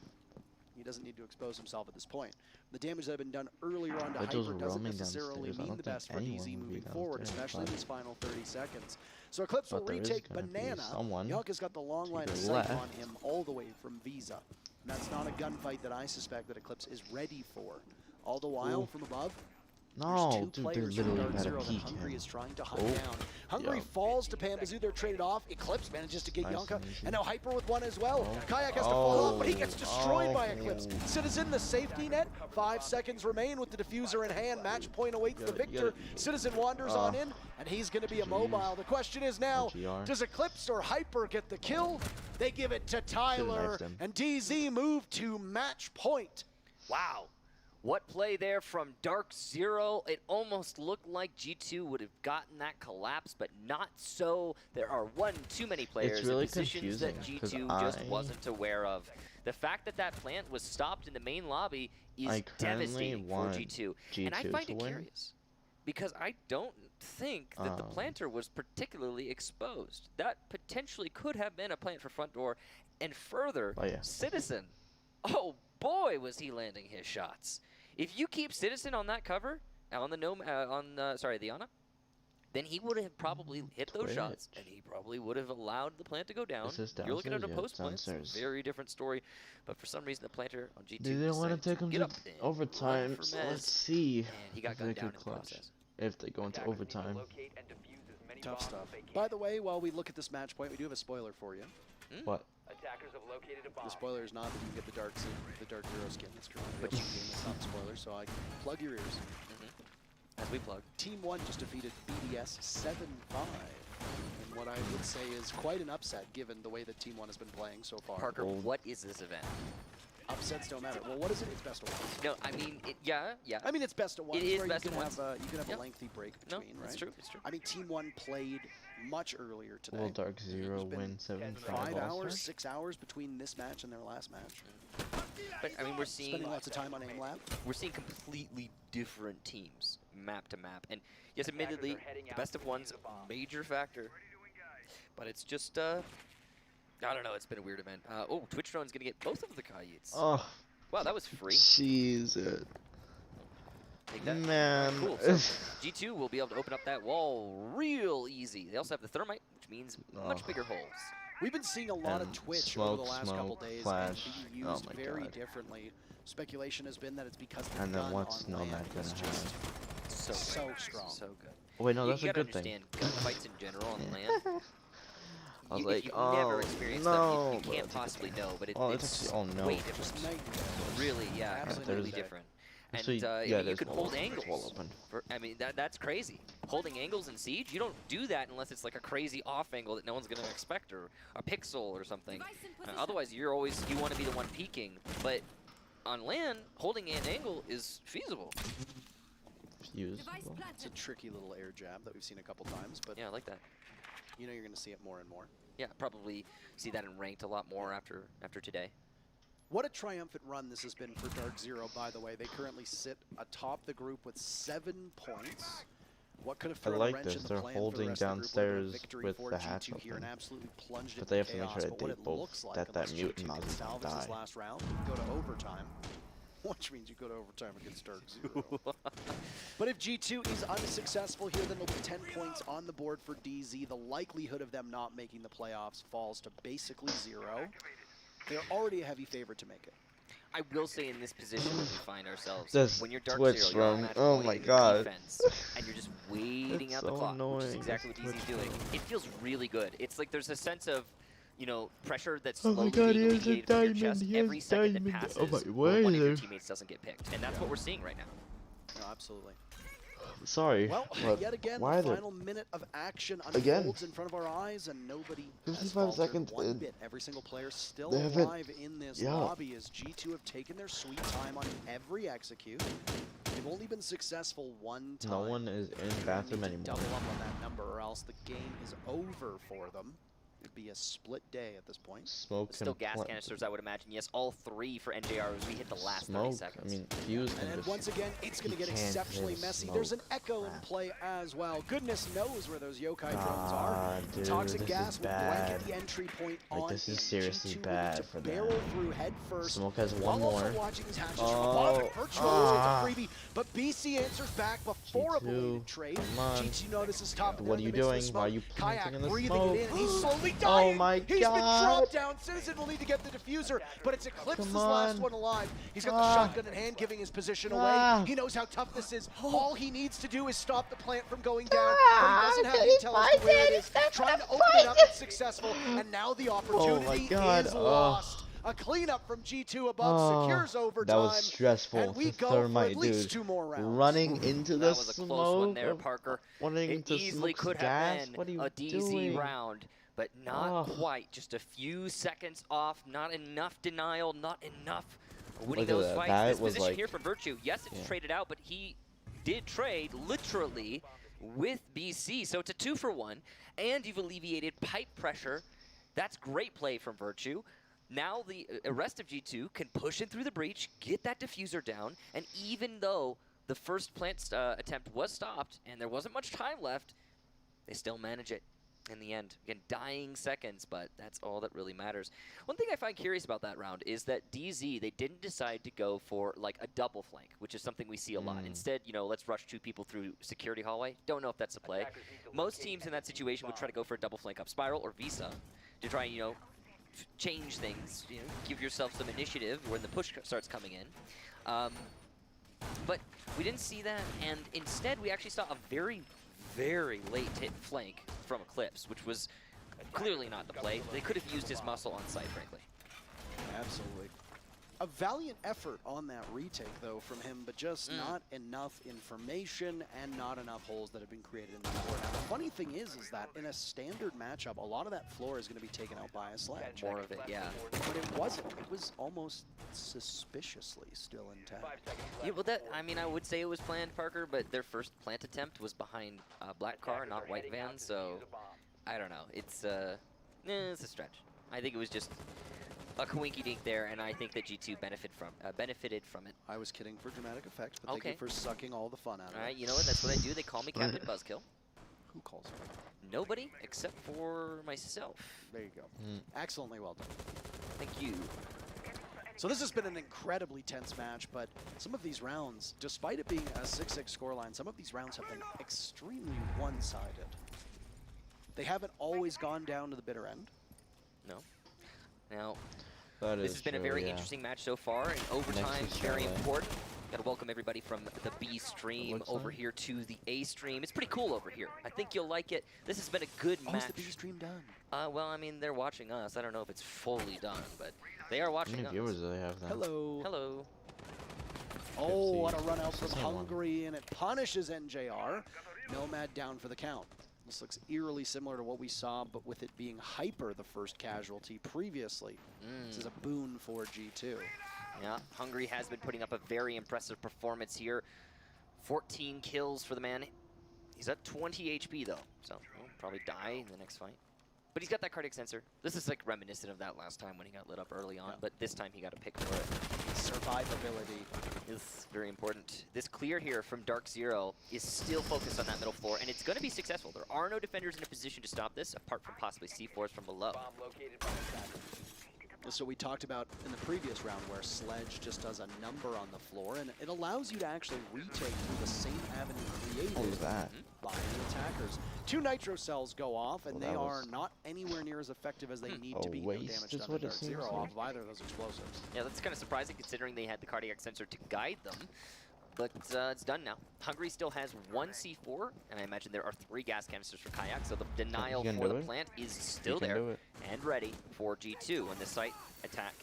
he doesn't need to expose himself at this point. The damage that had been done earlier on to Vigil's Hyper doesn't roaming necessarily downstairs. I mean don't the think best for anyone DZ will be moving forward, downstairs, especially in but- these final 30 seconds. So Eclipse will But there is retake gonna be Banana. someone Yuk has got the long to line the of sight left. on him all the way from Visa. And that's not a gunfight that I suspect that Eclipse is ready for. All the while, Ooh. from above, No, there's two dude, they players from literally Dark had Zero a that peek Hungry him. is trying to hunt Oh. down. Hungry Yeah. falls to Pambazu. They're traded off. Eclipse manages to get Nice Yonka. and easy. And now Hyper with one as well. Oh. Kayak has to fall off, but he Oh. gets destroyed by Eclipse. Oh. Citizen, the safety net. 5 seconds remain with the diffuser in hand. Match point awaits the You gotta- victor. Citizen wanders on in, and he's going to be immobile. The question is now, GR. does Eclipse or Hyper get the kill? They give it to Tyler, knifed him. and DZ move to match point. Wow. What play there from Dark Zero. It almost looked like G2 would have gotten that collapse, but not so. There are one too many players really in positions that confusing, 'cause G2 just I- wasn't aware of. The fact that that plant was stopped in the main lobby is I currently devastating for want G2. G2 And I find to it win. curious because I don't think that the planter was particularly exposed. That potentially could have been a plant for front door. And further, Oh, yeah. Citizen, oh boy, was he landing his shots. If you keep Citizen on that cover, on the the Ana, then he would have probably hit those Twitch. shots, and he probably would have allowed the plant to go down. Is this You're looking at a downstairs? Yeah, post plant, it's a downstairs. very different story. But for some reason, the planter on G2 They didn't want to decided take him get to up and overtime, run for so Mez, let's see and he got if they gunned down could in the clutch. process. If they go into overtime. Tough stuff. By the way, while we look at this match point, we do have a spoiler for you. What? The spoiler is not that you can get the Dark Zero skin. That's currently the game. It's not a spoiler, so I plug your ears. As we plug. Team 1 just defeated BDS 7-5. And what I would say is quite an upset given the way that Team 1 has been playing so far. Parker, what is this event? Upsets don't matter. Well, what is it? It's best of ones. No, I mean, yeah. I mean, it's best of ones. It is where best you of can ones. have you can have Yep. a lengthy break No, between, right? it's true. It's true. I mean, Team 1 played much earlier today. Will Dark Zero There's been win 7-5 5 hours, All-Stars? 6 hours between this match and their last match. But I mean, we're seeing Spending lots of time on aim lab. we're seeing completely different teams, map to map. And yes, admittedly, the best of one's a major factor. But it's just, I don't know, it's been a weird event. Oh, Twitch Drone's gonna get both of the Kayits. Oh, Wow, that was free. jeez. Take that. Man. Cool. So G2 will be able to open up that wall real easy. They also have the thermite, which means much Oh. bigger holes. We've been seeing a lot of And Twitch smoke, over the last couple smoke, days flash. and being Oh used my very God. differently. Speculation has been that it's because the And then gun what's on Nomad land gonna is just have? So so good. strong. So good. Wait, no, You that's a gotta good thing. understand gunfights in general on land. I was If like, you've oh, never experienced no. them, you but can't it's a good possibly thing. know. But Oh, it's it's actually, oh no. way Just different. night and day. Really, yeah, Absolutely. completely There's- different. And So, I yeah, mean, you there's can wall hold open, there's angles. wall open. I mean, that's crazy. Holding angles in Siege, you don't do that unless it's like a crazy off angle that no one's going to expect, or a pixel or something. Otherwise, you want to be the one peeking. But on land, holding an angle is feasible. Fuse. It's a tricky little air jab that we've seen a couple times, but Yeah, I like that. you know you're going to see it more and more. Yeah, probably see that in ranked a lot more after today. What a triumphant run this has been for Dark Zero, by the way. They currently sit atop the group with 7 points. What could have thrown like a wrench this. in the They're plan for the holding rest of the group would have been a downstairs victory with for the G2 hatch here and open. absolutely plunged But it they into have to make chaos. sure But that what they it both- looks like, that unless mutant G2 can doesn't salvage this die. last round, go to overtime, which means you go to overtime against Dark Zero. But if G2 is unsuccessful here, then there'll be 10 points on the board for DZ. The likelihood of them not making the playoffs falls to basically 0. They're already a heavy favorite to make it. I will say in this position that we find ourselves, This when you're Dark Twitch Zero, you're on run, match oh point my in your God. defense, and you're just waiting It's out the so clock, which is annoying, exactly this what DZ's Twitch doing. run. It feels really good. It's like there's a sense of, pressure that's Oh slowly my God, being he has a alleviated from your diamond, chest he has every second that diamond. passes Oh my, where one of your where? teammates doesn't get picked. And that's what we're seeing right now. No, absolutely. Sorry. Well, but yet again, why are the there final minute of action Again. unfolds in front of our eyes, and nobody has 55 faltered seconds one in. bit. Every single player still They haven't- alive in this yeah. lobby as G2 have taken their sweet time on every execute. They've only been successful one time. No one is in They bathroom need to anymore. double up on that number, or else the game is over for them. It'd be a split day at this point. Smoke Still can gas pla- canisters, I would imagine. Yes, all 3 for NJR as we hit the last 30 Smoke. seconds. I mean, Fuse can And just. once again, it's going to he get can't exceptionally just messy. There's an smoke. echo in Crap. play as well. Goodness knows where those yokai drones Ah, are. dude, Toxic this gas is will bad. blanket the entry point Like, on this is in. seriously G2 will bad need to for barrel them. through head first. Smoke has While one also more. watching his hatches Oh, from above. Virtual ah. into freebie, but BC answers back before a G2, belated trade. come on. G2 notices top. What are you doing? Why are you Kayak planting in the breathing smoke? it in, and he's slowly Oh dying. my He's been God. dropped down. Citizen will need to get the diffuser, but it's Eclipse Come his last on. one alive. He's got the Ah. shotgun in hand, giving his position Ah. away. He knows how tough this is. All he needs to do is stop the plant from going down, Ah, but he doesn't have he's intel as to where it poisoned. is. That's Trying the to open it up, it's successful, and now the opportunity God. is Oh. lost. A cleanup from G2 above Oh, secures overtime. that was stressful. And we The go for thermite, at least dude. 2 more rounds. Running into That the was a smoke. close one there, Parker. Running It into easily smoke's could gas. have What are been you a DZ doing? round, but not Oh. quite. Just a few seconds off, not enough denial, not enough winning Look at those that. fights. That This was position like- here for Virtue, yes, it's Yeah. traded out, but he did trade literally with BC, so it's a 2-for-1, and you've alleviated pipe pressure. That's great play from Virtue. Now the rest of G2 can push in through the breach, get that diffuser down, and even though the first plant attempt was stopped and there wasn't much time left, they still manage it in the end. Again, dying seconds, but that's all that really matters. One thing I find curious about that round is that DZ, they didn't decide to go for like a double flank, which is something we see a lot. Instead, you know, let's rush 2 people through security hallway. Don't know if that's the play. Most teams in that situation would try to go for a double flank up spiral or Visa to try, you know, change things, you know, give yourself some initiative when the push starts coming in. But we didn't see that, and instead we actually saw a very, very late hit flank from Eclipse, which was clearly not the play. They could have used his muscle on site, frankly. Absolutely. A valiant effort on that retake, though, from him, but just not enough information and not enough holes that have been created in the floor. Now, the funny thing is that in a standard matchup, a lot of that floor is going to be taken out by a sledge. More of it, yeah. But it wasn't. It was almost suspiciously still intact. Yeah, well, that, I mean, I would say it was planned, Parker, but their first plant attempt was behind Black Car, not White Van, so I don't know. It's a stretch. I think it was just a coinky-dink there, and I think that G2 benefited from it. I was kidding for dramatic effect, but thank you Okay. for sucking all the fun out of All it. right, you know what? That's what I do. They call me Captain Buzzkill. Who calls it? Nobody except for myself. There you go. Excellently well done. Thank you. So this has been an incredibly tense match, but some of these rounds, despite it being a 6-6 scoreline, some of these rounds have been extremely one-sided. They haven't always gone down to the bitter end. No. Now, That this is has been a true, very yeah. interesting match so far, and overtime is very Charlotte. important. Got to welcome everybody from the B stream looks over like. here to the A stream. It's pretty cool over here. I think you'll like it. This has been a good Oh, match. is the B stream done? Well, I mean, they're watching us. I don't know if it's fully done, but they are How watching many us. viewers do they have then? Hello. Hello. Oh, what a 50. run out It's the from same one. Hungary, and it punishes NJR. Nomad down for the count. This looks eerily similar to what we saw, but with it being Hyper the first casualty previously. This is a boon for G2. Yeah, Hungary has been putting up a very impressive performance here. 14 kills for the man. He's at 20 HP though, so he'll probably die in the next fight. But he's got that cardiac sensor. This is like reminiscent of that last time when he got lit up early on, but this time he got a pick for it. Survivability. Is very important. This clear here from Dark Zero is still focused on that middle floor, and it's going to be successful. There are no defenders in a position to stop this, apart from possibly C4s from below. So we talked about in the previous round where Sledge just does a number on the floor, and it allows you to actually retake through the same avenue created What was that? by the attackers. 2 nitro cells go off, and Well, they that are was not anywhere near as effective as they need A to be. No waste damage is done to what it Dark seems Zero like. off of either of those explosives. Yeah, that's kind of surprising considering they had the cardiac sensor to guide them. But it's done now. Hungary still has 1 C4, and I imagine there are 3 gas canisters for Kayak, so the denial can for do the it. plant is still can there do it. and ready for G2 when the site attack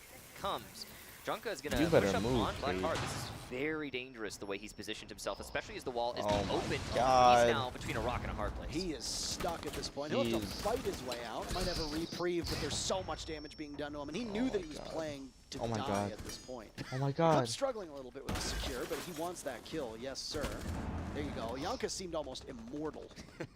comes. Strunka is going to You better push up move, on Creed. Blackheart. This is very dangerous the way he's positioned himself, especially as the wall is Oh my open. God. He's now between a rock and a hard place. He is stuck at this point. He'll have to He's- fight his way out. Might have a reprieve, but there's so much damage being done to him, and he knew Oh that my he was God. playing to Oh my die God. at this point. Oh my Cub's God. struggling a little bit with the secure, but he wants that kill. Yes, sir. There you go. Yanka seemed almost immortal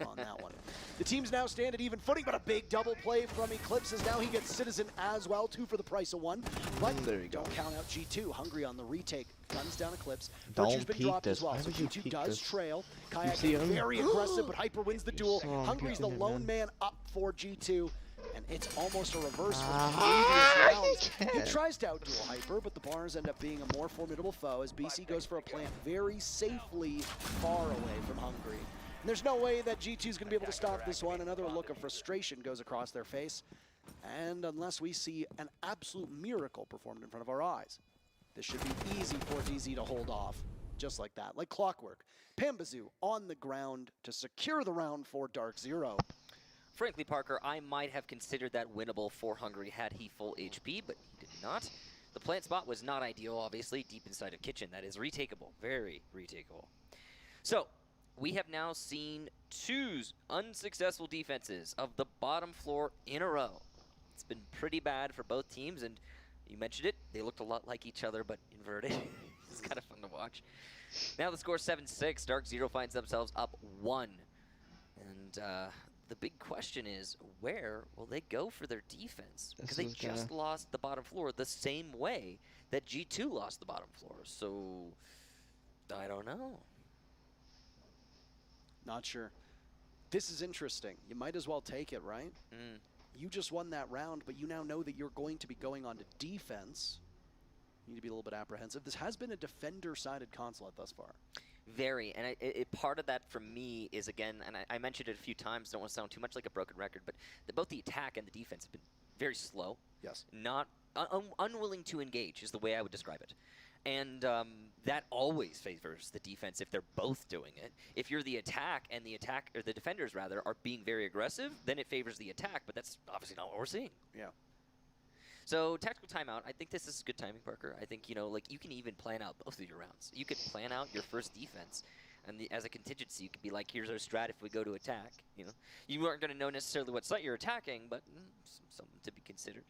on that one. The teams now stand at even footing, but a big double play from Eclipse as now he gets Citizen as well, 2 for the price of 1. But There you go. don't count out G2. Hungry on the retake. Guns down Eclipse. Don't Virtue's been peek dropped this. as well, Why so would you G2 peek does this? trail. Kayak see him? very aggressive, but Hyper wins the duel. saw him Hungry's the peeking it, lone man. man up for G2. And it's almost a reverse from Ah, previous rounds. he He can't. tries to outduel Hyper, but the Bars end up being a more formidable foe as BC goes for a plant very safely far away from Hungry. And there's no way that G2 is going to be able to stop this one. Another look of frustration goes across their face. And unless we see an absolute miracle performed in front of our eyes, this should be easy for DZ to hold off. Just like that, like clockwork. Pambazoo on the ground to secure the round for Dark Zero. Frankly, Parker, I might have considered that winnable for Hungry had he full HP, but he did not. The plant spot was not ideal, obviously, deep inside of kitchen. That is retakeable, very retakeable. So, we have now seen 2 unsuccessful defenses of the bottom floor in a row. It's been pretty bad for both teams, and you mentioned it, they looked a lot like each other, but inverted. It's kind of fun to watch. Now the score 7-6. Dark Zero finds themselves up 1. And the big question is, where will they go for their defense? Because they just lost the bottom floor the same way that G2 lost the bottom floor. So, I don't know. Not sure. This is interesting. You might as well take it, right? You just won that round, but you now know that you're going to be going on to defense. You need to be a little bit apprehensive. This has been a defender-sided consulate thus far. Very, and part of that for me is, again, and I mentioned it a few times, don't want to sound too much like a broken record, but both the attack and the defense have been very slow. Yes. Not unwilling to engage is the way I would describe it. And that always favors the defense if they're both doing it. If you're the attack and the defenders rather are being very aggressive, then it favors the attack, but that's obviously not what we're seeing. Yeah. So, tactical timeout, I think this is good timing, Parker. I think, you know, like, you can even plan out both of your rounds. You could plan out your first defense, and as a contingency, you could be like, here's our strat if we go to attack, you know. You aren't going to know necessarily what site you're attacking, but something to be considered.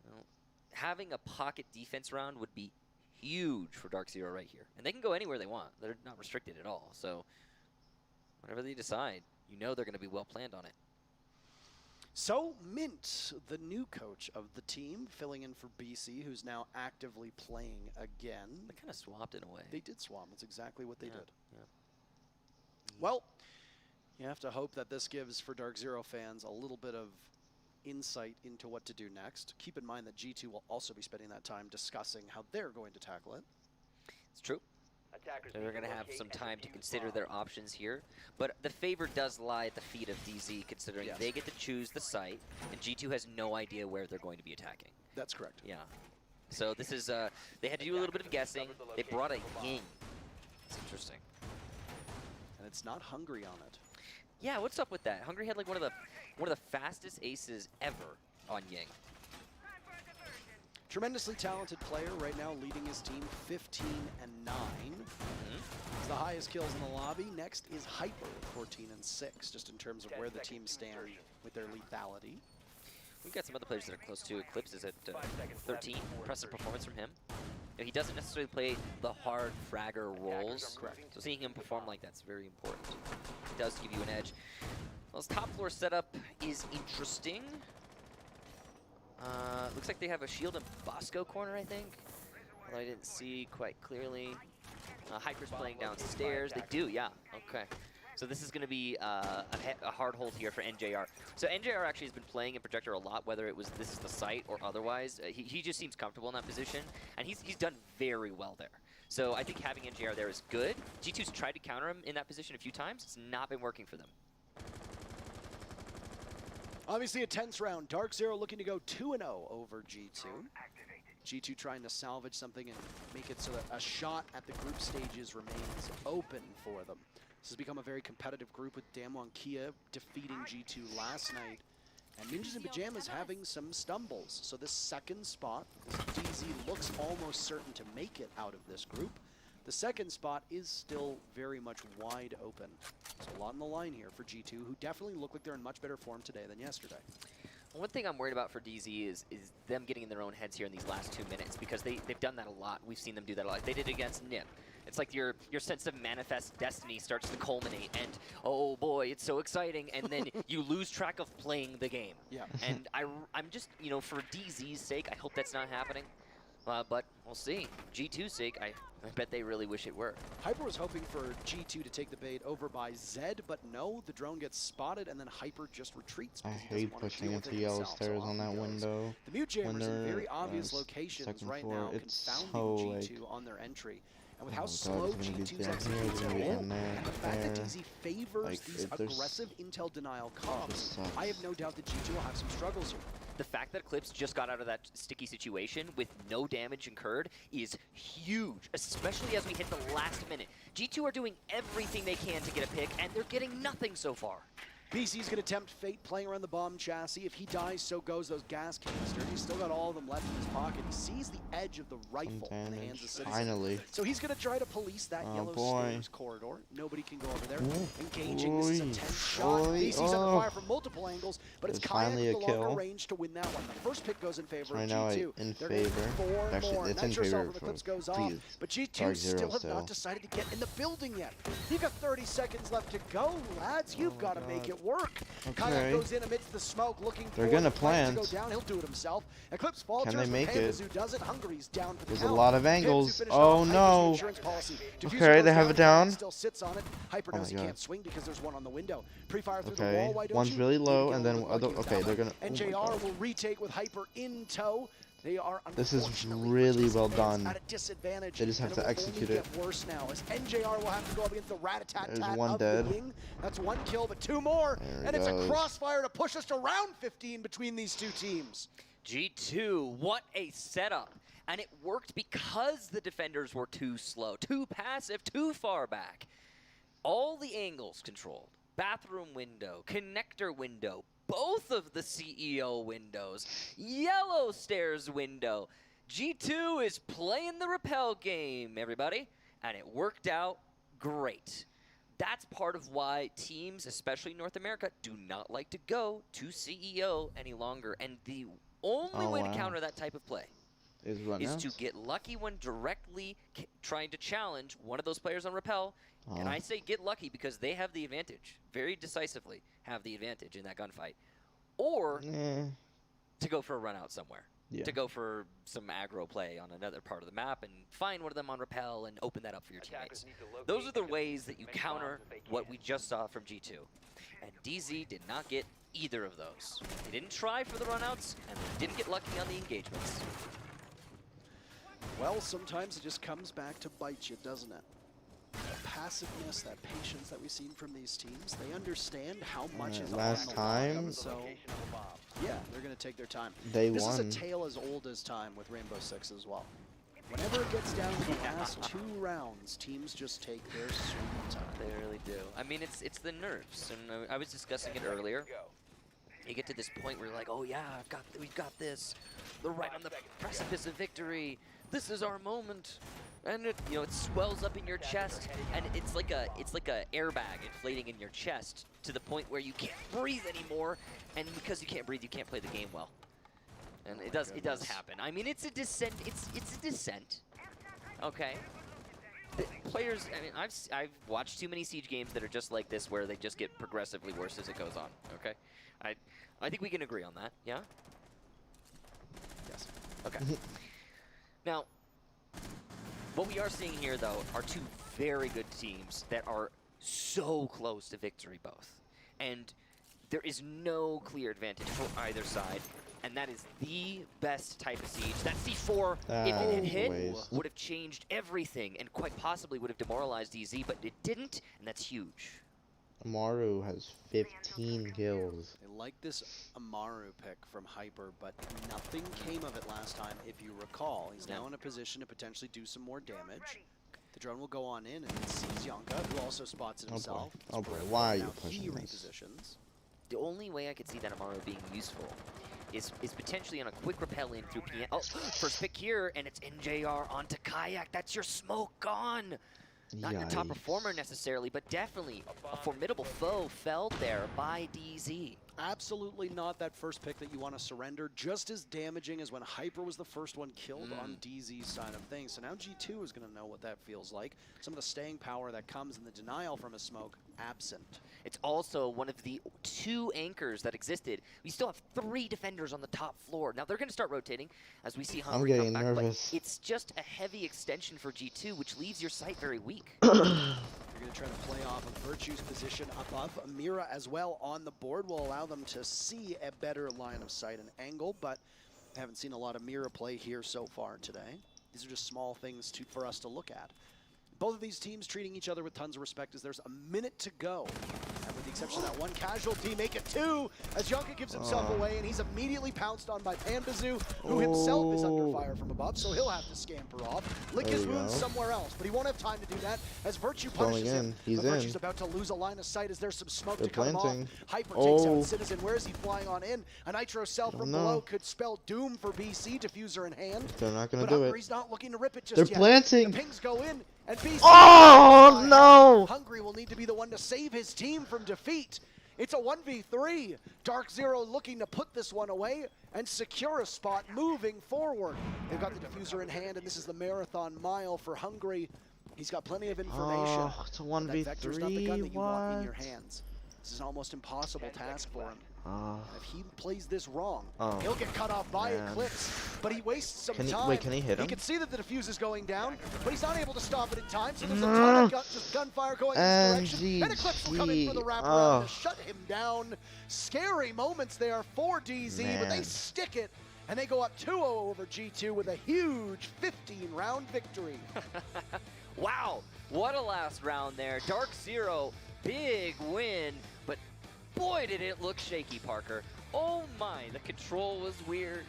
Well, having a pocket defense round would be huge for Dark Zero right here. And they can go anywhere they want. They're not restricted at all. So, whatever they decide, you know they're going to be well planned on it. So, Mint, the new coach of the team, filling in for BC, who's now actively playing again. They kind of swapped in a way. They did swap. That's exactly what they did. Yeah. Well, you have to hope that this gives, for Dark Zero fans, a little bit of insight into what to do next. Keep in mind that G2 will also be spending that time discussing how they're going to tackle it. It's true. They're going to have some time to consider their options here. But the favor does lie at the feet of DZ, considering they get to choose the site, and G2 has no idea where they're going to be attacking. That's correct. Yeah. So this is, they had to do a little bit of guessing. They brought a Ying. It's interesting. And it's not Hungry on it. Yeah, what's up with that? Hungry had like one of the fastest aces ever on Ying. Tremendously talented player right now, leading his team 15 and 9. It's the highest kills in the lobby. Next is Hyper, 14 and 6, just in terms of where the teams stand with their lethality. We've got some other players that are close to. Eclipse is at 13. Impressive performance from him. He doesn't necessarily play the hard fragger roles. Correct. So seeing him perform like that's very important. It does give you an edge. Well, his top floor setup is interesting. Looks like they have a shield and Bosco corner, I think. Although I didn't see quite clearly. Hyper's playing downstairs. They do, yeah. Okay. So this is going to be a hard hold here for NJR. So NJR actually has been playing in Projector a lot, whether it was this is the site or otherwise. He just seems comfortable in that position, and he's done very well there. So I think having NJR there is good. G2's tried to counter him in that position a few times. It's not been working for them. Obviously a tense round. Dark Zero looking to go 2-0 over G2. G2 trying to salvage something and make it so that a shot at the group stages remains open for them. This has become a very competitive group with Damwon Kia defeating G2 last night And Ninjas in Pajamas having some stumbles. So this second spot, DZ looks almost certain to make it out of this group. The second spot is still very much wide open. So a lot on the line here for G2, who definitely look like they're in much better form today than yesterday. One thing I'm worried about for DZ is them getting in their own heads here in these last 2 minutes, because they've done that a lot. We've seen them do that a lot. They did it against NIP. It's like your sense of manifest destiny starts to culminate, and oh boy, it's so exciting, and then you lose track of playing the game. Yeah. And I'm just, you know, for DZ's sake, I hope that's not happening. But we'll see. G2's sake, I bet they really wish it were. Hyper was hoping for G2 to take the bait over by Zed, but no, the drone gets spotted and then Hyper just retreats. I hate pushing into yellow stairs on that window. The Mute Jammers in very obvious locations right now, confounding G2 on their entry. And with how slow G2's execution is, and the fact that DZ favors these aggressive intel denial comps, I have no doubt that G2 will have some struggles here. The fact that Eclipse just got out of that sticky situation with no damage incurred is huge, especially as we hit the last minute. G2 are doing everything they can to get a pick, and they're getting nothing so far. BC's going to tempt fate playing around the bomb chassis. If he dies, so goes those gas canisters. He's still got all of them left in his pocket. He sees the edge of the rifle in the hands of Citizen. Finally. So he's going to try to police that yellow stairs corridor. Nobody can go over there. Engaging. This is a tense shot. BC's under fire from multiple angles, but it's Kayak with the longer range to win that one. The first pick goes in favor of G2. They're going to four more. It's in Not sure favor if Eclipse goes off, but G2 still have not decided to get in the building yet. You got 30 seconds left to go, lads. You've got to make it work. Kayak goes in amidst the smoke, looking for gonna the plant. to go down. He'll do it himself. Eclipse falls. Can they make it? Who does it? Hungary's down for the There's count. a lot of angles. Pips, Oh no. Okay, they have it down. Still sits on it. Hyper knows he can't swing because there's one on the window. Pre-fire through the Okay, wall. Why don't one's you? really low, and then other. Okay, they're gonna. NJR will retake with Hyper in tow. They are This is really well done. At a disadvantage. They just have to execute it. Get worse now as NJR will have to go up against the rat-a-tat-tat There's one of dead. the Ying. That's one kill, but two more. And it's a crossfire to push us to round 15 between these two teams. G2, what a setup. And it worked because the defenders were too slow, too passive, too far back. All the angles controlled. Bathroom window, connector window, both of the CEO windows, yellow stairs window. G2 is playing the rappel game, everybody, and it worked out great. That's part of why teams, especially North America, do not like to go to CEO any longer. And the only way to counter that type of play is to get lucky when directly trying to challenge one of those players on rappel. And I say get lucky because they have the advantage, very decisively have the advantage in that gunfight. Or to go for a run out somewhere, to go for some aggro play on another part of the map and find one of them on rappel and open that up for your teammates. Those are the ways that you counter what we just saw from G2. And DZ did not get either of those. They didn't try for the runouts, and they didn't get lucky on the engagements. Well, sometimes it just comes back to bite you, doesn't it? That passiveness, that patience that we've seen from these teams, they understand how much is last on the time. line, so yeah, they're going to take their time. This is a tale as old as time with Rainbow Six as well. Whenever it gets down to the last 2 rounds, teams just take their sweet time. They really do. I mean, it's the nerves, and I was discussing it earlier. You get to this point where you're like, oh yeah, we've got this. They're right on the precipice of victory. This is our moment. And it, you know, it swells up in your chest, and it's like a airbag inflating in your chest to the point where you can't breathe anymore, and because you can't breathe, you can't play the game well. And it does happen. I mean, it's a descent. It's a descent. Okay. The players. I mean, I've watched too many Siege games that are just like this, where they just get progressively worse as it goes on. Okay. I think we can agree on that. Yeah. Yes. Okay. Now, what we are seeing here, though, are 2 very good teams that are so close to victory both. And there is no clear advantage for either side. And that is the best type of siege. That C4, if it had hit, would have changed everything and quite possibly would have demoralized DZ, but it didn't, and that's huge. Amaru has 15 kills. I like this Amaru pick from Hyper, but nothing came of it last time, if you recall. He's now in a position to potentially do some more damage. The drone will go on in and it sees Yonka, who also spots it himself. Oh boy, why are you pushing he this? repositions. The only way I could see that Amaru being useful is potentially on a quick repel in through PM. Oh, first pick here, and it's NJR onto Kayak. That's your smoke gone. Not your top performer necessarily, but definitely a formidable foe felled there by DZ. Absolutely not that first pick that you want to surrender. Just as damaging as when Hyper was the first one killed on DZ's side of things. So now G2 is going to know what that feels like. Some of the staying power that comes in the denial from a smoke, absent. It's also one of the 2 anchors that existed. We still have 3 defenders on the top floor. Now they're going to start rotating as we see Hungry come back, nervous. But it's just a heavy extension for G2, which leaves your site very weak. You're going to try to play off of Virtue's position above. Amira as well on the board will allow them to see a better line of sight and angle, but haven't seen a lot of Mira play here so far today. These are just small things for us to look at. Both of these teams treating each other with tons of respect as there's a minute to go. And with the exception of that one casualty, make it 2 as Yonka gives himself away, and he's immediately pounced on by Panbazoo, who himself is under fire from above, so he'll have to scamper off. Lick his wounds somewhere else, but he won't have time to do that as Virtue punishes him. He's but Virtue's about to lose a line of sight as there's some smoke to come off. Hyper takes out Citizen. Where is he flying on in? A Nitro cell from below could spell doom for BC, diffuser in hand. They're not going to do it. Hungry's not looking to rip it just They're yet. planting. The pings go in, and BC... Oh, no! Hungry will need to be the one to save his team from defeat. It's a 1v3. Dark Zero looking to put this one away and secure a spot moving forward. They've got the diffuser in hand, and this is the marathon mile for Hungry. He's got plenty of information. Oh, it's a 1v3. That vector's not the gun that you want in your hands. This is an almost impossible task for him. And if he plays this wrong, he'll get cut off by Eclipse. But he wastes some time. Wait, can he hit him? He can see that the diffuse is going down, but he's not able to stop it in time. So there's a ton of gunfire going in this direction. And Eclipse will come in for the wraparound to shut him down. Scary moments there for DZ, but they stick it. And they go up 2-0 over G2 with a huge 15-round victory. Wow, what a last round there. Dark Zero, big win, but boy did it look shaky, Parker. Oh my, the control was weird.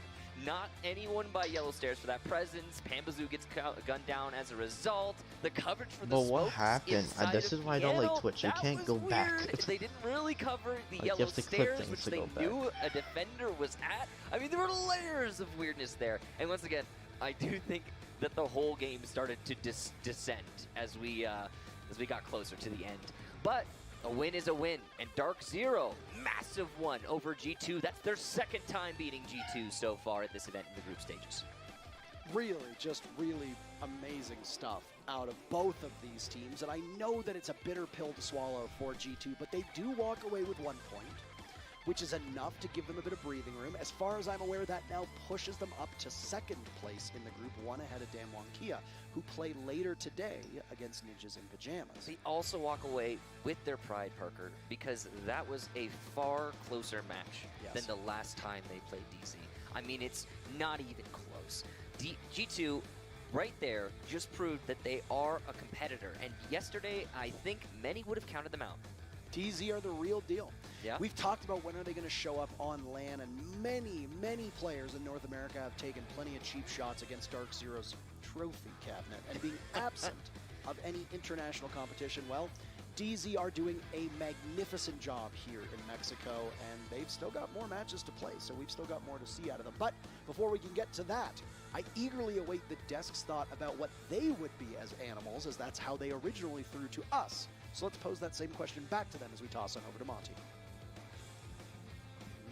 Not anyone by Yellow Stairs for that presence. Panbazoo gets gunned down as a result. The coverage for the But what happened? This is why I don't like Twitch. You can't go back. They didn't really cover the Like, Yellow Stairs, which they knew a defender was at. I mean, there were layers of weirdness there. And once again, I do think that the whole game started to descend as we got closer to the end. But a win is a win, and Dark Zero, massive one over G2. That's their 2nd time beating G2 so far at this event in the group stages. Really, just really amazing stuff out of both of these teams, and I know that it's a bitter pill to swallow for G2, but they do walk away with 1 point, which is enough to give them a bit of breathing room. As far as I'm aware, that now pushes them up to 2nd place in the group, 1 ahead of Damwon Kia, who play later today against Ninjas in Pajamas. They also walk away with their pride, Parker, because that was a far closer match than the last time they played DZ. I mean, it's not even close. G2, right there, just proved that they are a competitor, and yesterday, I think many would have counted them out. DZ are the real deal. Yeah. We've talked about when are they going to show up on LAN, and many players in North America have taken plenty of cheap shots against Dark Zero's trophy cabinet and being absent of any international competition. Well, DZ are doing a magnificent job here in Mexico, and they've still got more matches to play, so we've still got more to see out of them. But before we can get to that, I eagerly await the desk's thought about what they would be as animals, as that's how they originally threw to us. So let's pose that same question back to them as we toss on over to Monty.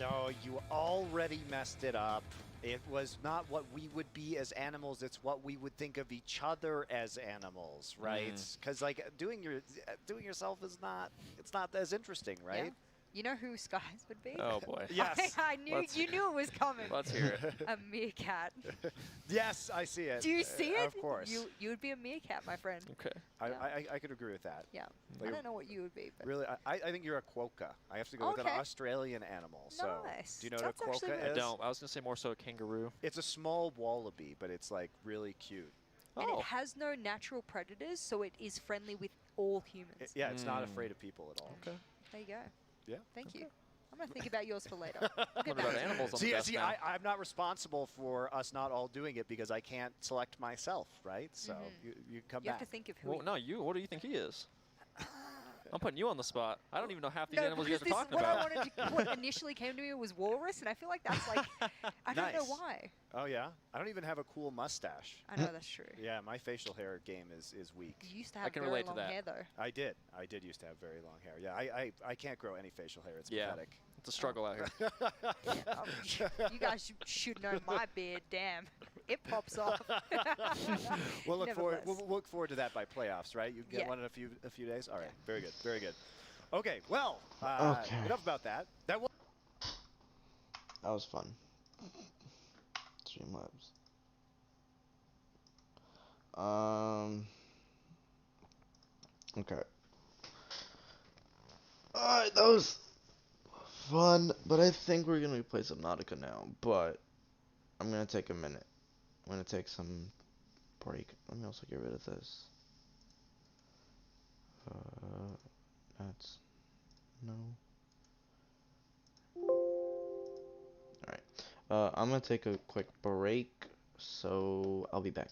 No, you already messed it up. It was not what we would be as animals, it's what we would think of each other as animals, right? Because like doing yourself is not, it's not as interesting, right? Yeah. You know who Skies would be? Oh boy. Yes. I knew you knew it was coming. Let's hear it. A meerkat. Yes, I see it. Do you see it? Of course. You would be a meerkat, my friend. Okay. I could agree with that. Yeah. Like, I don't know what you would be, but Really, I think you're a quokka. I have to go with an Australian animal. So, Nice. do you know That's what a actually quokka really is? I don't. I was gonna say more so a kangaroo. It's a small wallaby, but it's like really cute. and it has no natural predators, so it is friendly with all humans. Yeah, it's not afraid of people at all. Okay. There you go. Yeah. Thank you. I'm gonna think about yours for later. What about animals on the desk now? I'm not responsible for us not all doing it because I can't select myself, right? So you come You have back. to think of who. Well, no, you. What do you think he is? I'm putting you on the spot. I don't even know half these No, animals you because guys are this talking what about. I wanted to, what initially came to me was walrus, and I feel like that's like, I don't know Nice. why. Oh yeah, I don't even have a cool mustache. I know that's true. Yeah, my facial hair game is weak. You used to I have can very relate to long that. hair though. I did used to have very long hair. Yeah, I can't grow any facial hair. It's Yeah. pathetic. It's a struggle out here. You guys should know my beard. Damn, it pops off. We'll look forward. Nevertheless. We'll look forward to that by playoffs, right? You can get Yeah. one in a few days. All right, very good, very good. Okay, well, Okay. enough about that. That was. That was fun. Streamlabs. Okay. Alright, that was fun, but I think we're gonna play Subnautica now, but I'm gonna take a minute. I'm gonna take some break. Let me also get rid of this. That's no. Alright. I'm gonna take a quick break, so I'll be back.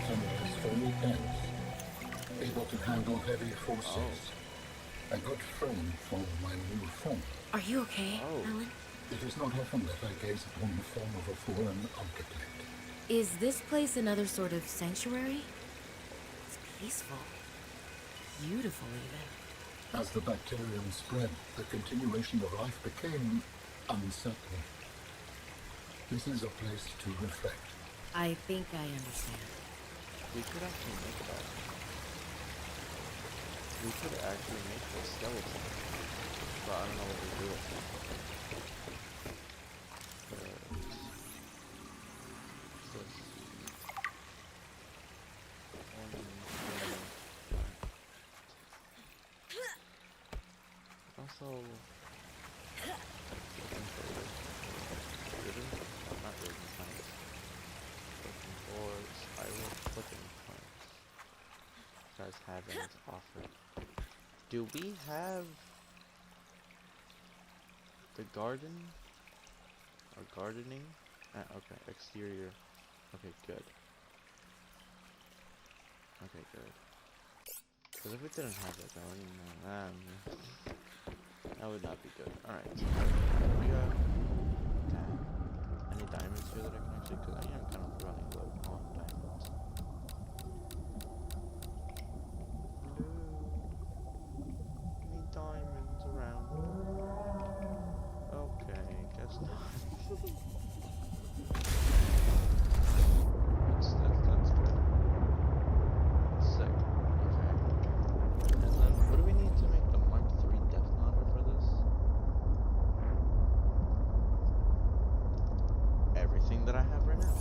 Sunrise for weekends. Able to handle heavy forces. A good frame for my new phone. Are you okay, Alan? It is not often that I gaze upon the form of a foreign architect. Is this place another sort of sanctuary? It's peaceful. Beautiful, even. As the bacterium spread, the continuation of life became uncertain. This is a place to reflect. I think I understand. We could actually make that. We could actually make the skeleton. But I don't know what to do with it. Also, looking for ribbon? No, not ribbon plants. Looking for spiral flipping plants. You guys have any to offer? Do we have the garden? Or gardening? Okay, exterior. Okay, good. Okay, good. Because if we didn't have that, that would not be good. Alright, so we got any diamonds here that I can actually, because I am kind of running low on diamonds. Hello? Any diamonds around? Okay, guess not. That's good. Sick. Okay. And then, what do we need to make the Mark III detonator for this? Everything that I have right now.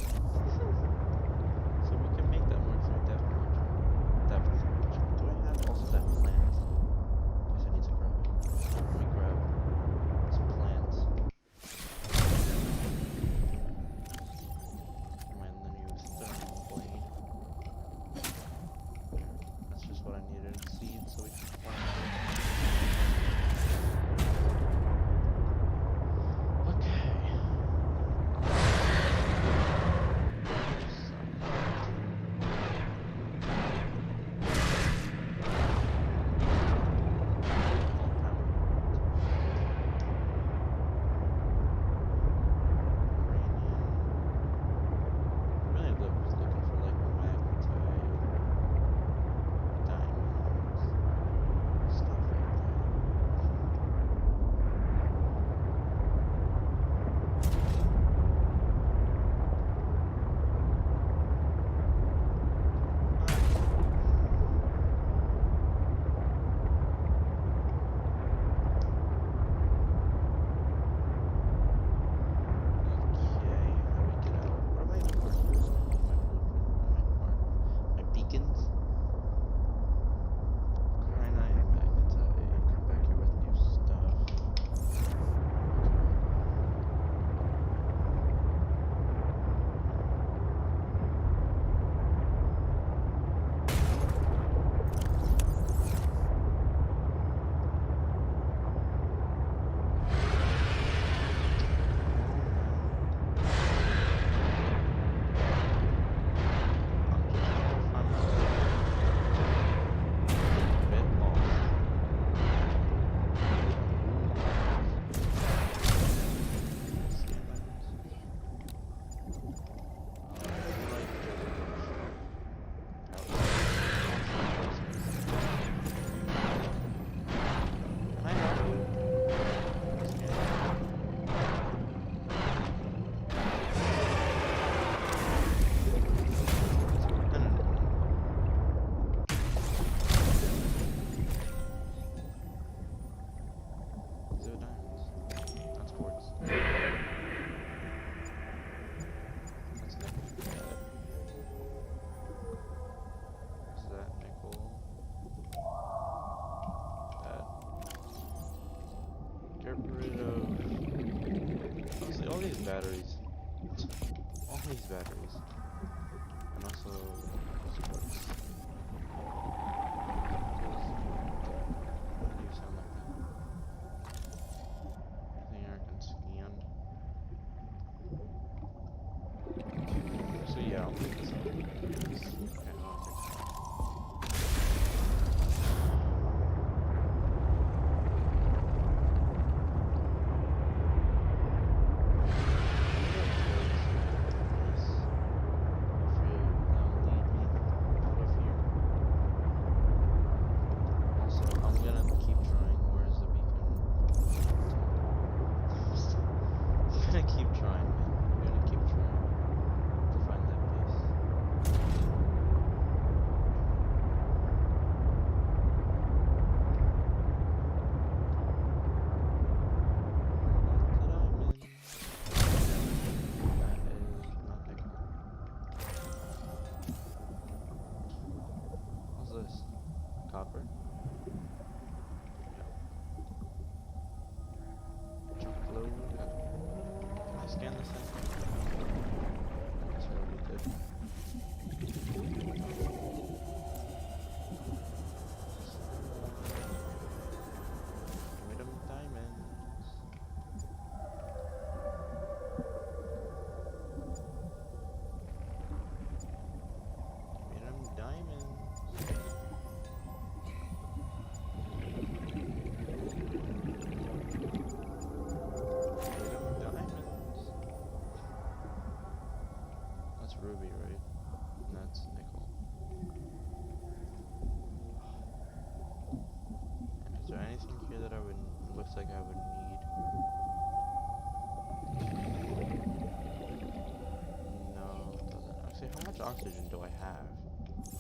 oxygen do I have?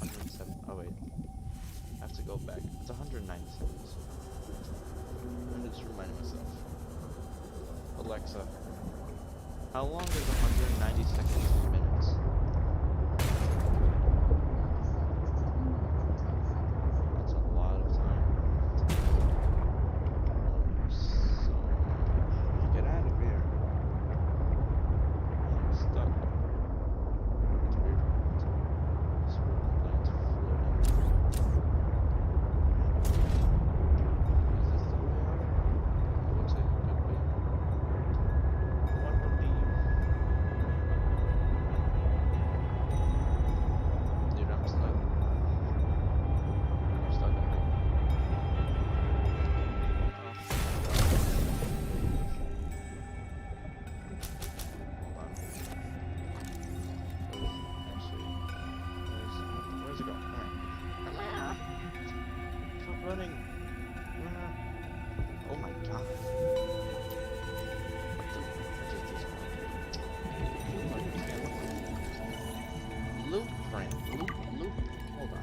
107. Oh wait, I have to go back. It's 197. I'm just reminding myself. Alexa, how long is 190 seconds in minutes? That's a lot of time. So, get out of here. I'm stuck. It's weird. This weird plane's floating. Is this the way out? It looks like it could be. One would be. Dude, I'm stuck. I'm stuck, I think. Hold on. Actually, where's it going? Come here! Stop running! Oh my god. What the? Loop print. Loop. Hold on.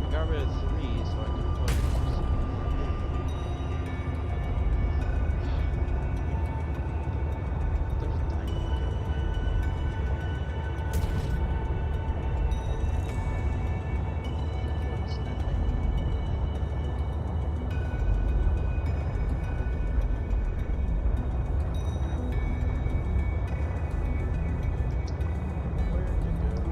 I got rid of 3 so I can put there's a dynamite. What's Where to go?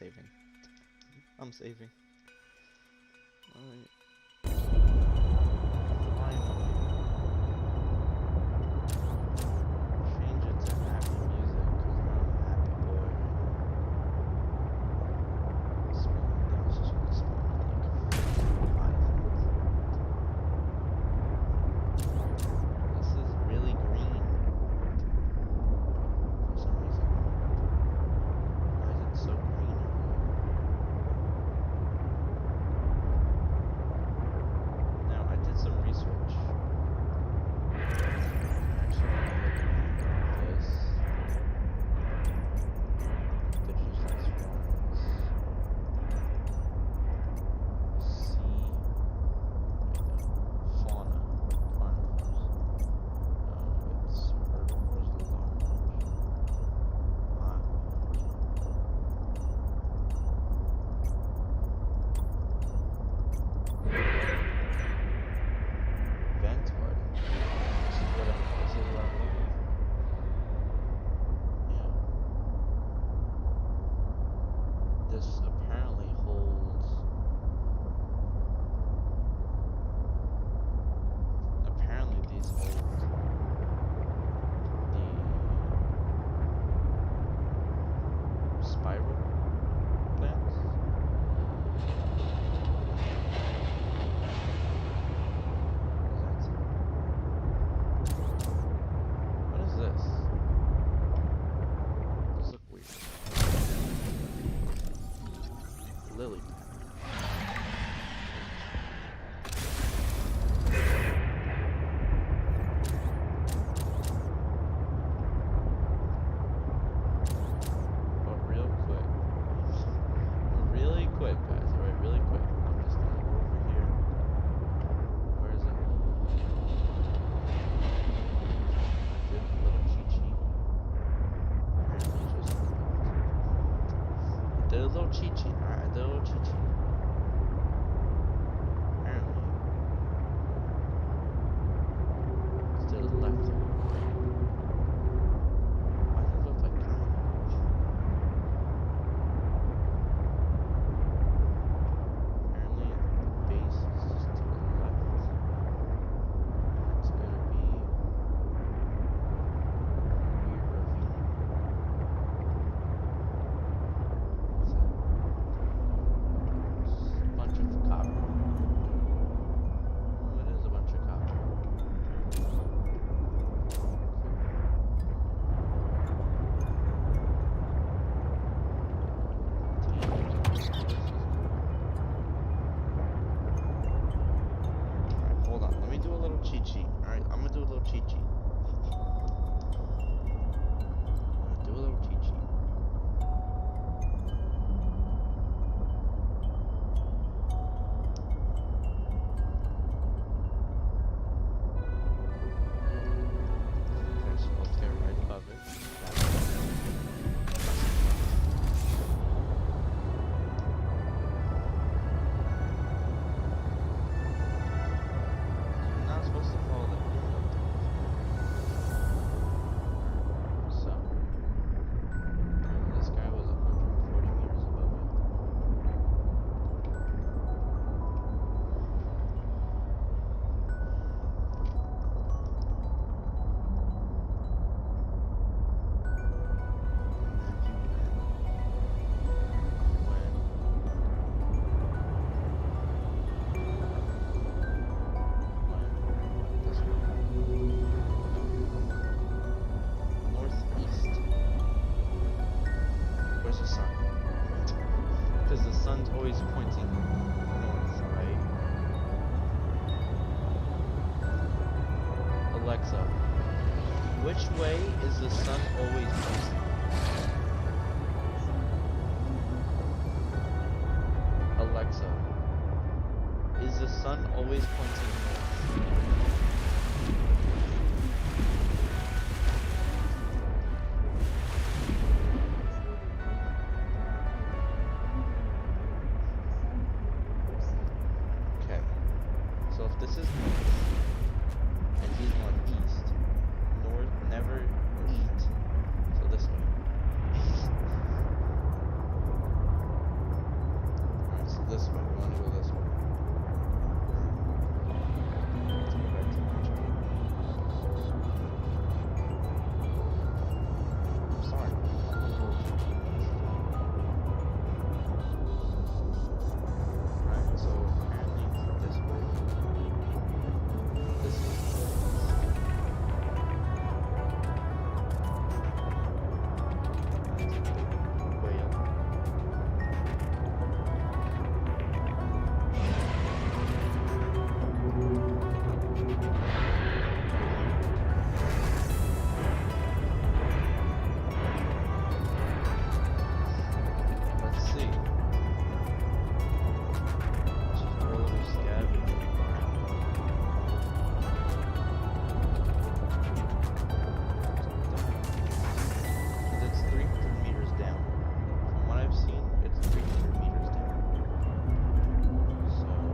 saving. I'm saving. Alright. Finally. Change it to happy music, because I'm a happy boy. Spawn, that was just gonna spawn like 5 minutes. This is really green. For some reason. Why is it so green? Now, I did some research. Actually, I'm looking at this. Digitized runs. Sea. Fauna. Carnivores. It's herbivores large. Vent garden. This is what I'm looking for. Yeah. This apparently holds. Apparently these hold the spiral plants. What is this? Those look weird. Lily pad. But really quick, guys. Alright, really quick. I'm just gonna go over here. Where is it? I did a little cheat sheet. Apparently just I did a little cheat sheet. Alright, I did a little cheat sheet. Apparently. It's to the left. Why does it look like kind? Apparently the base is just to the left. It's gonna be weird ravine. What's that? It's a bunch of copper. Oh, it is a bunch of copper. Alright, hold on. Let me do a little cheat sheet. Alright, I'm gonna do a little cheat sheet. I'm gonna do a little cheat sheet. Okay, so let's get right above it. You're not supposed to follow the hill. So, this guy was 140 meters above it. Northeast. Where's the sun? Because the sun's always pointing north, right? Alexa, which way is the sun always pointing? Alexa, is the sun always pointing north? Okay, so if this is north, and he's going east, north never eat, so this way. this way. We want to go this way. Let's go back to the beach. I'm sorry. Alright, so apparently it's this way. This is way up. Let's see. Just our little scavenging around. Because it's 300 meters down. From what I've seen, it's 300 meters down. So, as long as we're going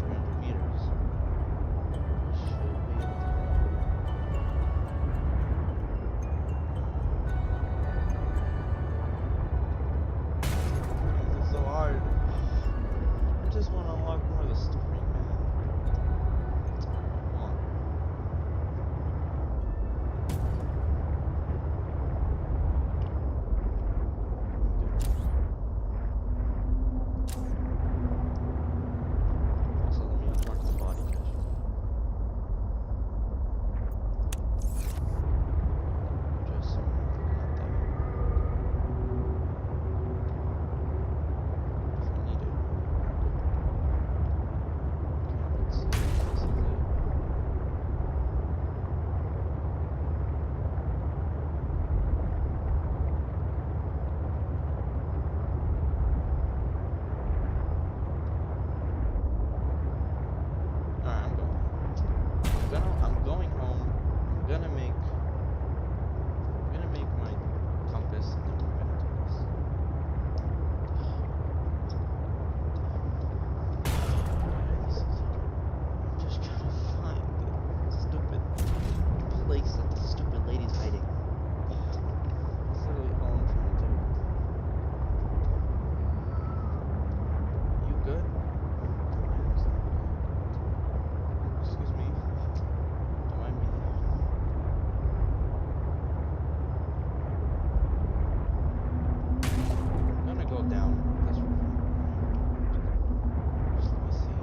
300 meters, we should be able to go. This is so hard. I just want to unlock more of the story, man. Come on. Also, let me unmark the body cache. Just so I'm looking at that. If I need it. Okay, let's see. This is it. Alright, I'm going. I'm going home. I'm gonna make my compass and then we're gonna do this. This is I'm just trying to find the stupid place that the stupid lady's hiding. That's literally all I'm trying to do. You good? Excuse me. Don't mind me. I'm gonna go down this river. Just let me see.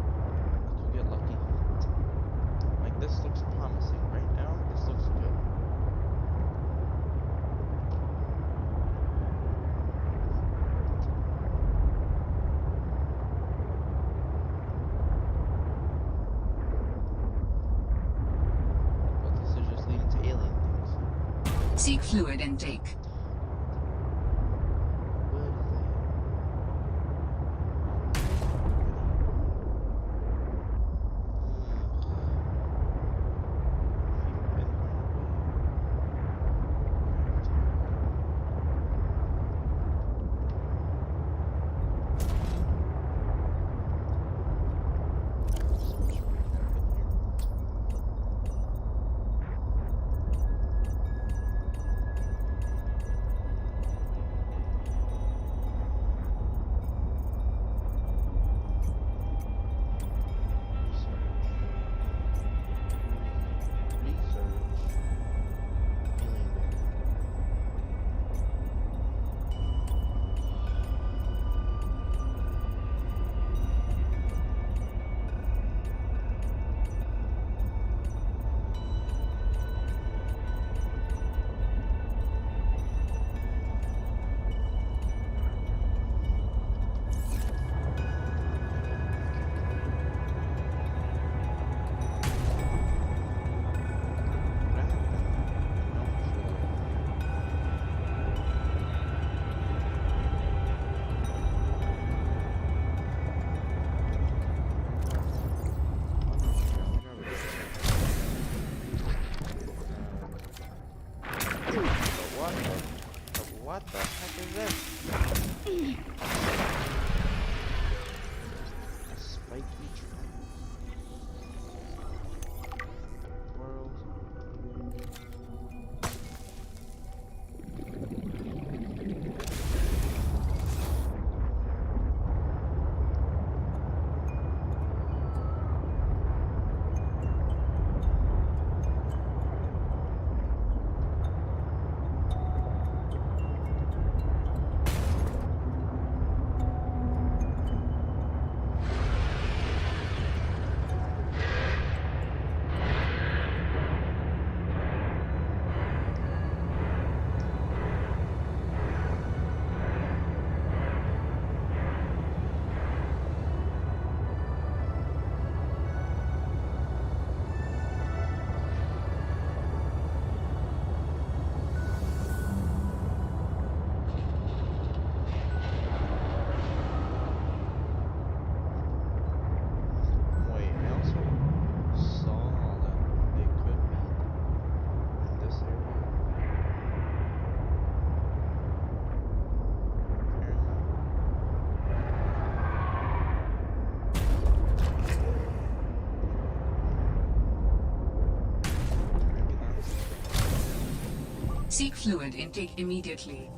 I could get lucky. Like, this looks promising. Right now, this looks good. But this is just leading to alien things. Seek fluid intake. What is that? What the heck is this? A spiky trap. World. Seek fluid intake immediately.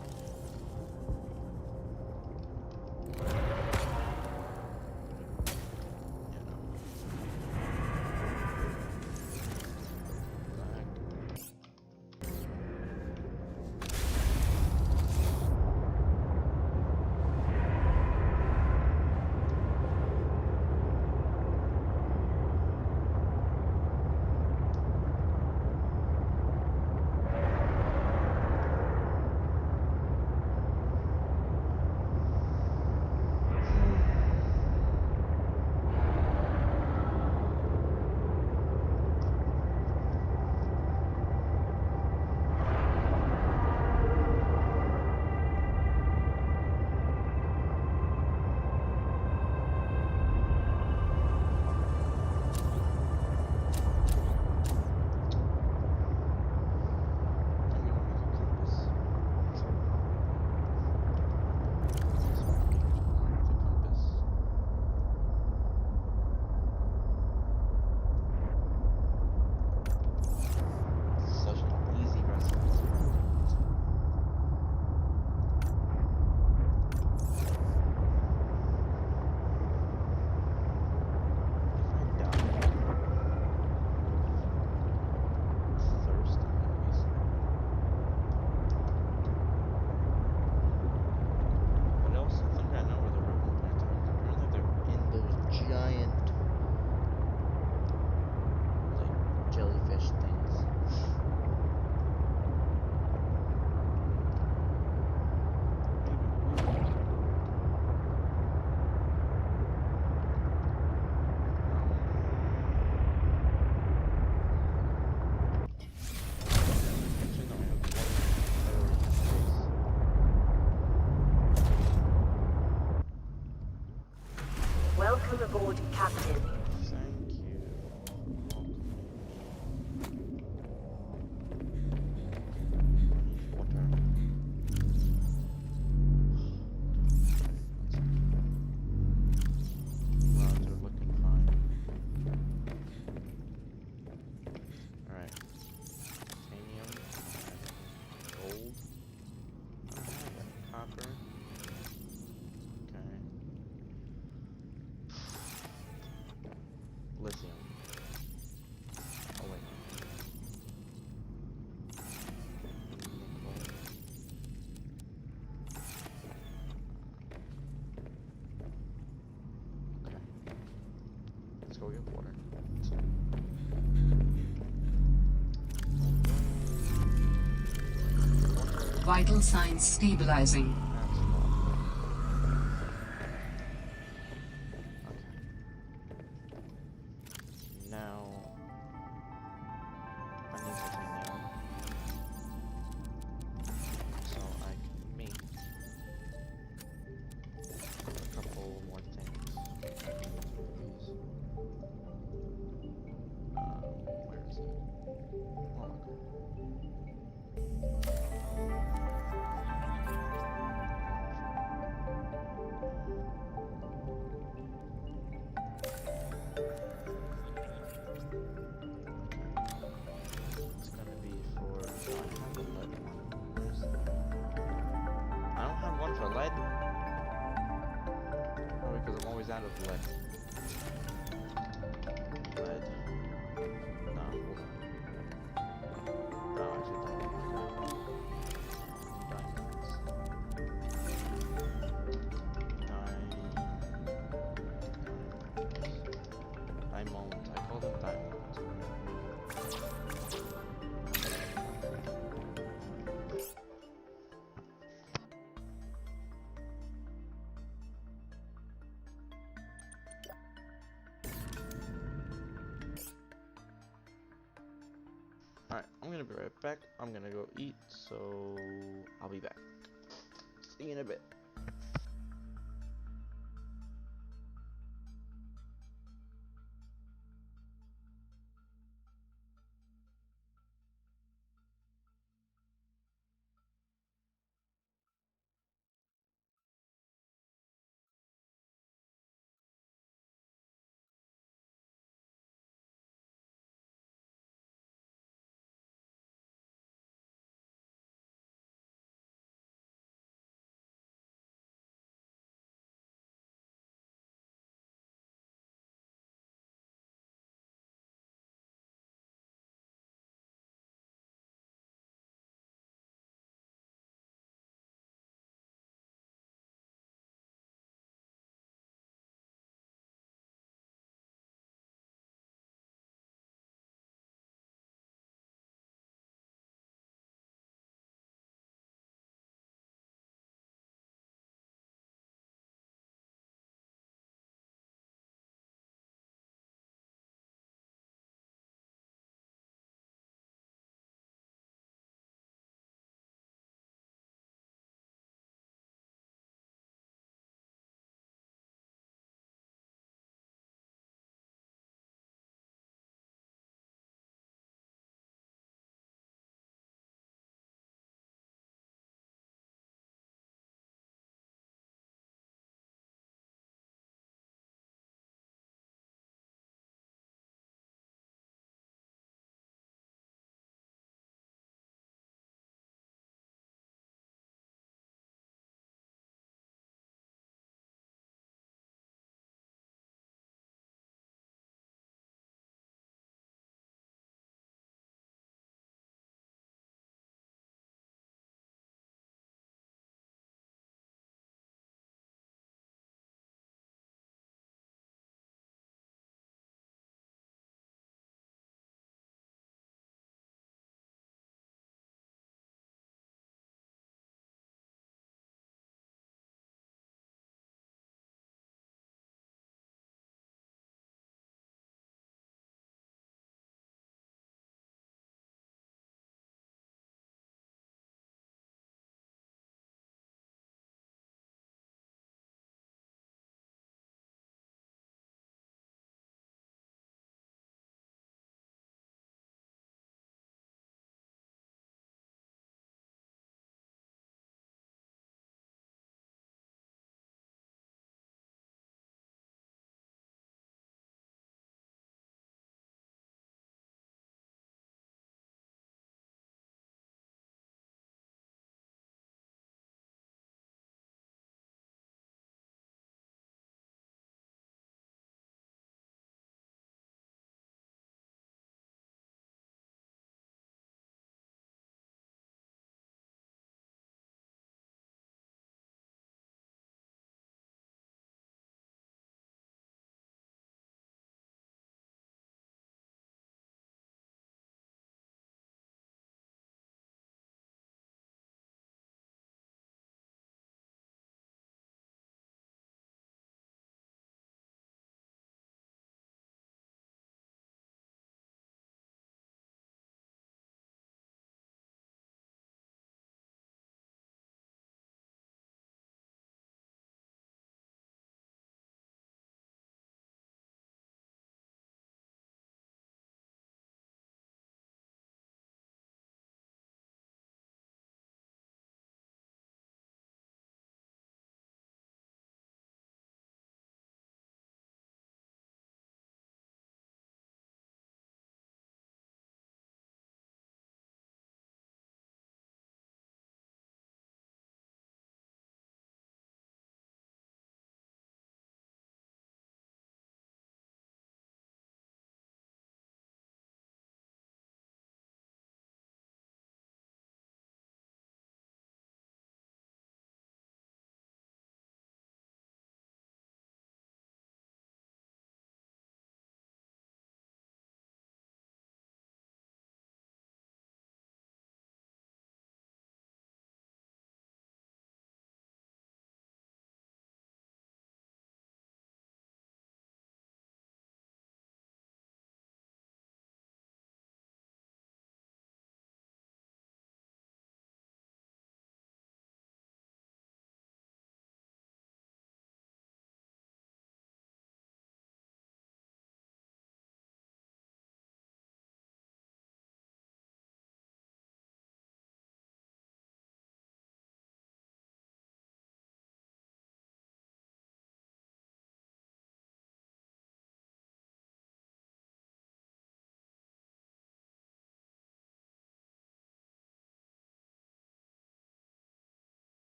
Welcome aboard, Captain. Thank you. Water. Roads are looking fine. Alright. Titanium. Gold. I don't have any copper. Okay. Lithium. Oh wait, no. Nickel. Okay. Let's go get water. Vital signs stabilizing. That's water. Okay. Now I need titanium so I can make a couple more things. Please. Where is it? Oh, okay. It's gonna be for. Oh, I have a lead one. Where's that? I don't have one for lead. Oh, because I'm always out of lead. Lead. No, hold on. No, actually, don't. Diamonds. Diamonds. I call them diamonds. Alright, I'm gonna be right back. I'm gonna go eat, so I'll be back. See you in a bit.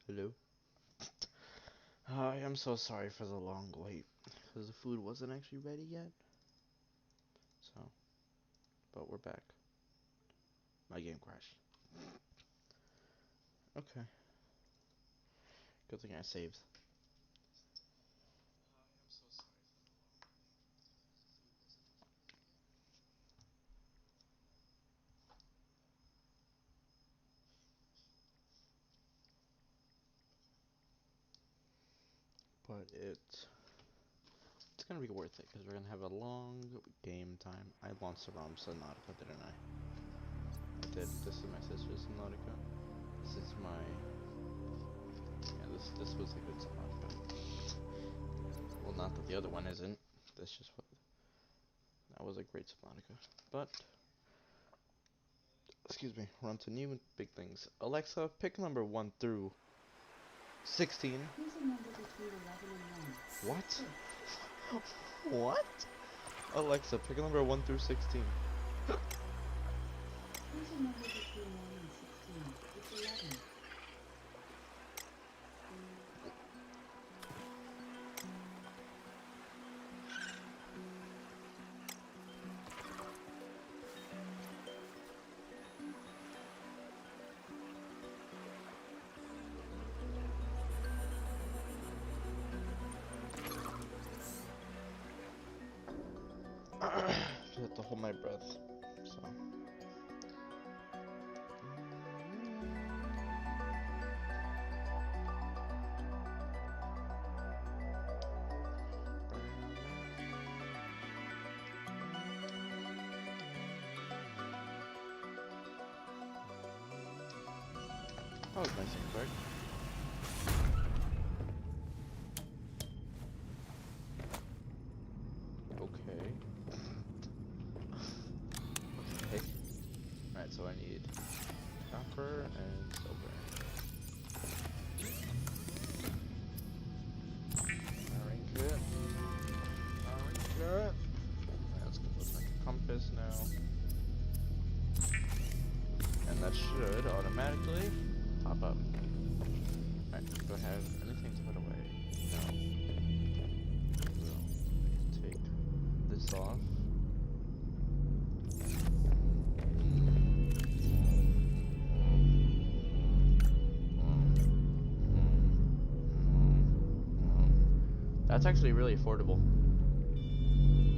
Hello? Hi, I'm so sorry for the long wait, because the food wasn't actually ready yet. So, but we're back. My game crashed. Okay. Good thing I saved. But it's gonna be worth it, because we're gonna have a long game time. I launched the ROM Subnautica, didn't I? I did. This is my sister's Subnautica. This is my... Yeah, this was a good Subnautica. Well, not that the other one isn't. That's just what... That was a great Subnautica. But... Excuse me, we're on to new big things. Alexa, pick number 1 through 16. What? What? Alexa, pick a number 1 through 16. Just have to hold my breath. So. That was nice and quick. Okay. Okay. Alright, so I need copper and silver. Powering kit. Powering kit. Alright, let's go with like a compass now. And that should automatically pop up. Alright, do I have anything to put away? No. So, take this off. That's actually really affordable.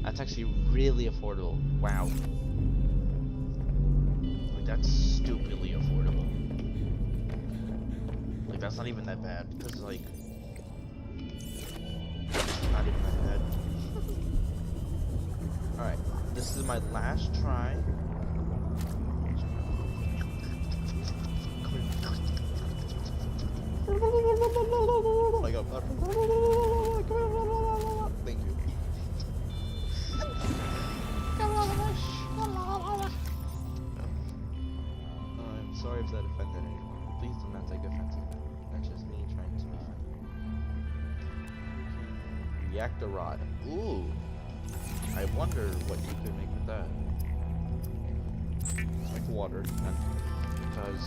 That's actually really affordable. Wow. Like, that's stupidly affordable. Like, that's not even that bad. Because, like... Not even that bad. Alright. This is my last try. Like a... Thank you. I'm sorry if that offended anyone. Please do not take offense to that. That's just me trying to be funny. Reactor rod. Ooh. I wonder what you could make with that. Let's make water. Because,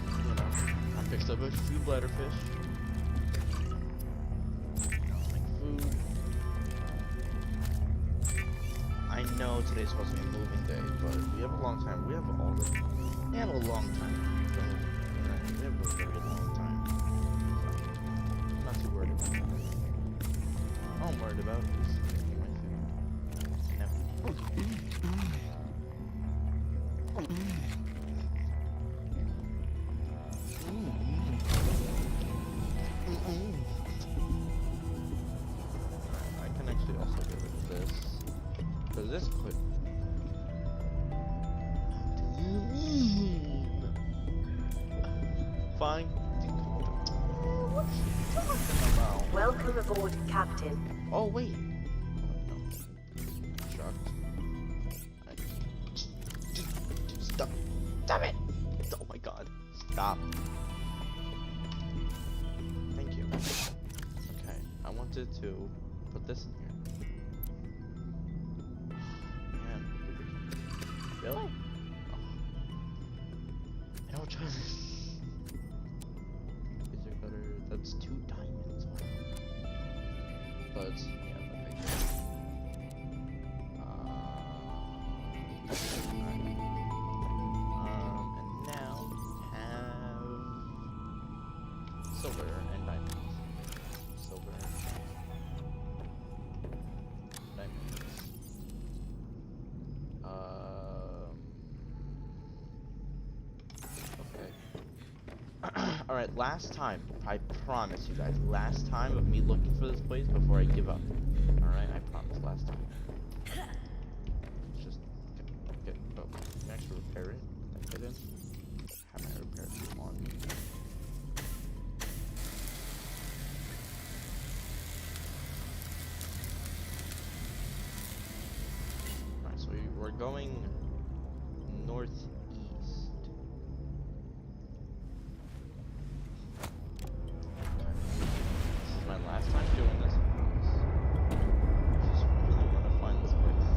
you know, I picked up a few bladderfish. Make food. I know today's supposed to be a moving day, but we have a long time. We have a long time. We have a very long time. I'm not too worried about that. All I'm worried about is making my food. No. I can actually also get rid of this. Because this could... Fine. What are you talking about? Welcome aboard, Captain. Oh, wait. No. Shocked. Stop. Stop it! Oh my god. Stop. Thank you. Okay. I wanted to put this in here. Man. much. Laser cutter. That's 2 diamonds. Wow. But yeah, the big. Alright. And now we have silver and diamonds. Silver and diamonds. Okay. Alright, last time. I promise you guys. Last time of me looking for this place before I give up. Alright, I promise. Last time. Let's just get oh, can I actually repair it? Can I get in? Have my repair tool on me. Alright, so we're going northeast. This is my last time doing this, I promise. I just really want to find this place.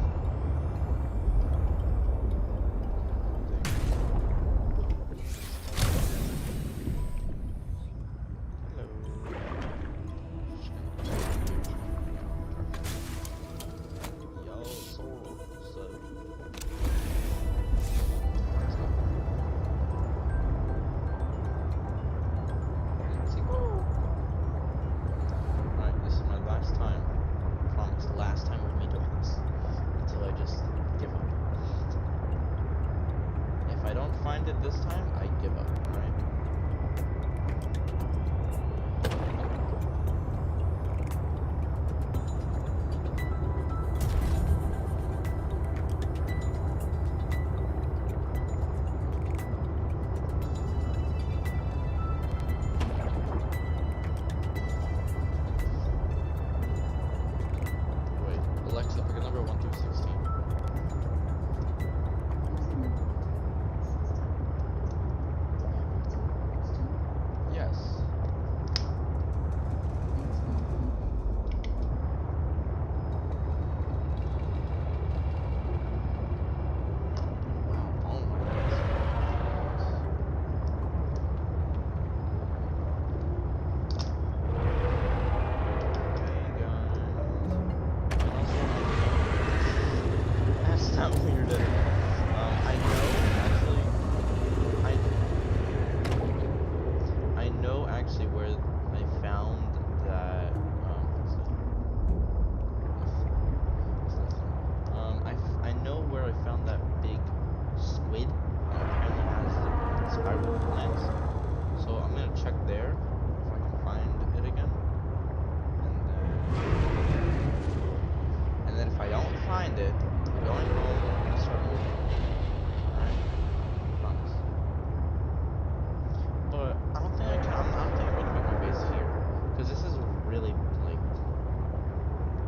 Hello. Yo, soul. So. Alright, this is my last time. I promise, last time of me doing this. Until I just give up. If I don't find it this time, I give up, alright? Wait, Alexa, pick a number 1 through 16. Yes. Wow. Oh my goodness. Hey guys. And also, that's not weird at all. I know actually. I know actually where I found that. I know where I found that big squid. Apparently has the spiral plants. So I'm gonna check there if I can find it again. And then if I don't find it, I'm going home and I'm gonna start moving. Alright? Promise. But I don't think I can. I don't think I'm gonna make my base here, because this is really like.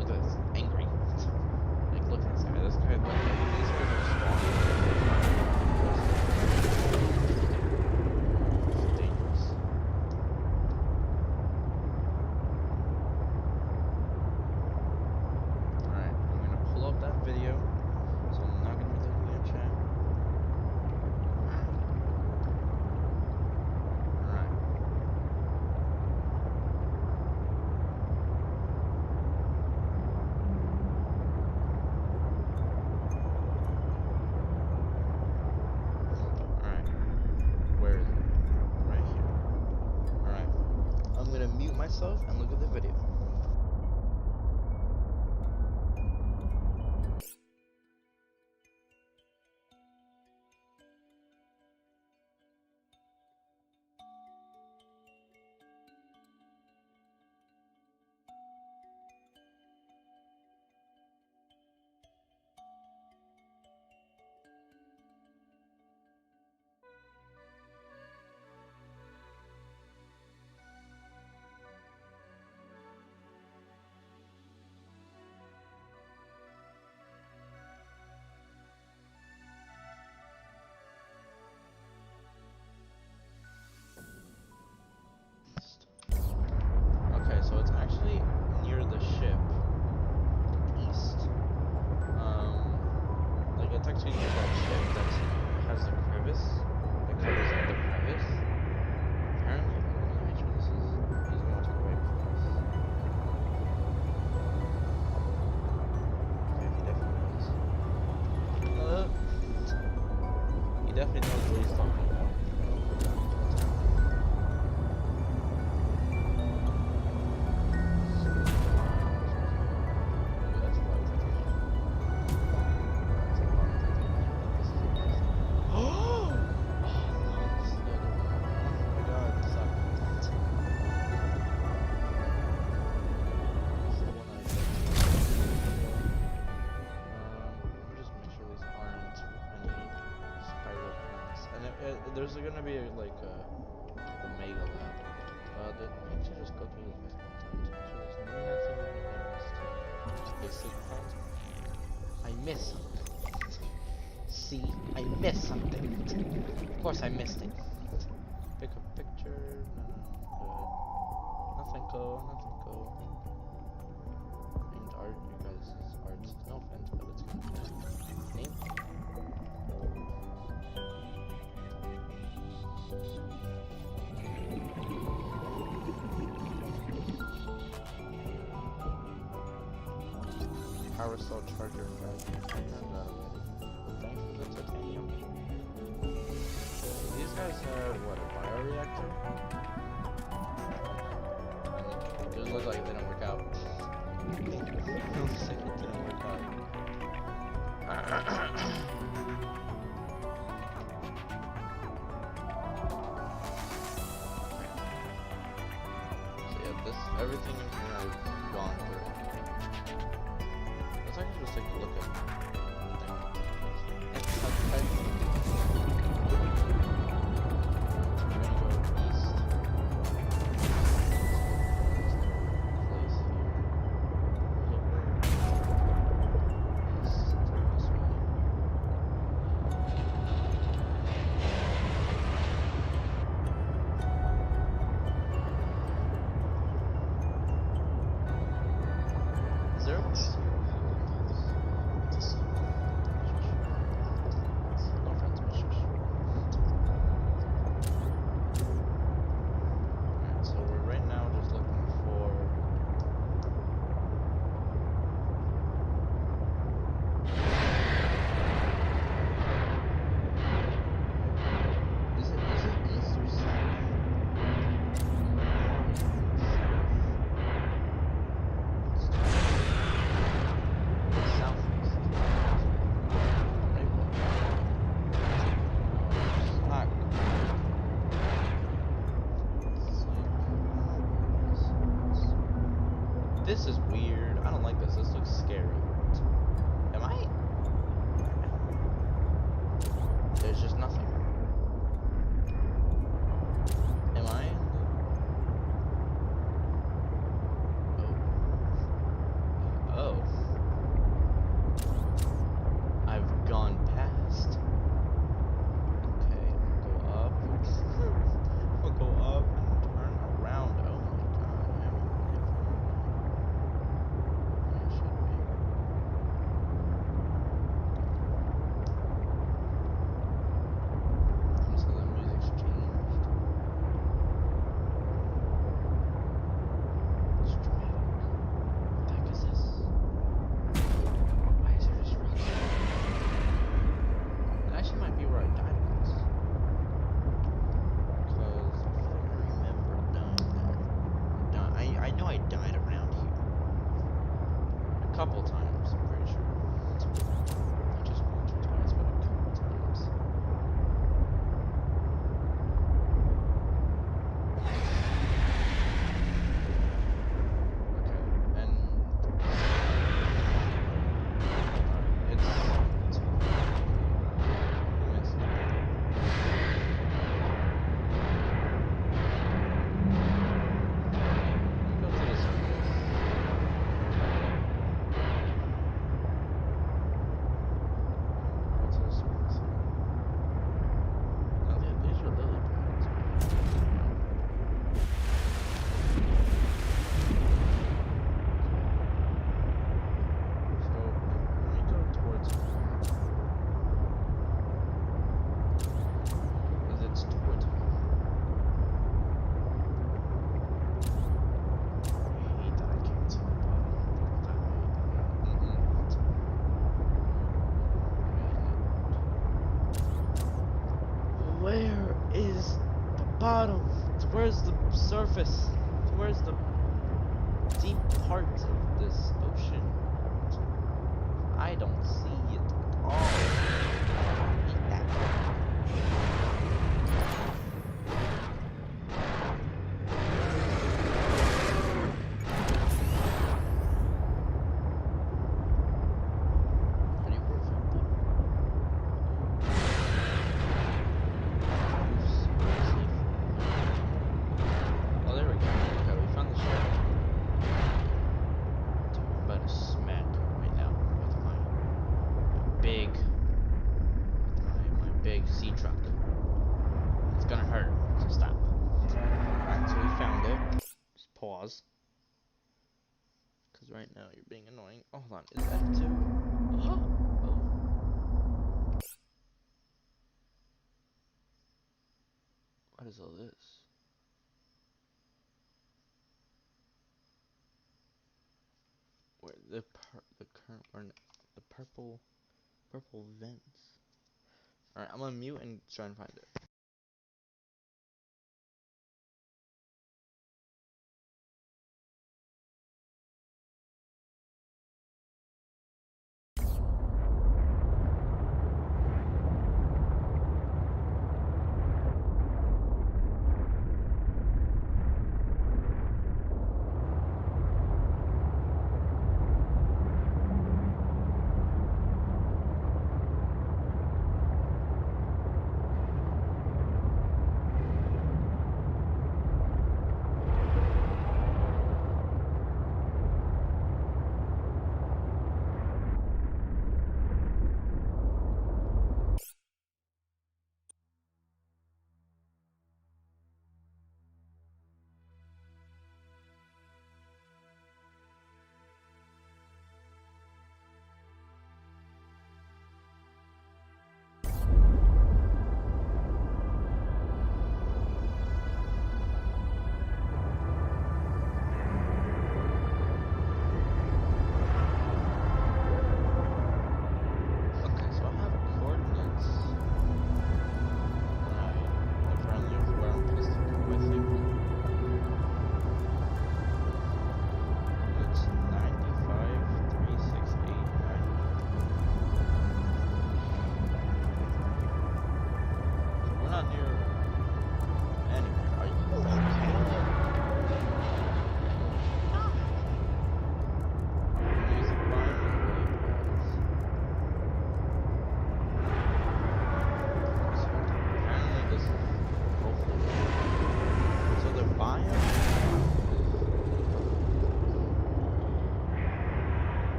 Look at this, angry. Like, look at this guy. This guy, like, these guys are strong. definitely knows what he's talking about. There's gonna be like a Omega Lab. Why don't you just go through this one time to make sure there's nothing I missed? Okay, sleep phones. I missed something. See, I missed something. Of course, I missed it. Pick a picture. No, good. Nothing go. Nothing go. Named art. You guys' art. No offense, but it's kind of name. Power cell charger fragment. I have that already. But thanks for the titanium. These guys have what, a bioreactor? It just looks like it didn't work out. It looks like it didn't work out. So yeah, everything in here I've gone through. Let's actually just take a look at This is weird. I don't like this. This looks scary. Am I? There's just nothing. Am I? Oh. Oh. I've gone past. Okay, go up. We'll go up and turn around. Oh my god. Where's the bottom? Where's the surface? Where's the deep part of this ocean? I don't see it at all. Eat that. Big sea truck. It's gonna hurt, so stop. Alright, so we found it. Just pause. Because right now you're being annoying. Oh, hold on, is that F2? Oh. What is all this? Where the current or the purple vents. Alright, I'm gonna mute and try and find it.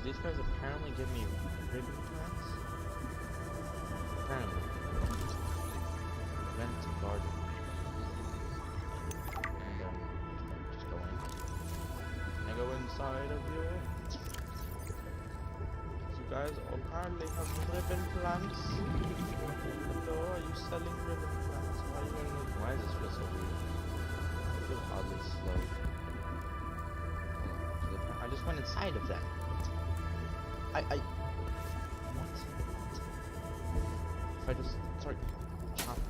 These guys apparently give me ribbon plants. Apparently. Vent garden. And just go in. Can I go inside of here? You guys apparently have ribbon plants. Hello, are you selling ribbon plants? Why does this feel so weird? I feel oddly slow. I just went inside of them. What? If I just start chopping,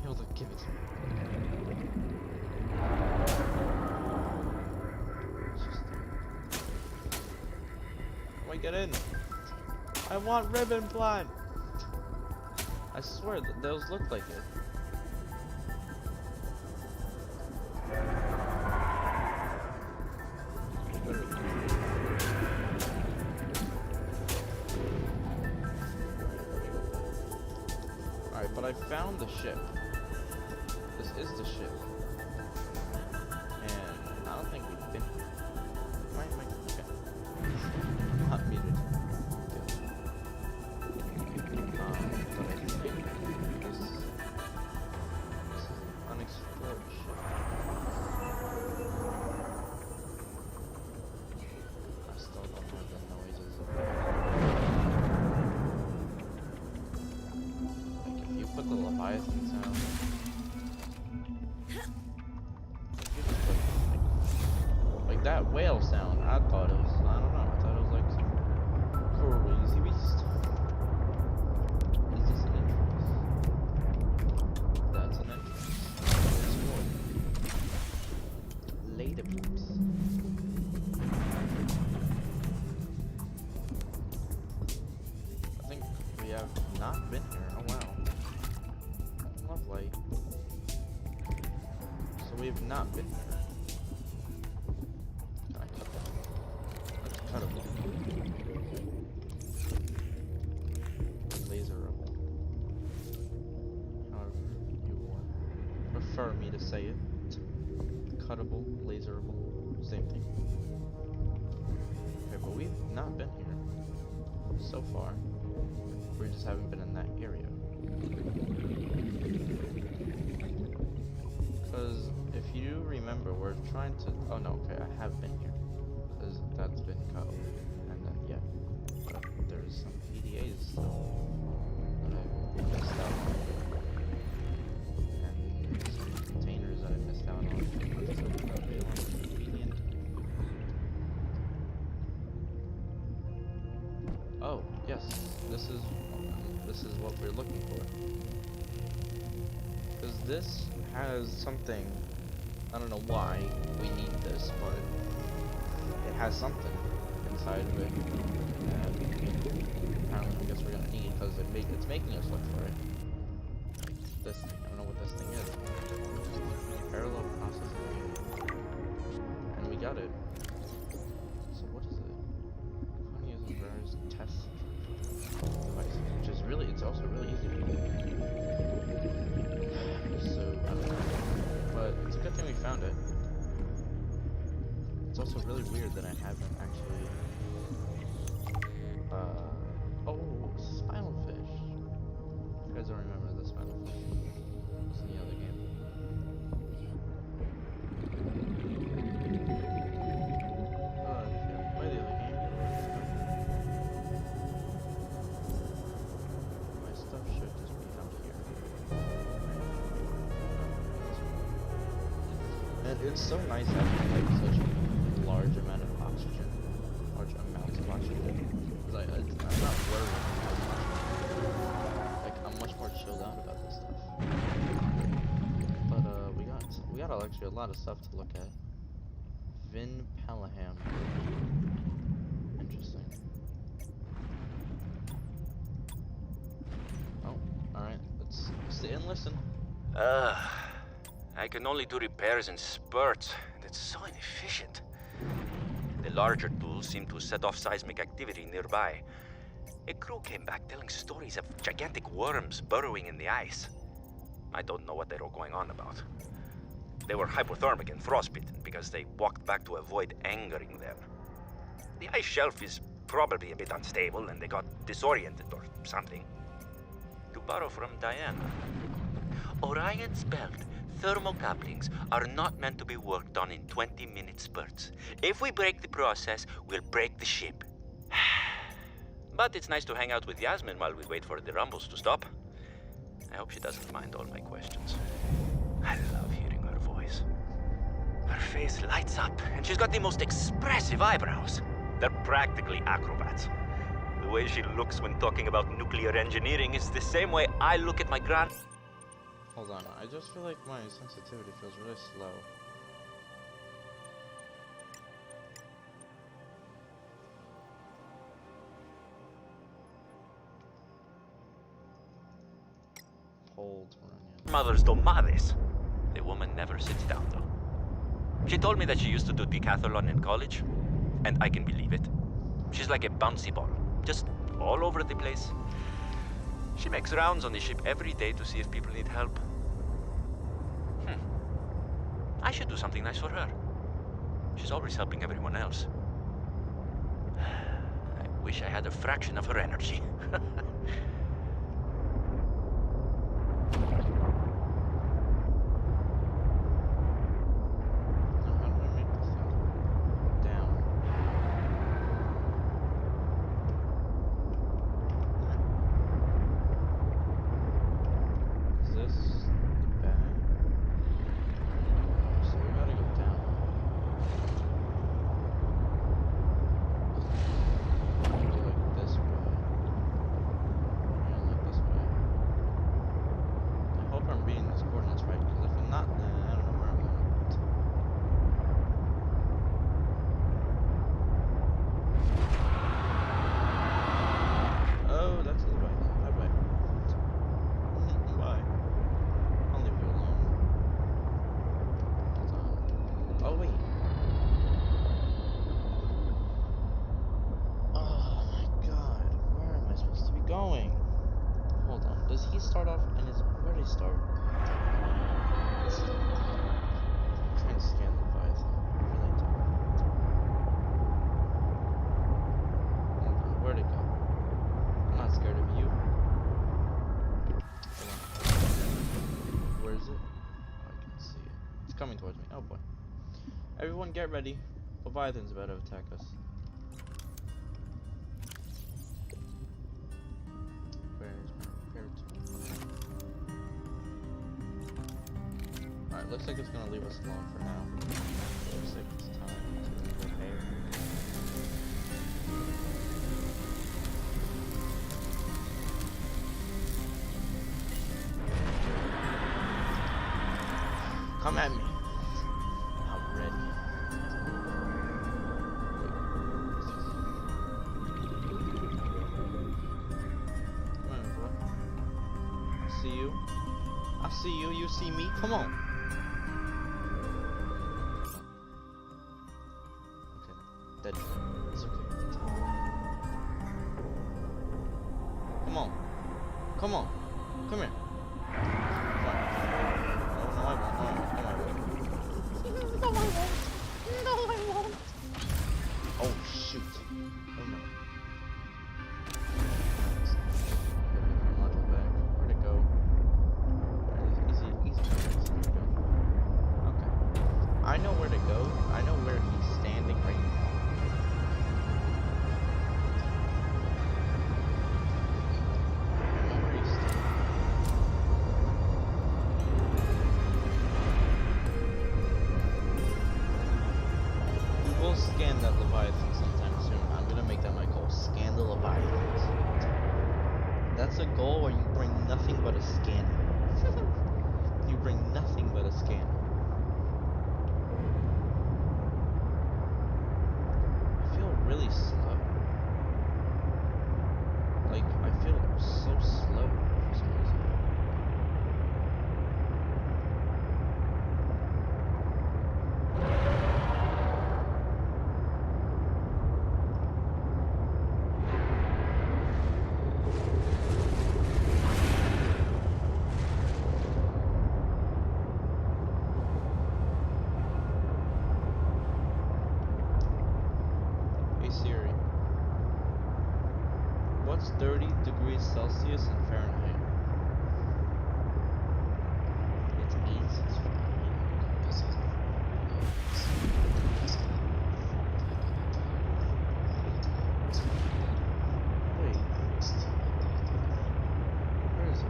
he'll give it to me. How do I get in? I want ribbon plant! I swear, those look like it. But I found the ship. This is the ship. And I don't think we've been here. Why am I okay? Not muted. Good. But I think this is an unexplored ship. I still don't know the noises of have not been here. Oh wow. Lovely. So we've not been here. Can I cut that? Let's cut them. Laserable. However you want. Prefer me to say it. Cuttable, laserable, same thing. Okay, but we've not been here so far. We just haven't been in that area. Because if you remember, we're trying to. Oh no, okay, I have been here. Because that's been cut over. And then, yeah. But there's some PDAs still that I missed out on. And some containers that I missed out on. Oh, yes, this is what we're looking for. Because this has something, I don't know why we need this, but it has something inside of it that apparently I guess we're gonna need because it's making us look for it. Like this thing, I don't know what this thing is. Parallel processing unit. And we got it. So what is it? How to use various test devices, which is really, it's also really easy to do. So, I don't know. But it's a good thing we found it. It's also really weird that I haven't actually, oh, spinal fish. You guys don't remember the spinal fish. It's in the other game. Oh, if you haven't played the other game, my stuff should just be out here. And it's so nice having like such a large amount of oxygen. Large amounts of oxygen. Because I'm not worried as much. Like, I'm much more chilled out about this stuff. But we got actually a lot of stuff to look at. Vin Pelham. Interesting. Oh, alright. Let's sit and listen. I can only do repairs in spurts, and it's so inefficient. The larger tools seem to set off seismic activity nearby. A crew came back telling stories of gigantic worms burrowing in the ice. I don't know what they were going on about. They were hypothermic and frostbitten because they walked back to avoid angering them. The ice shelf is probably a bit unstable and they got disoriented or something. To borrow from Diana, Orion's belt thermocouplings are not meant to be worked on in 20-minute spurts. If we break the process, we'll break the ship. But it's nice to hang out with Yasmin while we wait for the rumbles to stop. I hope she doesn't mind all my questions. I love hearing her voice. Her face lights up, and she's got the most expressive eyebrows. They're practically acrobats. The way she looks when talking about nuclear engineering is the same way I look at my grand... Hold on, I just feel like my sensitivity feels really slow. Hold on. Mother's domades. The woman never sits down, though. She told me that she used to do decathlon in college, and I can believe it. She's like a bouncy ball, just all over the place. She makes rounds on the ship every day to see if people need help. I should do something nice for her. She's always helping everyone else. I wish I had a fraction of her energy. start off and where did he start? I'm trying to scan the Leviathan. Really do. Hold on, where'd it go? I'm not scared of you. Hold on. Where is it? Oh, I can see it. It's coming towards me. Oh boy. Everyone get ready. Leviathan's about to attack us. Alright, looks like it's gonna leave us alone for now. Looks like it's time to prepare. Come at me. I'm ready. Come on, boy. I see you. I see you. You see me. Come on. Okay. Dead. It's okay. Come on. Come on. Come here. Oh shoot. Oh no. Module back. Where'd it go? Easy. Okay. I know where to go. I know where he's standing right now. I know where he's standing. We'll scan that Leviathan sometime soon. I'm gonna make that my goal. Scan the Leviathans. That's a goal where you bring nothing but a scanner. You bring nothing but a scanner. I feel really slow. Like, I feel so slow for some reason. Siri, what's 30 degrees Celsius in Fahrenheit? It's 865. Wait. Where is it?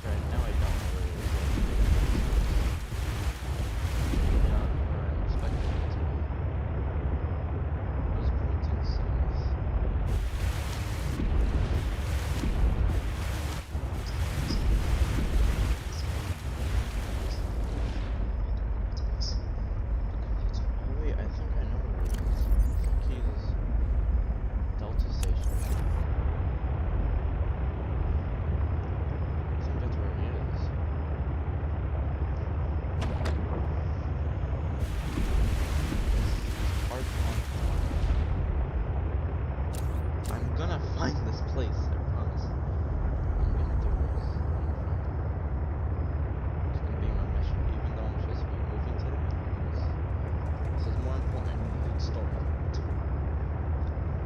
Okay, now I don't know where it is. Not where I'm expecting it to be. It was pointing south. Oh wait, I think I know where it is. I think he's Delta Station. I think that's where he is. Hard on. I'm gonna find this place, I promise. I'm gonna do this. It's gonna be my mission, even though I'm supposed to be moving to the mountains. This is more important than story.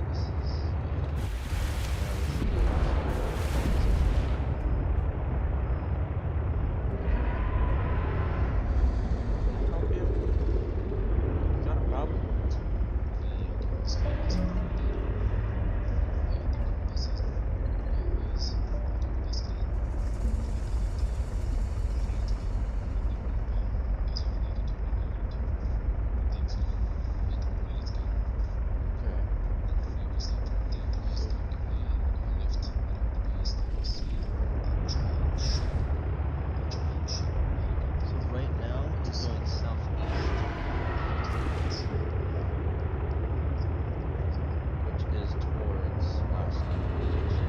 This is, Can I help you? You got a problem? So right now he's going southeast, which is towards last location.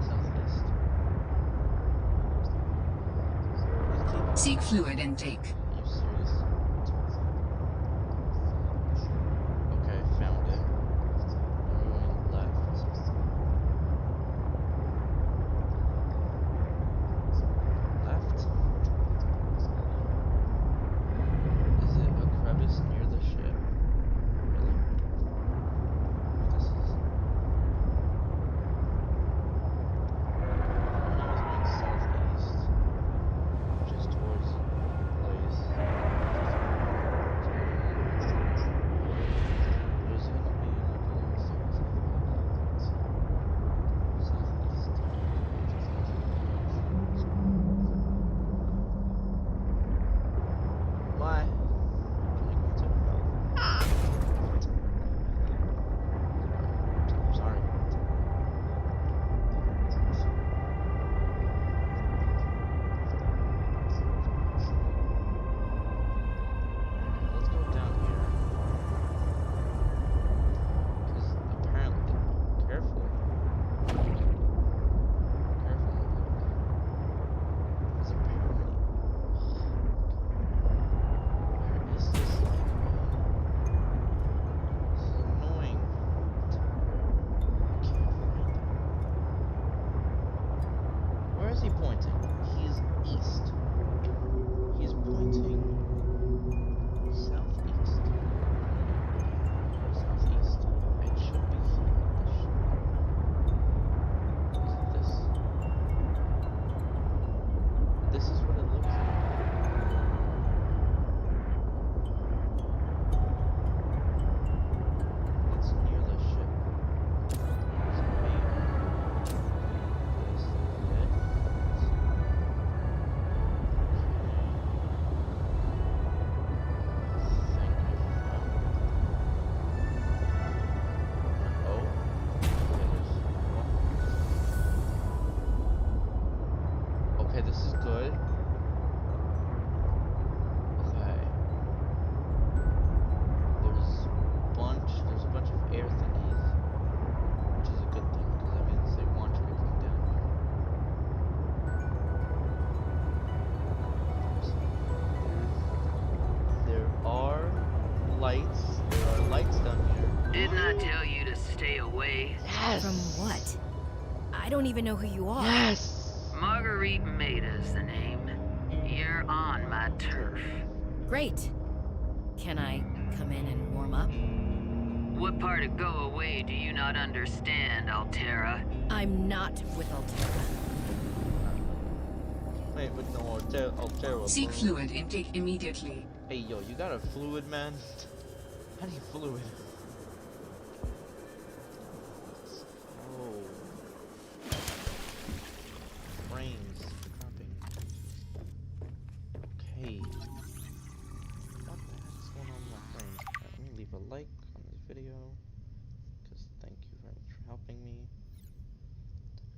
Southeast. Seek fluid intake. Are you serious? is good. Okay. There's a bunch of air thingies, which is a good thing, because that means they want you to come down here. There are lights. There are lights down here. Didn't I tell you to stay away? Yes! From what? I don't even know who you are. Yes! Marguerite Maida's the name. You're on my turf. Great. Can I come in and warm up? What part of go away do you not understand, Altera? I'm not with Altera. Wait, but no, Altera. Seek fluid intake immediately. Hey, yo, you got a fluid, man? How do you fluid? Oh. Frames dropping. Okay. What the heck's going on with my frames? Let me leave a like on this video, because thank you very much for helping me.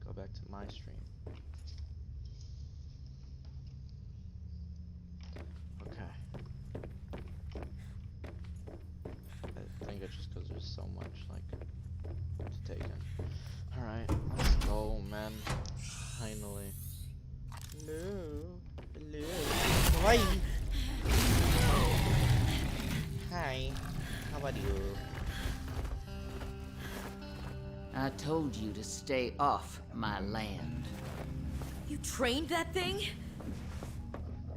Go back to my stream. Okay. I think it's just because there's so much, like, to take in. Alright, let's go, man. Finally. Hello. Hello. Hi. Hi. How about you? I told you to stay off my land. You trained that thing?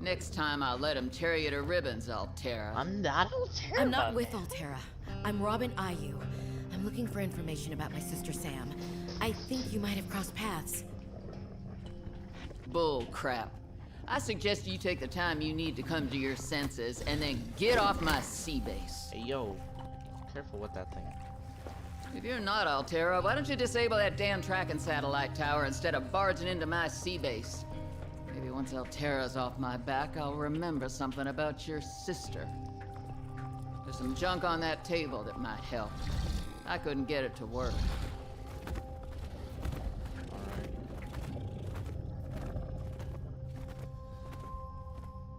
Next time I'll let him tear you to ribbons, Altera. I'm not Altera. I'm not with Altera. I'm Robin Ayu. I'm looking for information about my sister Sam. I think you might have crossed paths. Bull crap. I suggest you take the time you need to come to your senses and then get off my sea base. Hey, yo. Careful with that thing. If you're not Altera, why don't you disable that damn tracking satellite tower instead of barging into my sea base? Maybe once Altera's off my back, I'll remember something about your sister. There's some junk on that table that might help. I couldn't get it to work. Alright.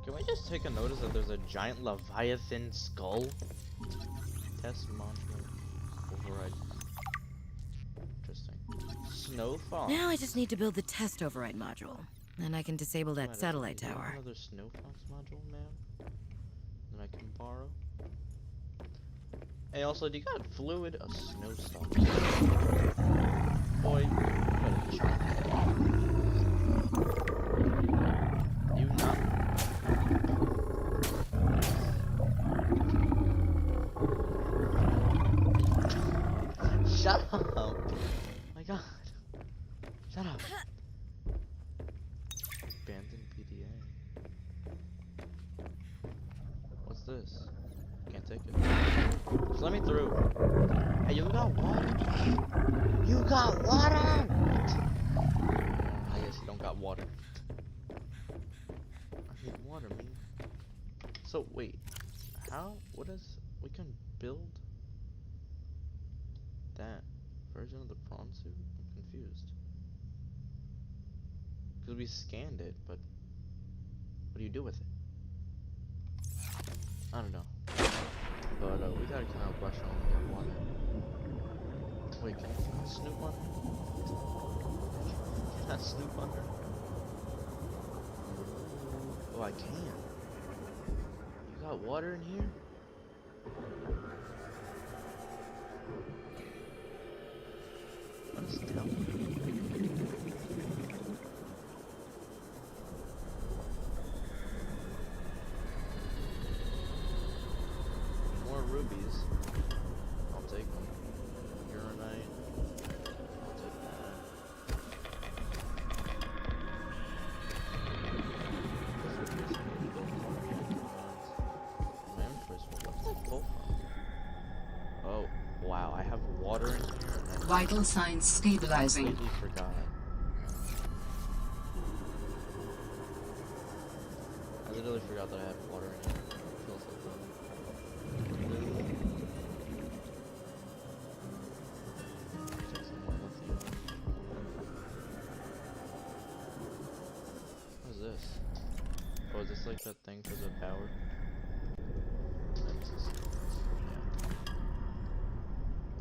Can we just take a notice that there's a giant Leviathan skull? Test module override. Interesting. Snowfox. Now I just need to build the test override module. Then I can disable that satellite tower. Another Snowfox module, man? That I can borrow? Hey, also, do you got fluid? A snowstorm. Boy, you got a giant. You not. Shut up! My God. Shut up. Abandoned PDA. What's this? Can't take it. Just let me through. Hey, you got water? You got water! I guess you don't got water. I need water, man. So, wait. How? What is... We can build... that version of the prawn suit? I'm confused. Because we scanned it, but... what do you do with it? I don't know. But we gotta kind of brush on and get water. Wait, can I snoop on her? Can I snoop on her? Oh, I can. You got water in here? What is that? More rubies. I'll take them. Uranite. I'll take that. My inventory's full. What's that go from? Oh, wow. I have water in here. And Vital signs I stabilizing. completely forgot. I literally forgot that I had water in here. It feels so dumb. Take some more lithium. What is this? this? Oh, is this like that thing for the power? That's yeah.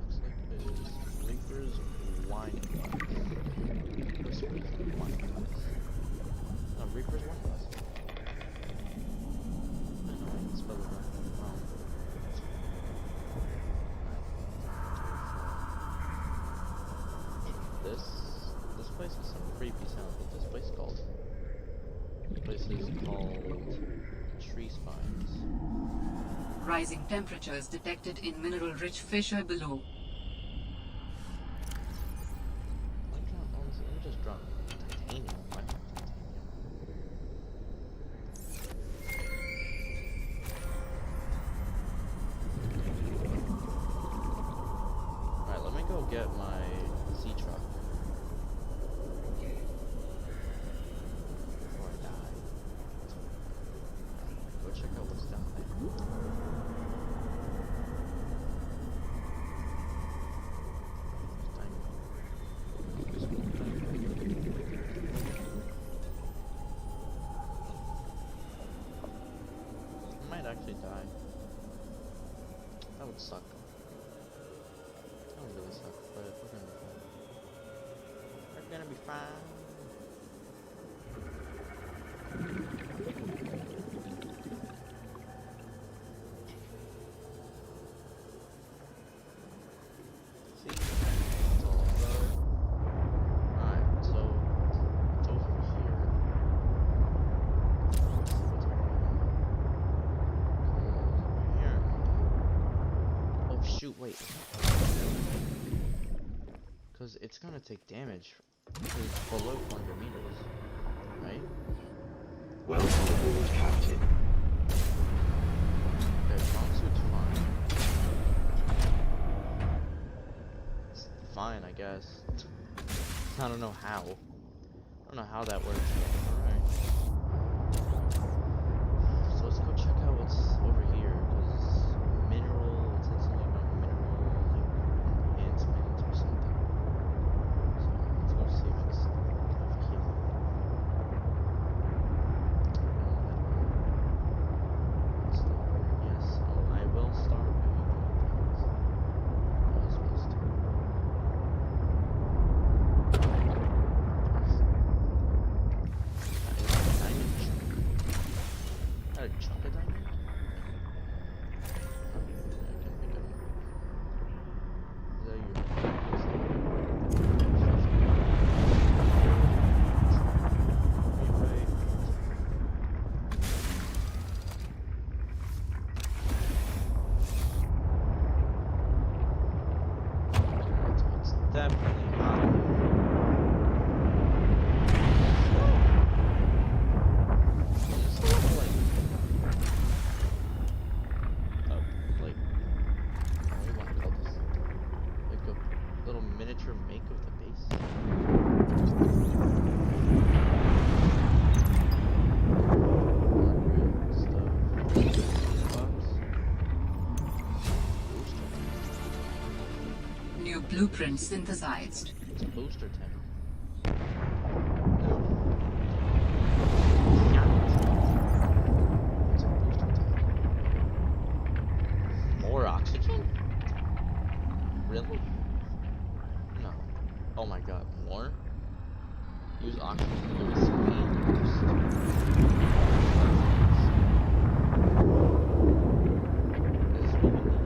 Looks like it is Reaper's wine glass. Whispers wine glass. No, Reaper's wine glass. I know I can spell it wrong. This place is some creepy sound. What's this place called? This place is called Tree Spines. Rising temperatures detected in mineral-rich fissure below. Let me just drop titanium. Why not titanium? Alright, let me go get my sea truck. Before I die. Go check out what's down there. I might actually die. That would suck. That would really suck, but we're gonna be fine. We're gonna be fine. See? That's all about. Alright, so it's over here. Let's see what's over here. Oh shoot, wait. Because it's gonna take damage. It's below 400 meters, right? Welcome aboard, Captain. Okay, bomb suit's fine. It's fine, I guess. I don't know how. I don't know how that works. Alright. So let's go check out what's over here, because mineral, it said something about mineral, like, enhancement or something. So let's go see what's over here. Yes, I will start doing things. I was supposed to. That is a diamond chunk. Is that a chunk of diamond? I can pick it up. Is that right. It's definitely hot. It's like what do you want to call this? Like a little miniature make of the base. New blueprint synthesized. It's a booster tank. It's a booster tank. More oxygen? Really? No. Oh my god, more? Use oxygen to give a speed boost. This is what we need.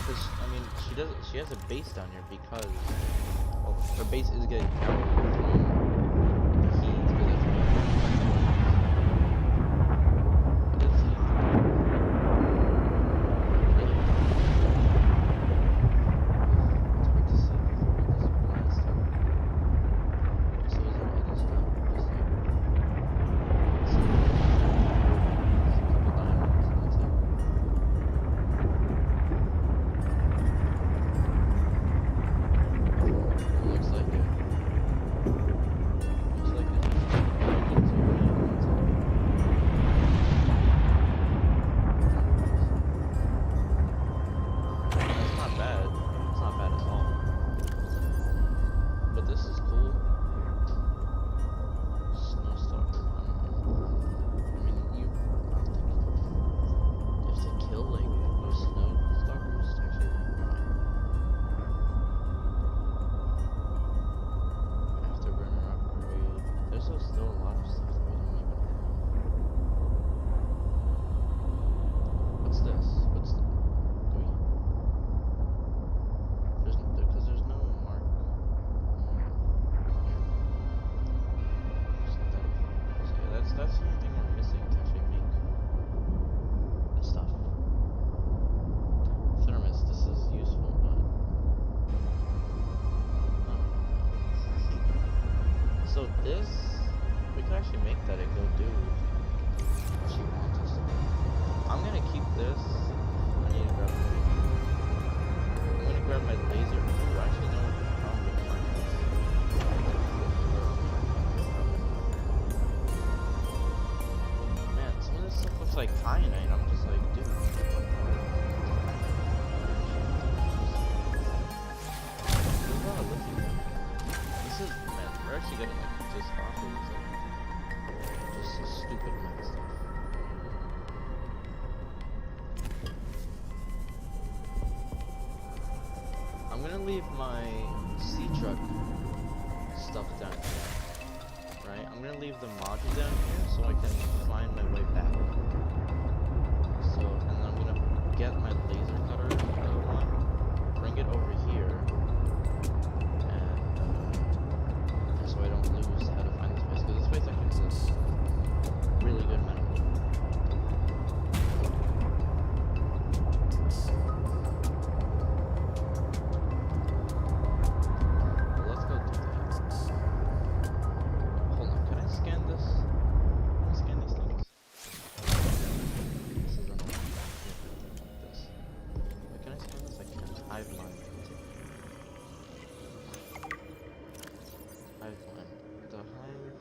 Because, I mean, she has a base down here because, well, her base is getting power from the heat, because that's what it's heat. Really? It's hard to see with this glass stuff. So is there other stuff? Just like, some couple diamonds, and that's it. Looks like it. show a lot of stuff that we don't even have. What's this? What's the... Do we... Because there's no mark. Here. Synthetic fibers. Yeah, that's the only thing we're missing to actually make the stuff. Thermos, this is useful, but... So this, we could actually make that and go do what she wants us to do. I'm gonna keep this. I need to grab I'm gonna grab my laser. Ooh, actually no, I'm gonna find this. Man, some of this stuff looks like kyanite. I'm just like, dude. There's a lot of lithium. This is, man, we're actually getting like just off of these, like, just a stupid amount of stuff. I'm gonna leave my sea truck stuff down here, right? I'm gonna leave the module down here so I can find my way back. So, and then I'm gonna get my laser cutter one, bring it over here. So I don't lose how to find this place, because this place actually has really good metal. Well, let's go do that. Hold on, can I scan this? Can I scan these things? This is annoying. Like this. Wait, can I scan this? I can't. Hive mind. The hive.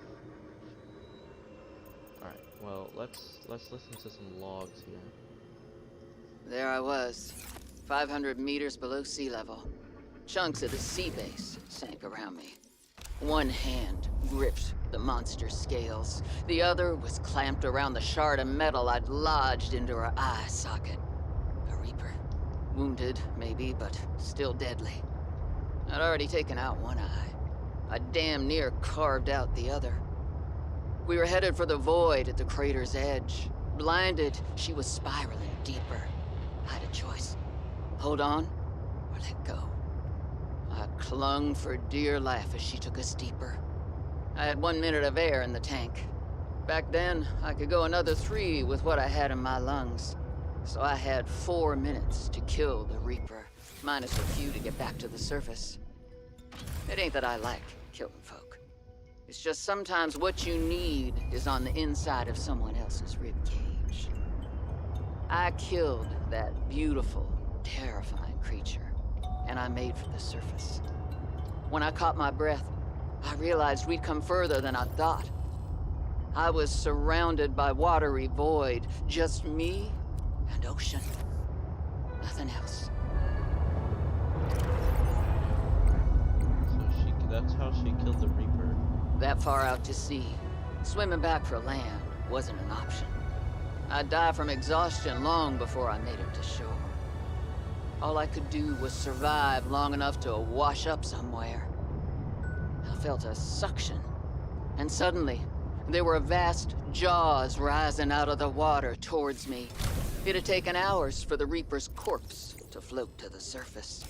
Alright, well, let's listen to some logs here. There I was, 500 meters below sea level. Chunks of the sea base sank around me. One hand gripped the monster's scales. The other was clamped around the shard of metal I'd lodged into her eye socket. A reaper. Wounded, maybe, but still deadly. I'd already taken out one eye. I damn near carved out the other. We were headed for the void at the crater's edge. Blinded, she was spiraling deeper. I had a choice. Hold on, or let go. I clung for dear life as she took us deeper. I had 1 minute of air in the tank. Back then, I could go another 3 with what I had in my lungs. So I had 4 minutes to kill the Reaper, minus a few to get back to the surface. It ain't that I like killing folk. It's just sometimes what you need is on the inside of someone else's ribcage. I killed that beautiful, terrifying creature, and I made for the surface. When I caught my breath, I realized we'd come further than I thought. I was surrounded by watery void, just me and ocean. Nothing else. That's how she killed the Reaper. That far out to sea, swimming back for land wasn't an option. I'd die from exhaustion long before I made it to shore. All I could do was survive long enough to wash up somewhere. I felt a suction, and suddenly, there were vast jaws rising out of the water towards me. It had taken hours for the Reaper's corpse to float to the surface.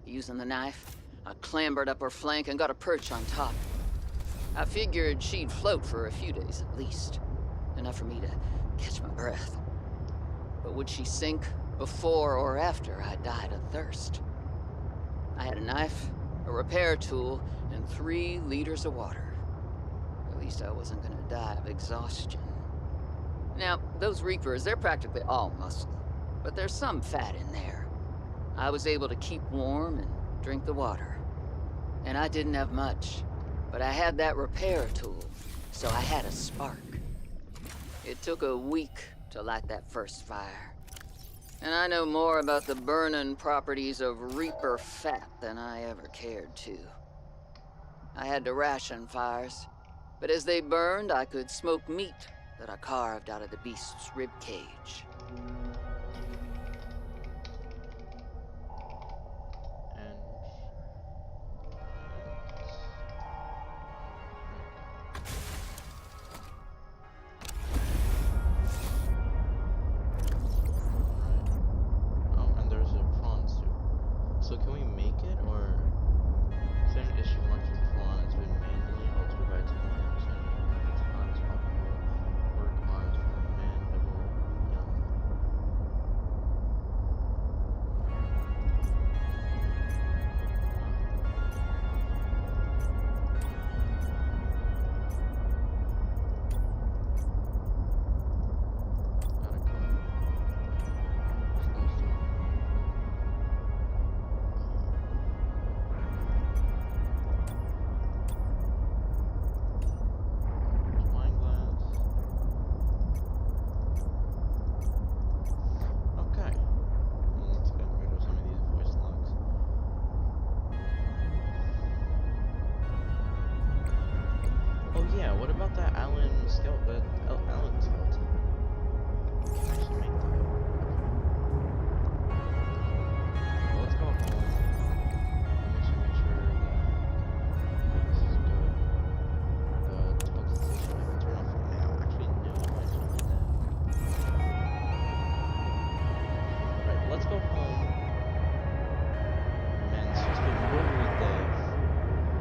Using the knife, I clambered up her flank and got a perch on top. I figured she'd float for a few days at least, enough for me to catch my breath. But would she sink before or after I died of thirst? I had a knife, a repair tool, and 3 liters of water. At least I wasn't gonna die of exhaustion. Now, those Reapers, they're practically all muscle, but there's some fat in there. I was able to keep warm and drink the water. And I didn't have much, but I had that repair tool, so I had a spark. It took a week to light that first fire. And I know more about the burning properties of Reaper fat than I ever cared to. I had to ration fires, but as they burned, I could smoke meat that I carved out of the beast's rib cage. yeah, what about that Alan skeleton? Alan skeleton. I can actually make that. Well, let's go home. Let me just make sure that this is good. Skeleton station I can turn off now. Actually, no, I shouldn't do that. Alright, let's go home. Man, it's just been really day.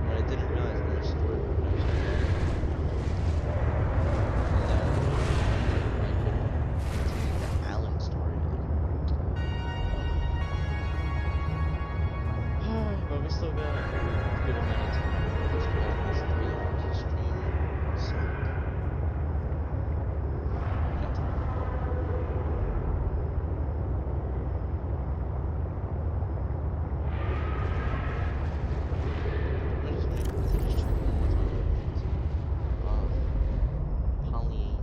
But I didn't realize how much storyboard I was doing. And then I could continue the Alan story. But we still got a good amount of time for this. We got at least 3 hours of stream. So got time. Let me just check one more time. Polyene.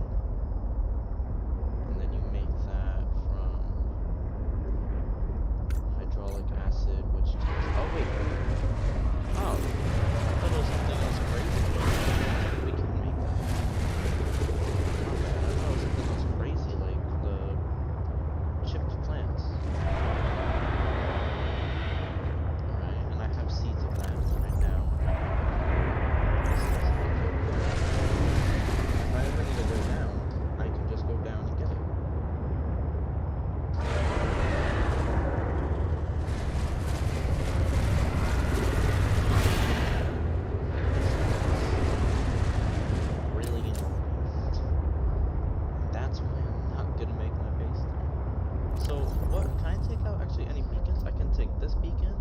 And then you make that from hydraulic acid, which takes. Oh wait. Oh, I thought it was something else crazy. We can make that. My bad. I thought it was something else crazy, like the chipped plants. Alright, and I have seeds of that right now. If I ever need to go down, I can just go down and get it. Really annoying. That's why I'm not gonna make my base there. So, what can I take out actually any beacons? I can take this beacon.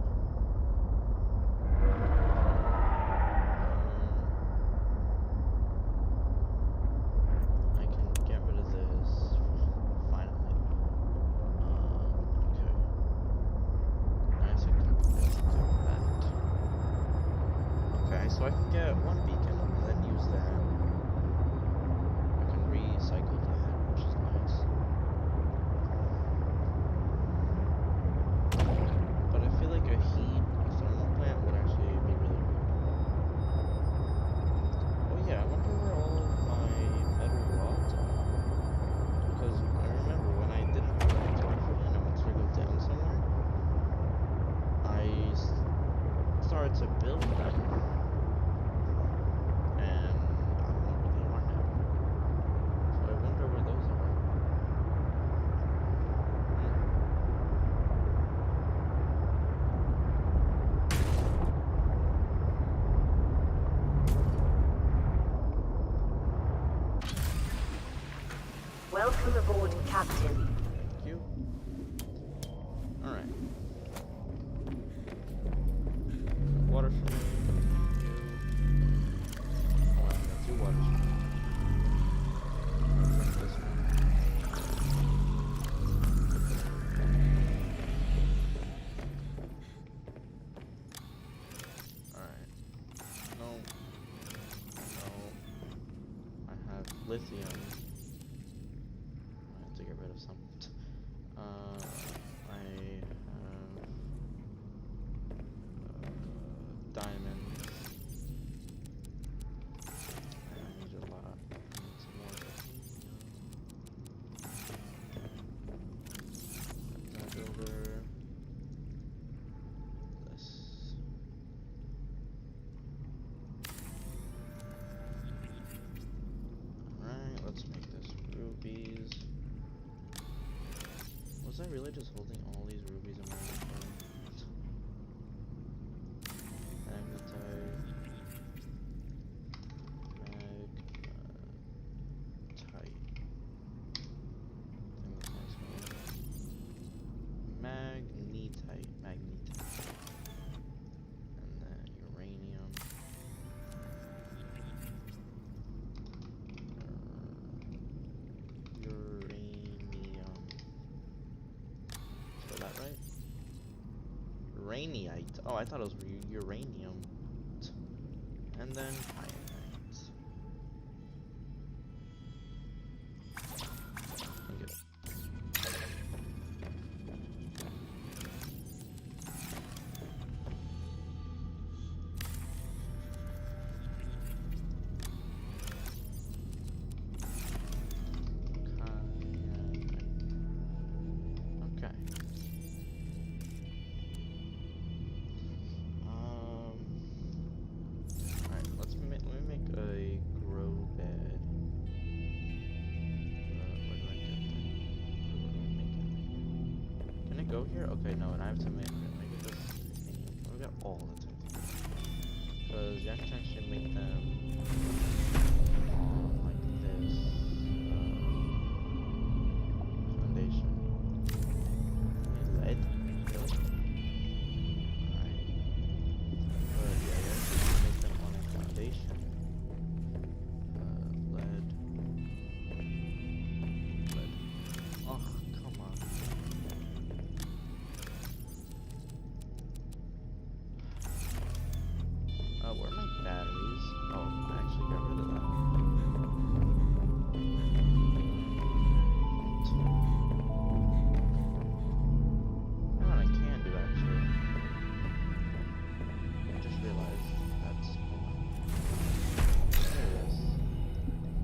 I can get rid of this. Finally. Okay. Nice and do that. Okay, so I can get one beacon and then use that. I can recycle that, which is nice. But I feel like a thermal plant would actually be really good. Oh yeah, I wonder where all of my metal rods are. Because I remember when I didn't have an explosion and I wanted to go down somewhere, I started to build them. And I don't know where they are now. So I wonder where those are. Welcome aboard, Captain. Thank you. Alright. Water for me. Oh, I got 2 waters for me. I'll drink this one. Alright. No. No. I have lithium. I have to get rid of some. I have diamonds. I need a lot. I need some more lithium. That over. This. Alright, let's make this rubies. Was I really just holding all these rubies in my inventory? Magnetite. Magnetite. Magnetite. And then uranium. Uranium. Spell that right? Uraniite. Oh, I thought it was uranium. And then kyanite. Good. here? Okay, no, and I have to make it this. We got all the time. Because you have to actually make them on like this foundation. Lead? Really? Alright. But yeah, you have to make them on a foundation. Lead. Oh, come on. Where are my batteries? Oh, I actually got rid of that. What I can do actually. I just realized that's there it is.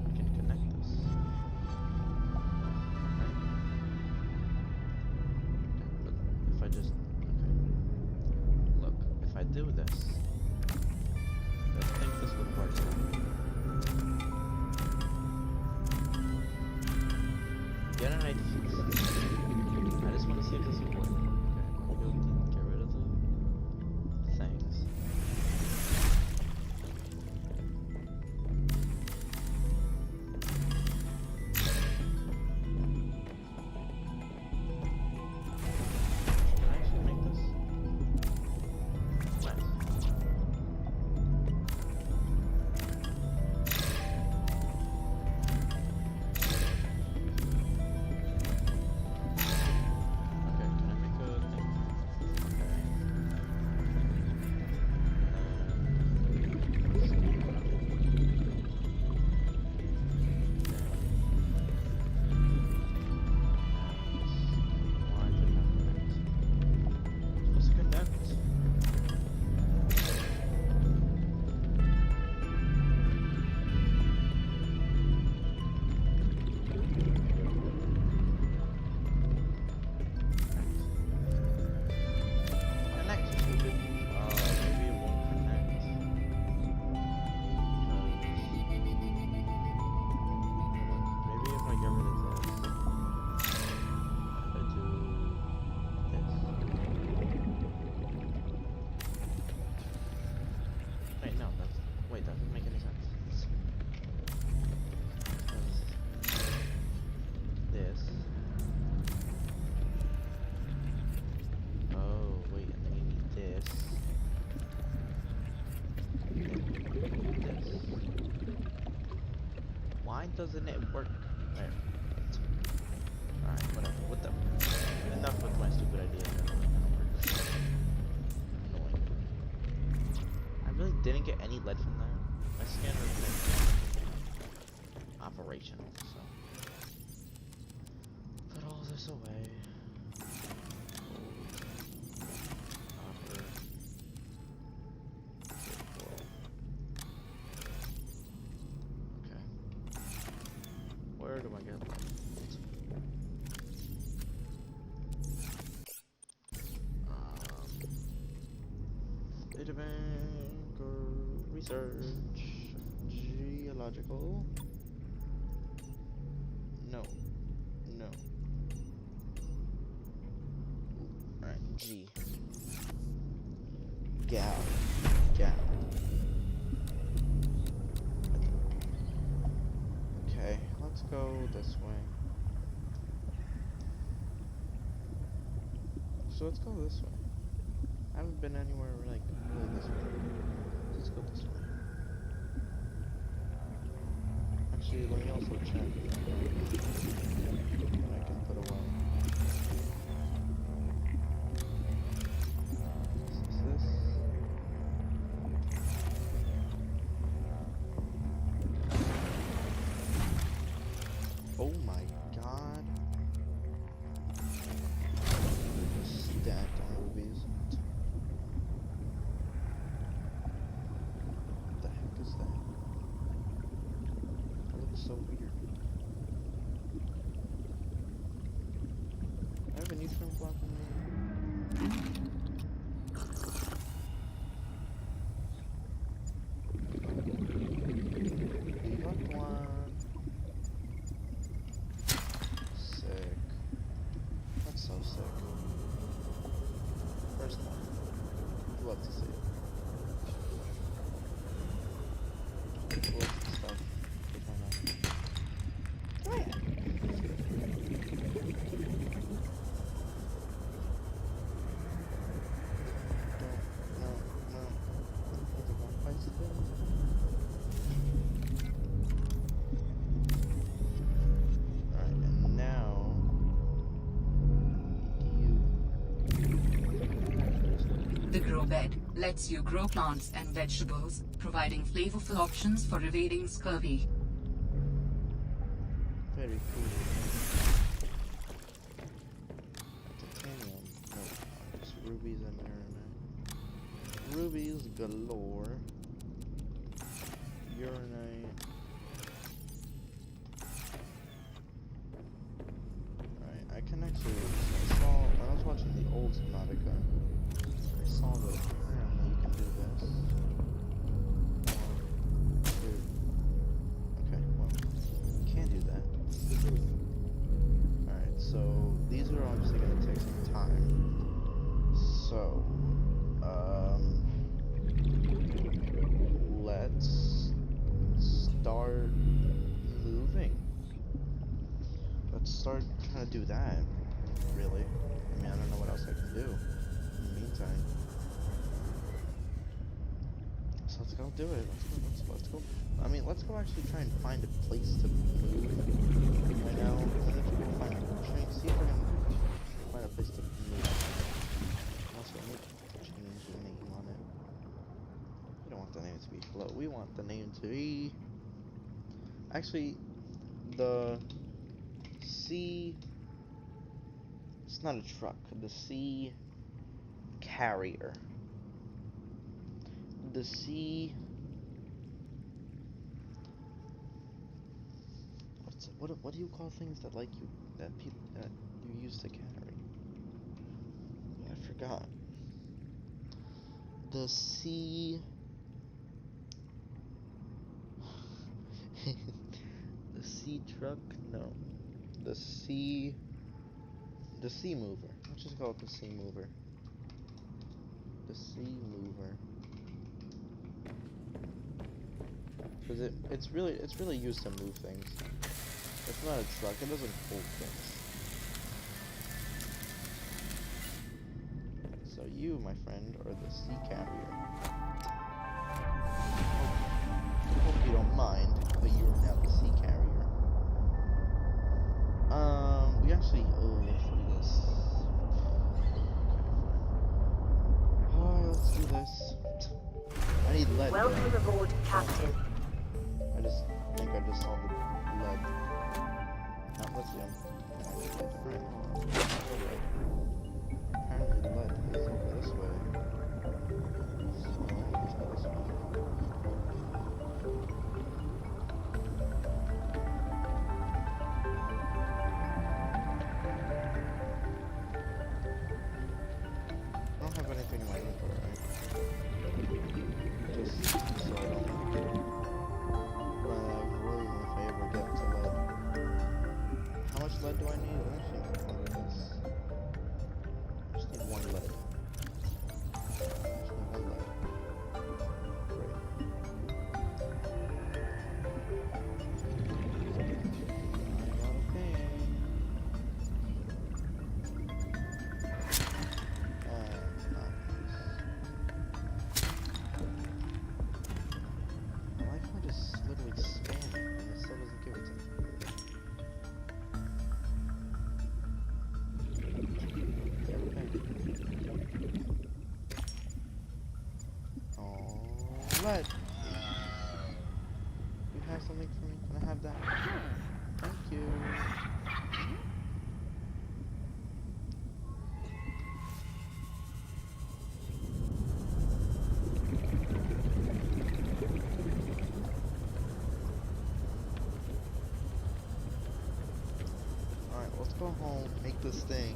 I can connect this. Right? But if I just look, if I do this. I think this would work. Get an idea. I just want to see if this would work. Okay, we'll get rid of the things. Can I actually make this? Nice. Okay, can I make a thing? Okay. Let's see. Why did that connect? Supposed to connect. Connect, stupid. Maybe it won't connect. Maybe if I get rid of this, I do this. Wait, no, that doesn't make any sense. This. Oh, wait, and then you need this. And then you need this. Why doesn't it work? There. Alright, whatever. What the? Enough with my stupid idea. Annoying. I really didn't get any lead from that. My scanner is operational, so. Put all this away. Copper. Okay. Where do I get that? Data bank or research? Geological? No. No. Alright, G. Gal. Okay, let's go this way. So let's go this way. I haven't been anywhere like really this way. Let's go this way. Actually, let me also check what I can put away. Is this? Oh my god. Stacked on rubies. What the heck is that? That looks so weird. I have a neutron block in there. Debuff one. Sick. That's so sick. grow bed lets you grow plants and vegetables, providing flavorful options for evading scurvy. Very cool. Titanium. No, just rubies and uranite. Rubies galore. Uranite. Alright, I can actually. I saw when I was watching the old Subnautica, I saw that apparently you can do this. Dude. Okay, well, you can't do that. Alright, so these are obviously going to take some time. So, let's start moving. Let's start trying to do that, really. I mean, I don't know what else I can do in the meantime. So let's go do it. Let's go. I mean, let's go actually try and find a place to move right now. And if we can find see if we can find a place to move. Also, I need to change the name on it. We don't want the name to be float. We want the name to be... Actually, the sea... It's not a truck. The sea carrier. The sea... What do you call things that you use to carry? I forgot. The sea. The sea truck? No. The sea mover. Let's just call it the sea mover. The sea mover. Because it's really used to move things. It's not a truck, it doesn't hold things. So you, my friend, are the sea carrier. Hope you don't mind, but you are now the sea carrier. We actually, let's do this. Okay, fine. Oh, let's do this. I need lead. Welcome aboard, Captain. I think I just saw the lead. Let's see. Right, hold on. Apparently the lead is over this way. So let's go this way. I don't have anything in my inventory, right? Just so I don't run out of room if I ever get to lead. How much lead do I need? I actually need more than this. I just need one lead. I just need one lead. Great. I got a thing. I like how I just literally spam it and it still doesn't give it to me. Lead. You have something for me? Can I have that? Thank you. Alright, let's go home, make this thing.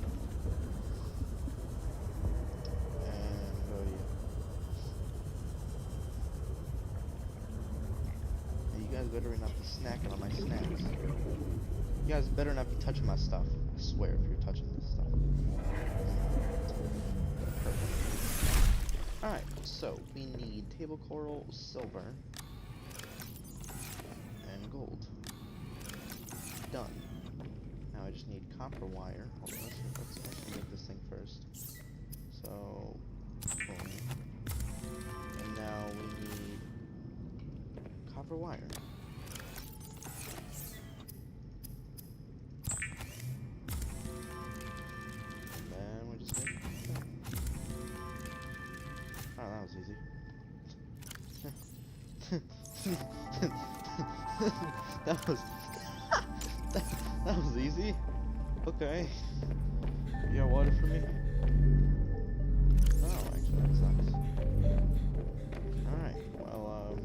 And, oh yeah. You guys better not be snacking on my snacks. You guys better not be touching my stuff. I swear if you're touching this stuff. Perfect. Alright, so we need table coral, silver, and gold. Done. Now I just need copper wire. Hold on, let's actually make this thing first. So, boom. And now we need copper wire. And then we just make that. that was that was easy. Okay. You got water for me? Oh, actually that sucks. Alright, well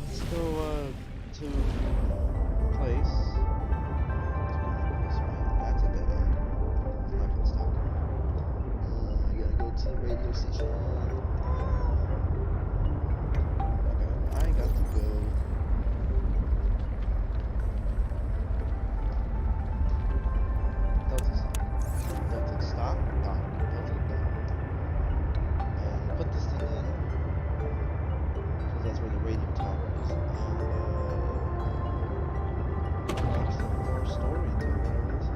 let's go to place. This way. That's a dead end. I'm not getting stuck. I gotta go to the radio station. I got to go. Delta stop. Delta stop. Dock. Delta dock. And put this thing in. Because that's where the radio tower is. And watch for more story to whatever this is.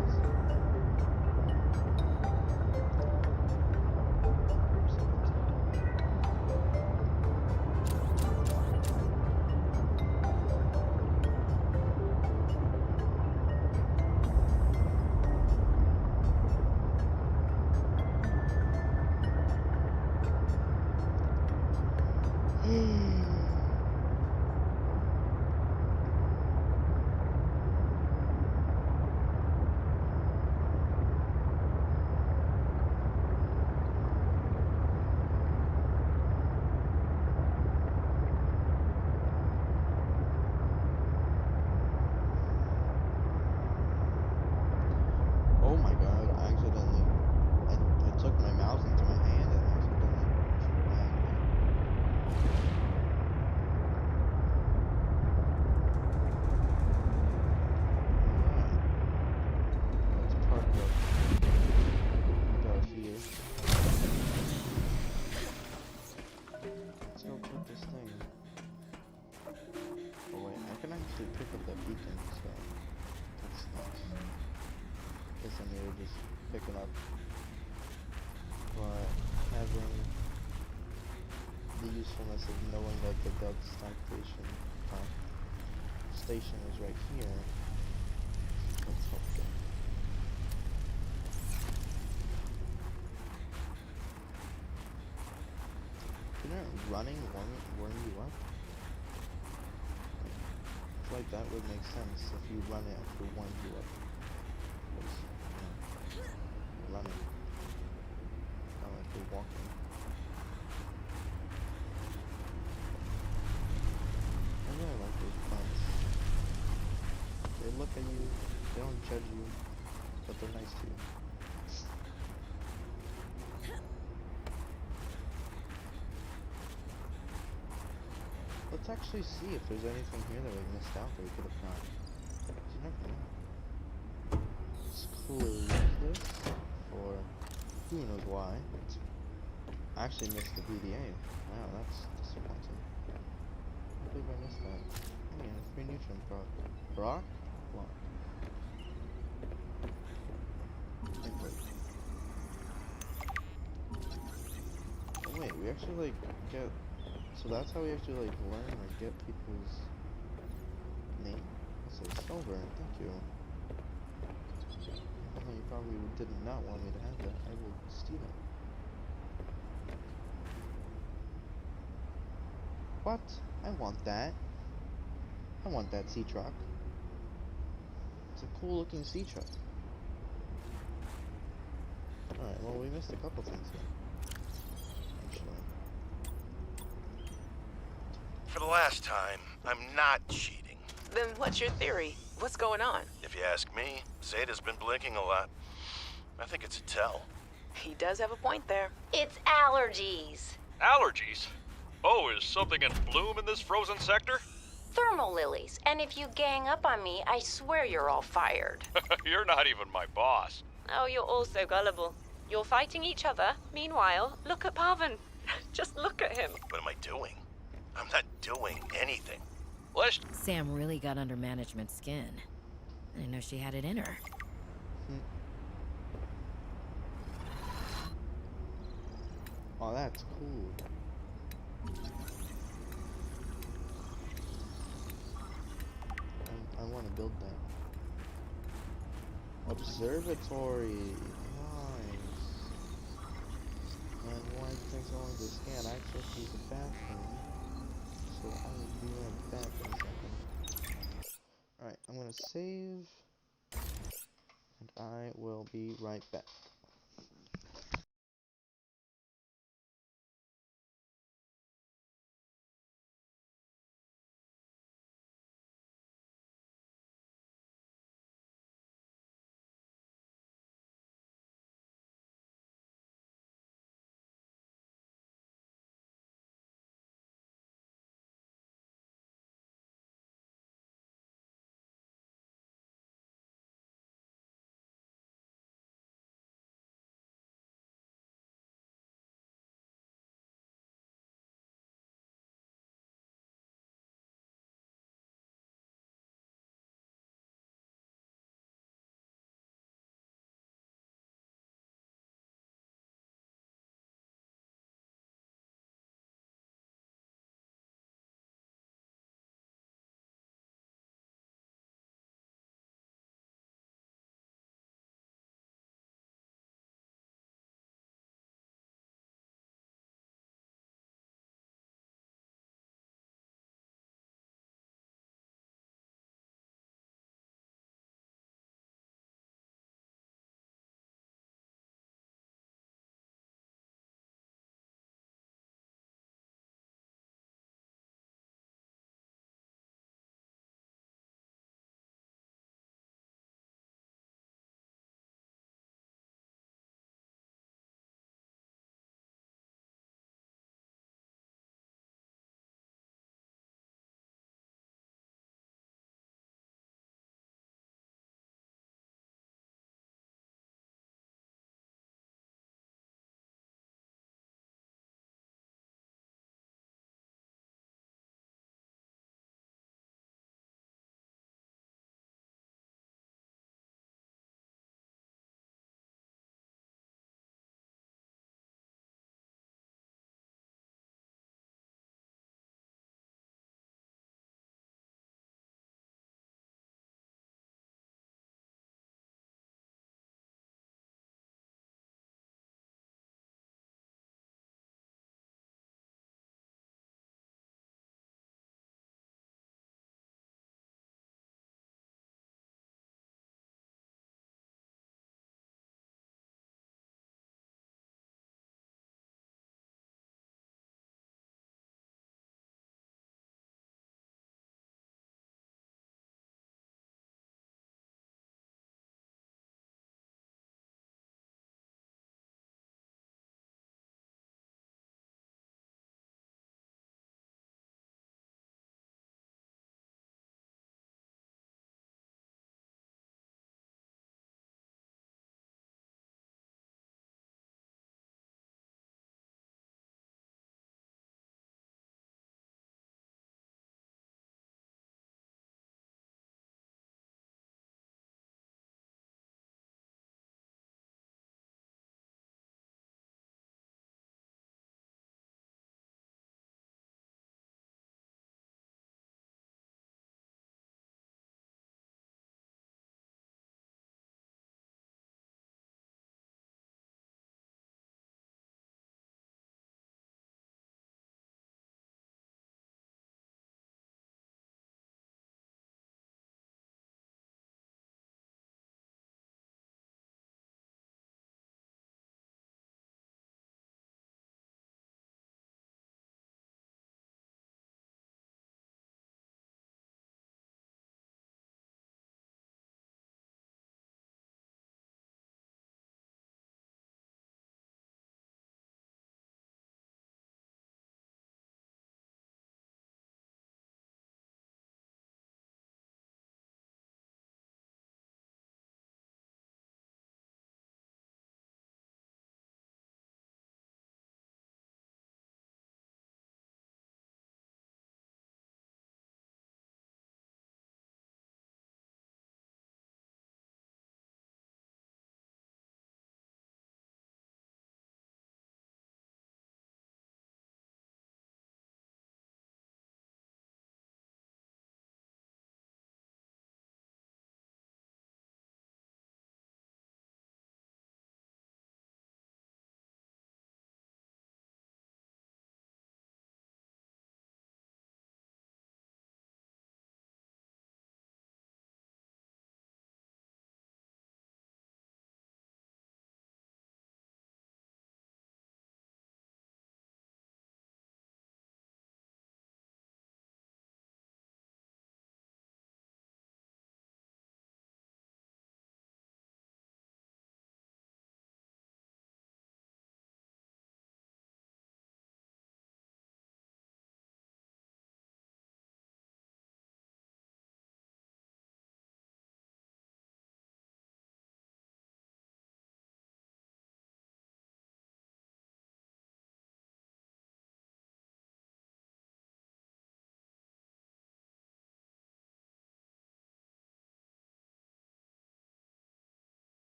Oh my god, I accidentally, I took my mouse into my hand and accidentally dragged it. Alright, let's park up here. Let's go put this thing. Oh wait, I can actually pick up that beacon, so that's nice. Guess I need to just pick it up, but having the usefulness of knowing that the Delta station is right here, that's helpful. Couldn't running warm you up? I feel like that would make sense if you run it to warm you up. Running. Not like we're walking. I really like those plants. They look at you, they don't judge you, but they're nice to you. Let's actually see if there's anything here that we missed out that we could have found. You never know. Let's close this. Or who knows why. I actually missed the BDA. Wow, that's disappointing. I believe I missed that. Oh yeah, 3 neutron proc. Brock? Block. Oh wait, we actually like get... So that's how we actually like learn or get people's name? This is silver, thank you. You probably did not want me to have that. I will steal it. What? I want that. I want that sea truck. It's a cool looking sea truck. Alright, well we missed a couple things here. Actually. For the last time, I'm not cheating. Then what's your theory? What's going on? If you ask me, Zeta's been blinking a lot. I think it's a tell. He does have a point there. It's allergies. Allergies? Oh, is something in bloom in this frozen sector? Thermal lilies. And if you gang up on me, I swear you're all fired. You're not even my boss. Oh, you're all so gullible. You're fighting each other. Meanwhile, look at Pavan. Just look at him. What am I doing? I'm not doing anything. Sam really got under management's skin. I didn't know she had it in her. Oh, that's cool. I want to build that. Observatory. Nice. And one thing going to scan access to the bathroom, so I will be right back in a second. Alright, I'm gonna save, and I will be right back.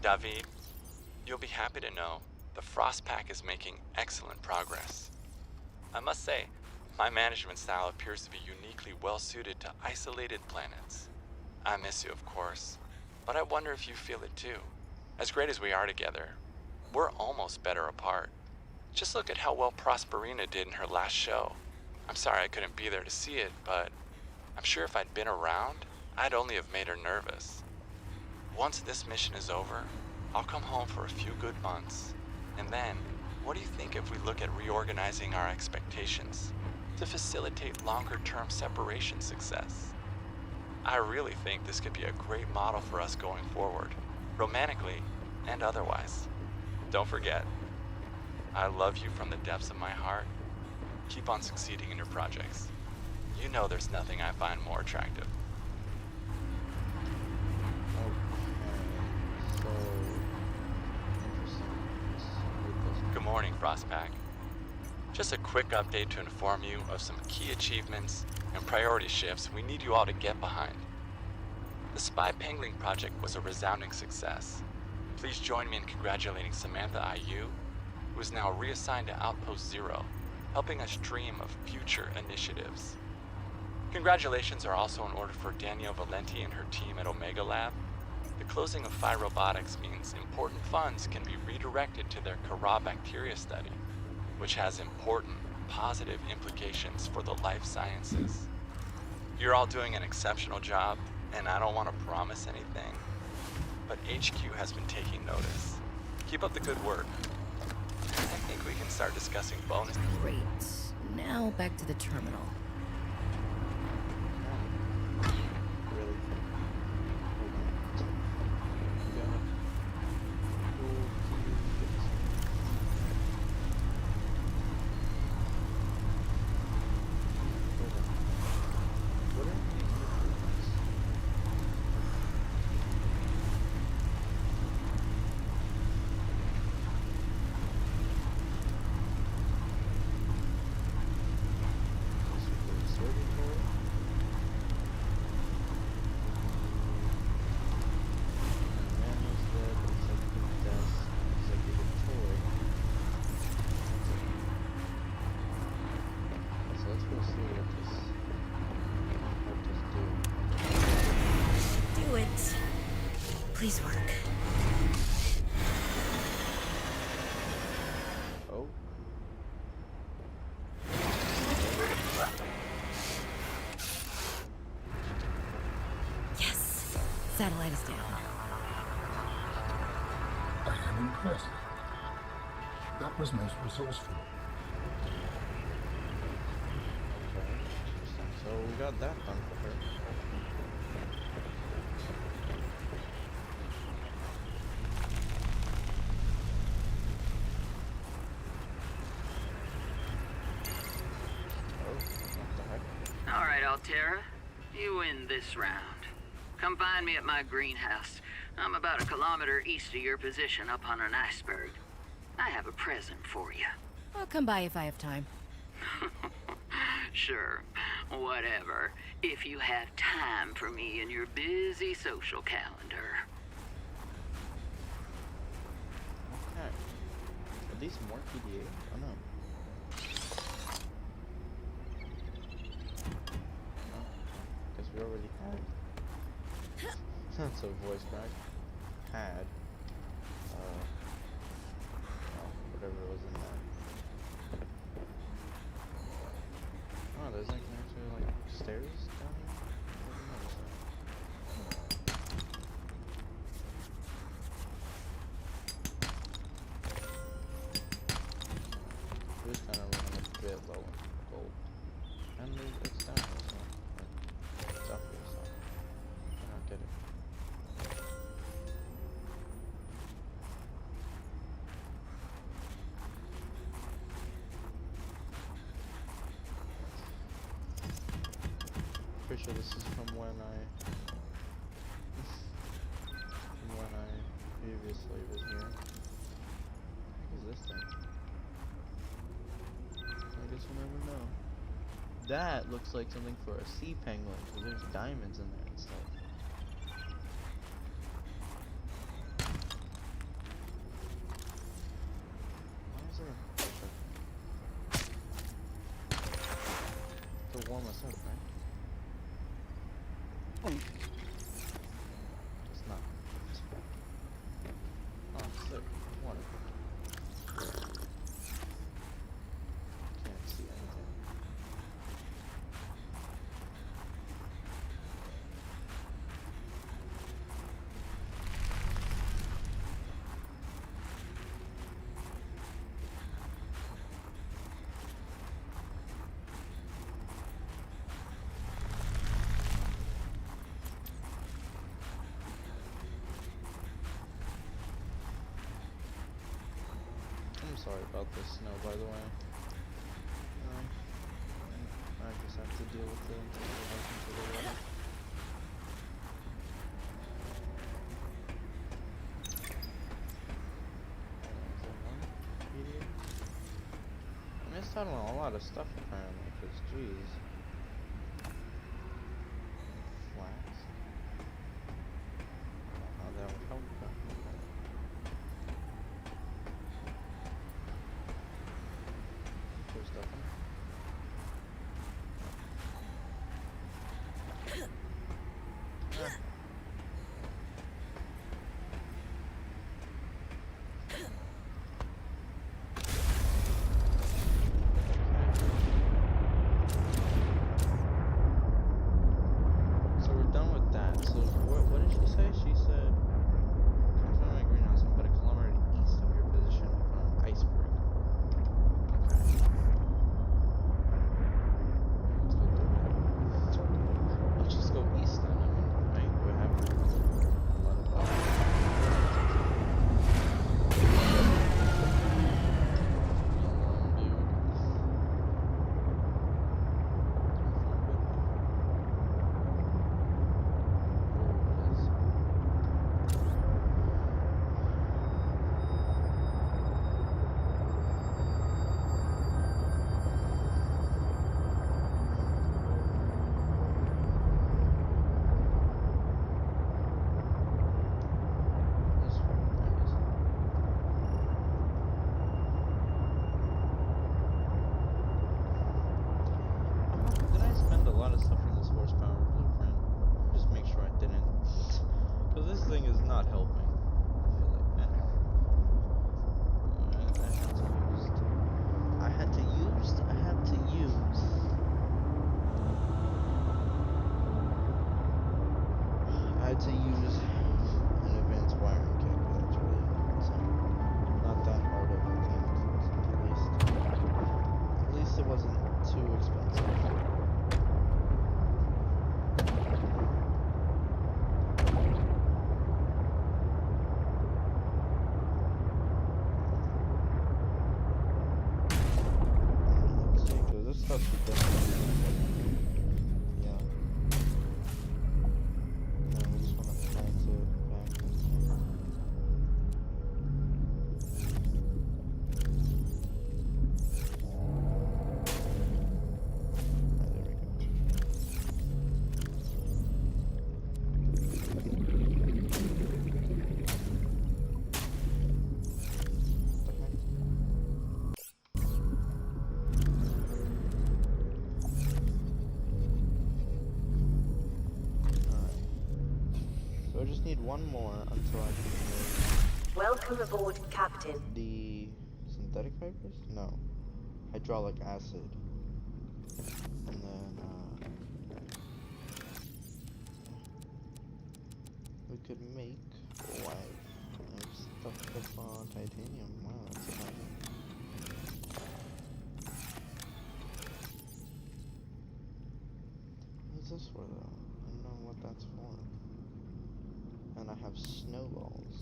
David, you'll be happy to know the Frost Pack is making excellent progress. I must say, my management style appears to be uniquely well suited to isolated planets. I miss you, of course, but I wonder if you feel it too. As great as we are together, we're almost better apart. Just look at how well Prosperina did in her last show. I'm sorry I couldn't be there to see it, but I'm sure if I'd been around, I'd only have made her nervous. Once this mission is over, I'll come home for a few good months. And then, what do you think if we look at reorganizing our expectations to facilitate longer-term separation success? I really think this could be a great model for us going forward, romantically and otherwise. Don't forget, I love you from the depths of my heart. Keep on succeeding in your projects. You know there's nothing I find more attractive. Good morning, Frostpack. Just a quick update to inform you of some key achievements and priority shifts we need you all to get behind. The Spy Pangling project was a resounding success. Please join me in congratulating Samantha IU, who is now reassigned to Outpost Zero, helping us dream of future initiatives. Congratulations are also in order for Danielle Valenti and her team at Omega Lab. The closing of Phi Robotics means important funds can be redirected to their Kara bacteria study, which has important positive implications for the life sciences. You're all doing an exceptional job, and I don't want to promise anything, but HQ has been taking notice. Keep up the good work. I think we can start discussing bonus. Great. Now back to the terminal. Please work. Oh. Yes! Satellite is down. I am impressed. That was most resourceful. Okay. So we got that done for her. Altera, you win this round. Come find me at my greenhouse. I'm about 1 kilometer east of your position up on an iceberg. I have a present for you. I'll come by if I have time. Sure, whatever. If you have time for me in your busy social calendar. Okay. Are these more PDA? Oh no. We already had. That's a voice crack. Had. Whatever was in that. Oh, there's like actually like stairs down here? It is kind of running a bit low on gold. And it's down here, so. It's up here, so I don't get it. Pretty sure this is from when I previously was here. What is this thing? I guess we'll never know. That looks like something for a sea penguin, because there's diamonds in there and stuff. It's not. Oh, sick. Water. Can't see anything. I'm sorry about the snow, by the way. I just have to deal with the emotions of the water. I missed out on a lot of stuff apparently, because geez. Flags. How that would help, but okay. There's stuff in it. Ah. So we're done with that. So what did she say? She said, confirm my greenhouse. I'm about a kilometer east of your position of an iceberg. Okay. Let's just go east then. I mean, right? We have a lot of Did I spend a lot of stuff on this horsepower blueprint? Just make sure I didn't. Because this thing is not helping. I had to use an advanced wiring kit, but that's really it. So, not that hard of a thing, at least it wasn't too expensive. Let's see, 'cause this stuff should definitely yeah. No, we just want to plant it back in here. So I just need one more until I can make Welcome aboard, Captain. the synthetic fibers? No. Hydraulic acid. And then, we could make white. I've stuffed up on titanium. Wow, that's amazing. What's this for though? I don't know what that's for. And I have snowballs.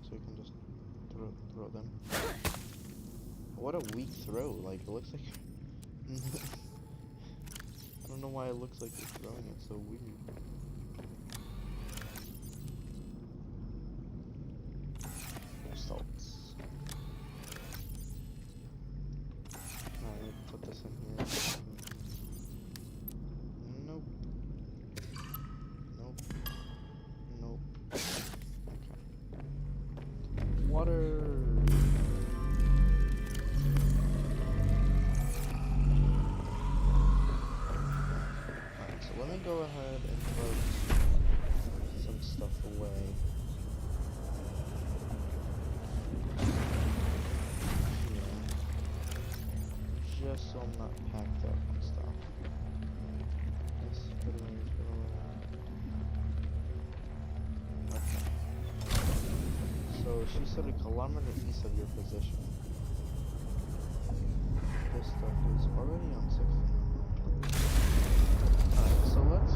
So we can just throw them. What a weak throw, like it looks like I don't know why it looks like you're throwing it so weird. Salts. Alright, put this in here. Nope. Nope. Nope. Okay. Water. go ahead and put some stuff away. Here. Just so I'm not packed up and stuff. Let's put away, Okay. So she said a kilometer east of your position. This stuff is already on 6. Alright, so let's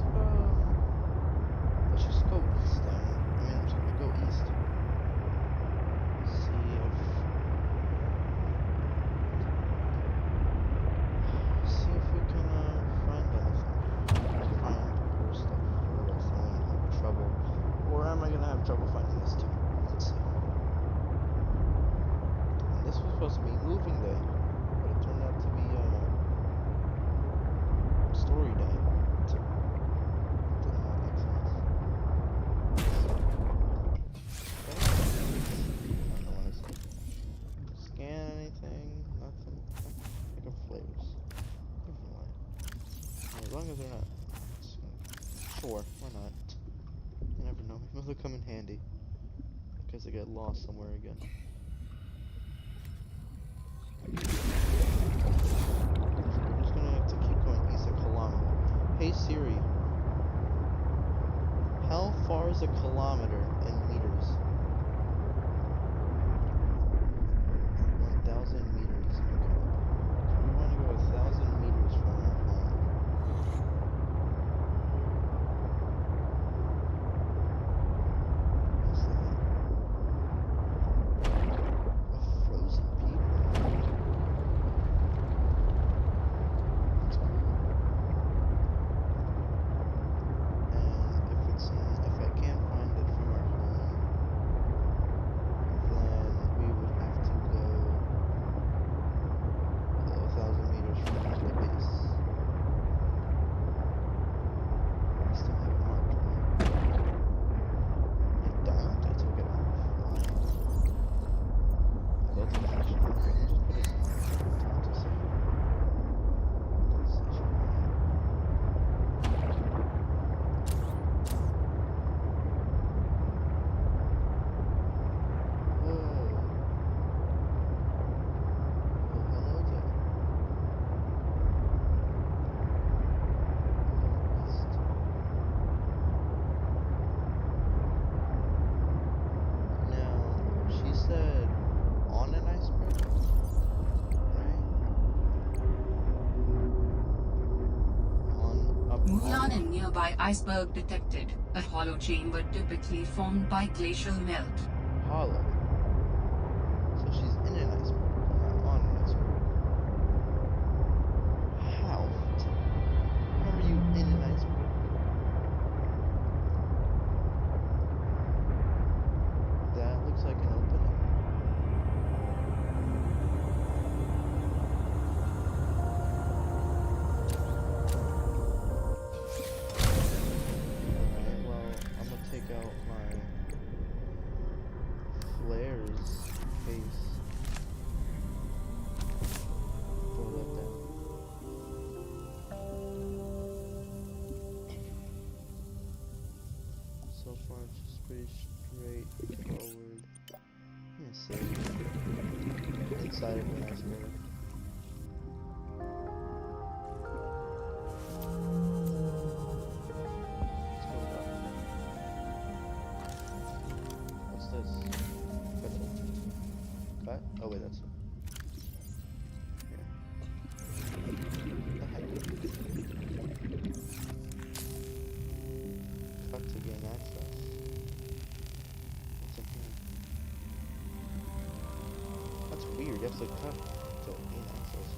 just go east then. I mean, I'm just gonna go east. See if we can find anything. Find her stuff for the rest. Am I gonna have trouble, or am I gonna have trouble finding this too? Let's see. And this was supposed to be moving day, but it turned out to be story day. So, did not make sense. Okay. I don't want to scan anything. Nothing. Pick up flavors. Never mind. As long as they're not. Sure, why not? You never know. Maybe they'll come in handy. In case I get lost somewhere again. We're just gonna have to keep going east a kilometer. Hey Siri, how far is a kilometer in meters? 1,000 meters. Okay. So we want to go 1,000 meters from our home. What's that? A frozen people. That's cool. And if I can't find it from our home, then we would have to go 1,000 meters from the base. I still have it marked, right? I don't. I took it off. That's actually not great. Let me just put it somewhere to see. Whoa. Oh, hello there. East. Now, she said on an iceberg, right? Mulan and nearby iceberg detected. A hollow chamber typically formed by glacial melt. Hollow. So she's in an iceberg, not on an iceberg. How? How are you in an iceberg? That looks like an opening. Alright, well, I'm gonna take out my flares case. Throw that down. So far, it's just pretty straightforward. Let's see. Inside of an iceberg. Let's go up. What's this? Cut? Oh wait, that's it. Here. The heck? Cut to gain access. What's in here? That's weird. You have to cut to gain access.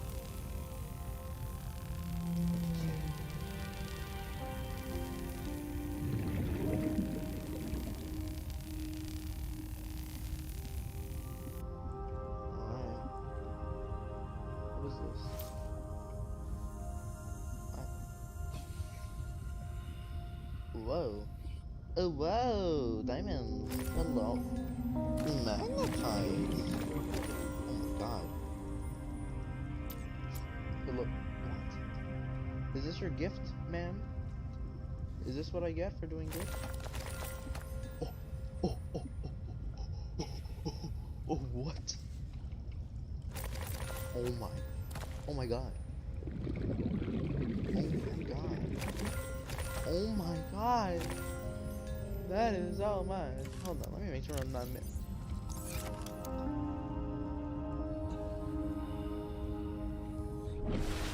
Alright. What is this? Whoa. Oh, whoa! Diamonds! Hello. Magnetite! Oh my god. Hello. What? Is this your gift, ma'am? Is this what I get for doing good? Oh, what? Oh my god. Oh my god. That is all mine. Hold on, let me make sure I'm not missing.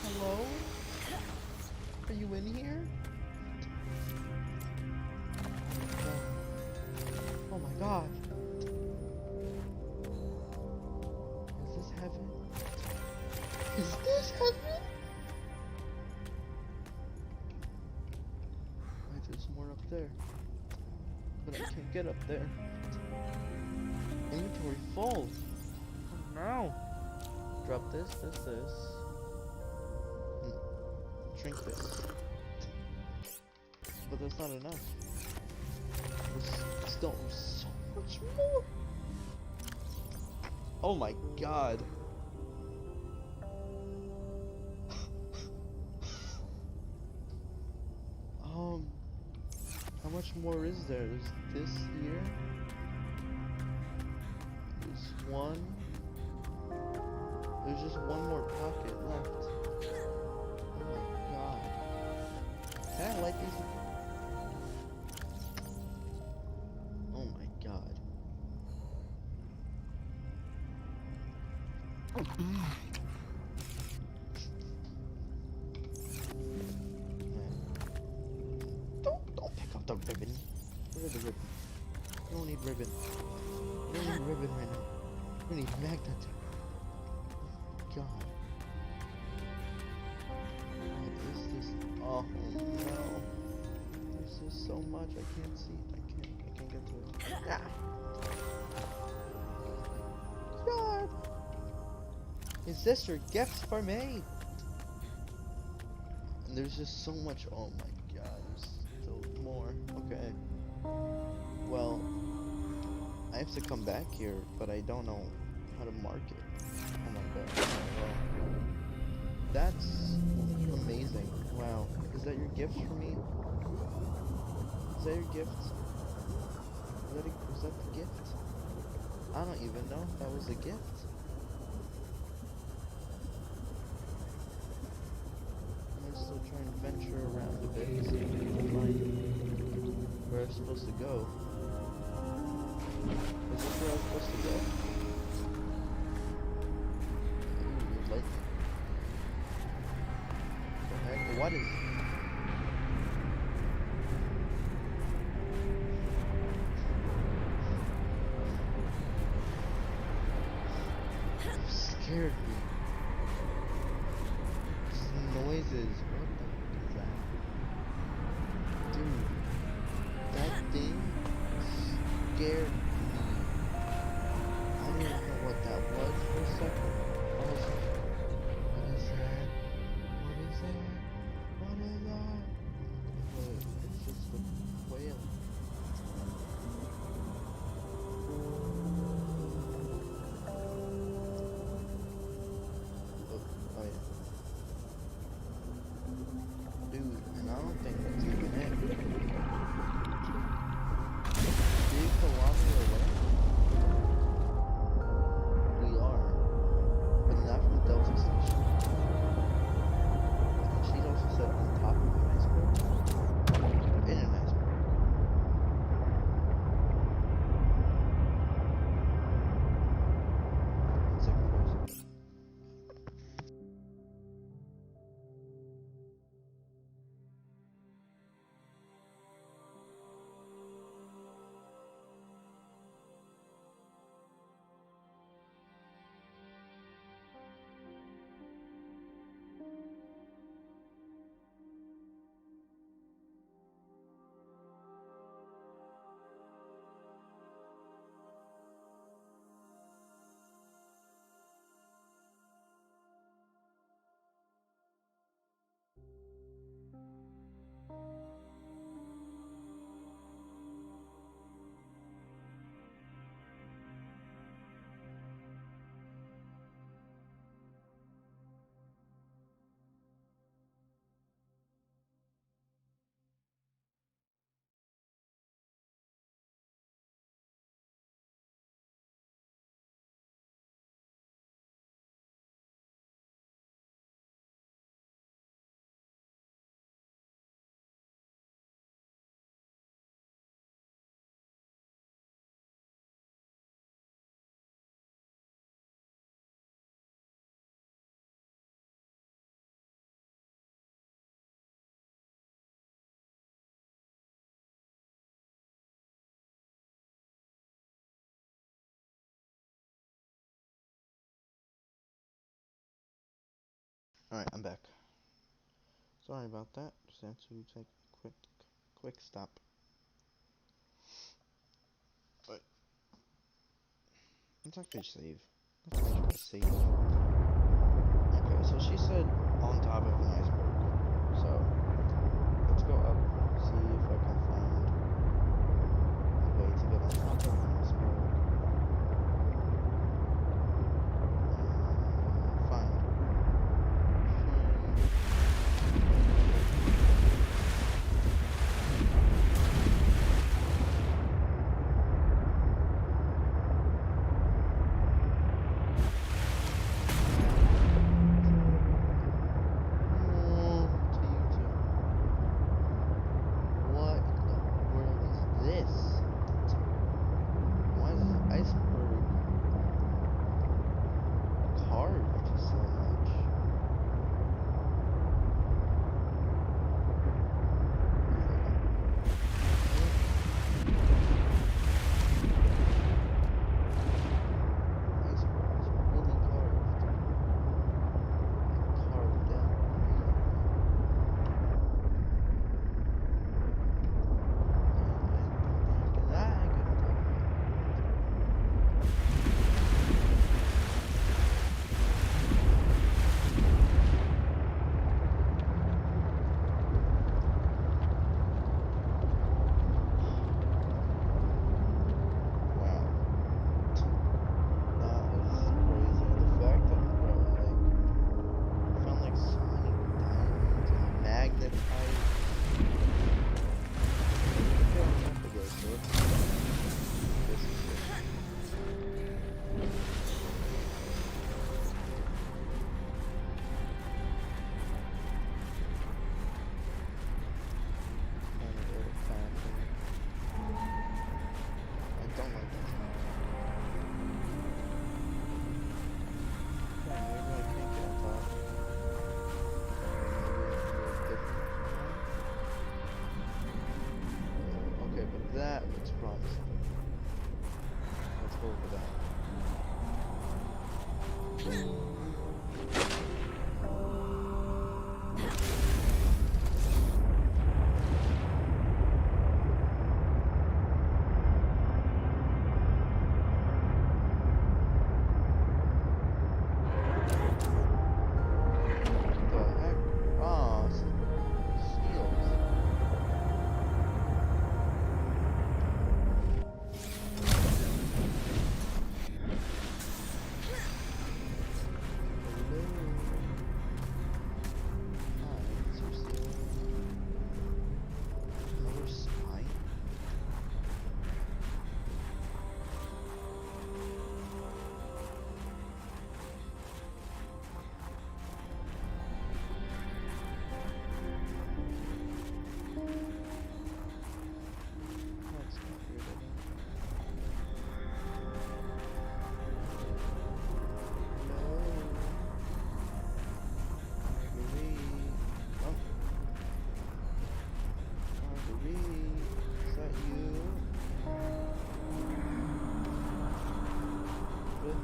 Hello? Are you in here? Oh my god. Is this heaven? Is this heaven? Wait, there's more up there. But I can't get up there. Inventory full. Oh no. Drop this. Drink this. But that's not enough. There's still so much more. Oh my god. How much more is there? There's this here. There's one. There's just one more pocket left. Oh my god. Can I light these? Oh my god. Don't pick up the ribbon. Where is the ribbon? I don't need ribbon. I don't need ribbon right now. We need magnet. God. What is this? Oh no. There's just so much I can't see. I can't get to it. Ah. God. Is this your gift for me? And there's just so much. Oh my god. There's still more. Okay. Well, I have to come back here, but I don't know how to mark it. Oh my god. Well, that's amazing. Wow. Is that your gift for me? Is that your gift? Was that the gift? I don't even know if that was a gift. I'm still trying to venture around a bit to see if I can find where I'm supposed to go. Is this where I'm supposed to go? Ooh, lightning. What the heck? What is... Scared me. Just noises. What the heck is that? Dude. That thing scared me. I didn't know what that was for a second. I was like, what is that? What is that? What is that? But it's just a whale. Oh yeah. Dude, and I don't think that's even it. 3 kilometers Alright, I'm back. Sorry about that. Just had to take a quick stop. But let's actually save. Let's actually save. Okay, so she said on top of an iceberg. So let's go up, see if I can find a way to get on top of an iceberg. Find. That looks promising. Let's go over that.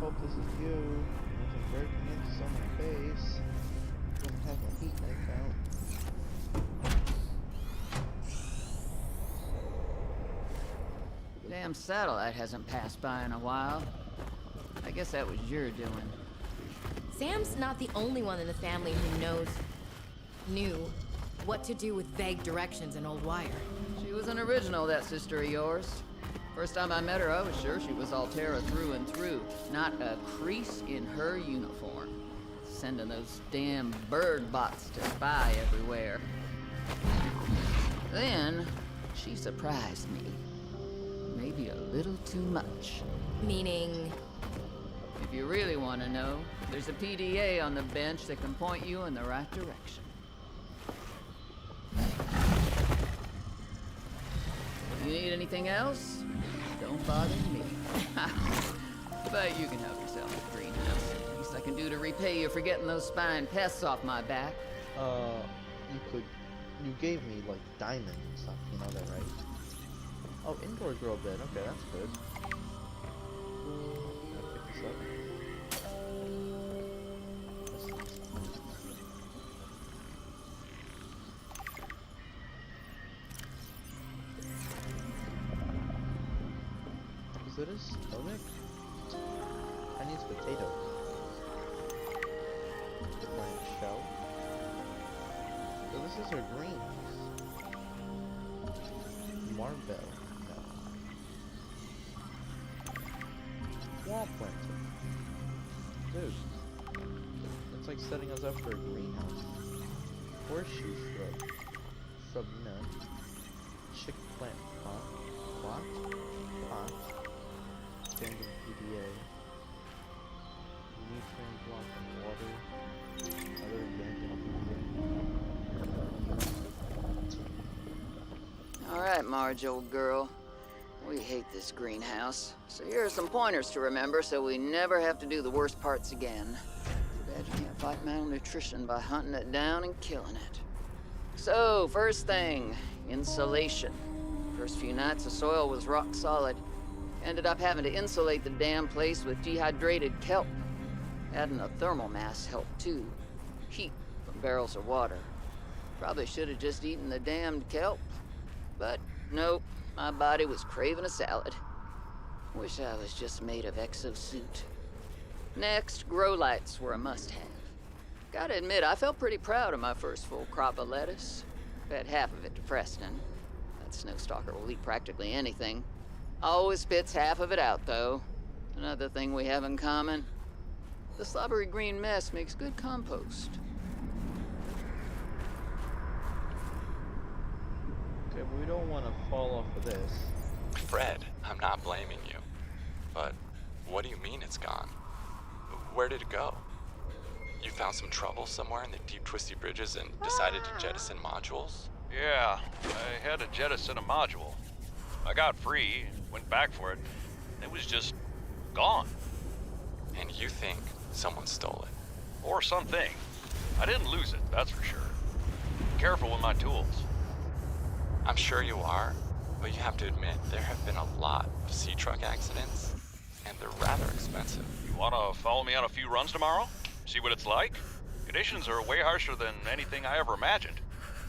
Hope this is you. If I'm breaking into someone's base, I'm gonna have my heat knife out. Damn satellite hasn't passed by in a while. I guess that was your doing. Sam's not the only one in the family who knew what to do with vague directions in Old Wire. She was an original, that sister of yours. First time I met her, I was sure she was Altera through and through. Not a crease in her uniform. Sending those damn bird bots to spy everywhere. Then, she surprised me. Maybe a little too much. Meaning? If you really want to know, there's a PDA on the bench that can point you in the right direction. You need anything else? Don't bother me. But you can help yourself with the greenhouse. Least I can do to repay you for getting those spine pests off my back. You gave me, like, diamonds and stuff, you know that, right? Oh, indoor grow bed, okay, that's good. Gotta pick this up. Is it a stomach? Chinese potato. Plant shell. So this is her greenhouse. Marble. No. Wall planter. Dude. It's like setting us up for a greenhouse. Horseshoe shrub. Shrub nut. Chick plant pot. Pot. Pot. Standing PDA. Nutrient block and water. Other organic. Alright, Marge, old girl. We hate this greenhouse. So here are some pointers to remember so we never have to do the worst parts again. Too bad you can't fight malnutrition by hunting it down and killing it. So, first thing, insulation. First few nights the soil was rock solid. Ended up having to insulate the damn place with dehydrated kelp. Adding a thermal mass helped too. Heat from barrels of water. Probably should have just eaten the damned kelp. But nope, my body was craving a salad. Wish I was just made of exosuit. Next, grow lights were a must-have. Gotta admit, I felt pretty proud of my first full crop of lettuce. Fed half of it to Preston. That snowstalker will eat practically anything. Always spits half of it out, though. Another thing we have in common. The slobbery green mess makes good compost. Okay, but we don't want to fall off of this. Fred, I'm not blaming you. But what do you mean it's gone? Where did it go? You found some trouble somewhere in the deep twisty bridges and decided to jettison modules? Yeah, I had to jettison a module. I got free, went back for it. It was just gone. And you think someone stole it? Or something. I didn't lose it, that's for sure. Careful with my tools. I'm sure you are, but you have to admit, there have been a lot of sea truck accidents, and they're rather expensive. You wanna follow me on a few runs tomorrow? See what it's like? Conditions are way harsher than anything I ever imagined.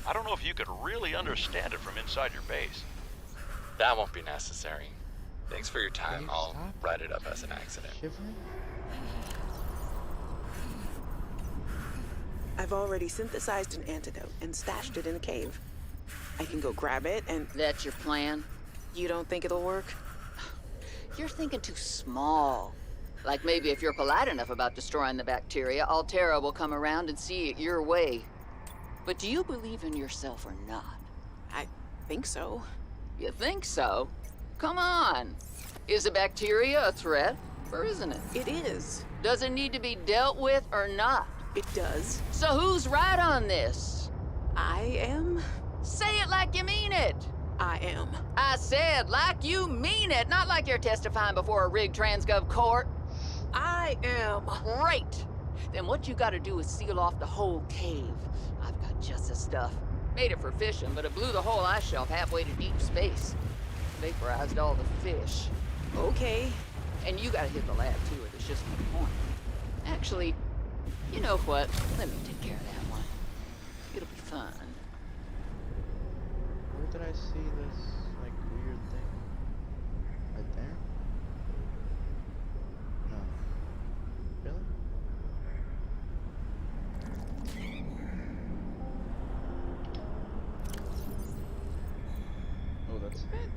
I don't know if you could really understand it from inside your base. That won't be necessary. Thanks for your time. I'll write it up as an accident. I've already synthesized an antidote and stashed it in a cave. I can go grab it and... That's your plan? You don't think it'll work? You're thinking too small. Like maybe if you're polite enough about destroying the bacteria, Altera will come around and see it your way. But do you believe in yourself or not? I think so. You think so? Come on. Is a bacteria a threat, or isn't it? It is. Does it need to be dealt with or not? It does. So who's right on this? I am. Say it like you mean it. I am. I said like you mean it, not like you're testifying before a rigged transgov court. I am. Great. Then what you gotta do is seal off the whole cave. I've got just the stuff. Made it for fishing, but it blew the whole ice shelf halfway to deep space. Vaporized all the fish. Okay. And you gotta hit the lab too, or there's just no point. Actually, you know what? Let me take care of that one. It'll be fun. Where did I see this, like, weird thing? Right there? No. Really? Oh, that's it?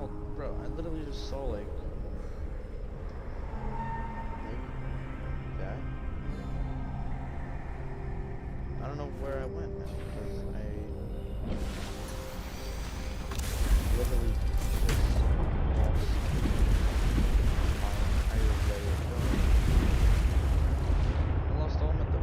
Oh, bro, I literally just saw, like, maybe that? I don't know where I went now, because I literally just lost my entire way of going. I lost all my plane.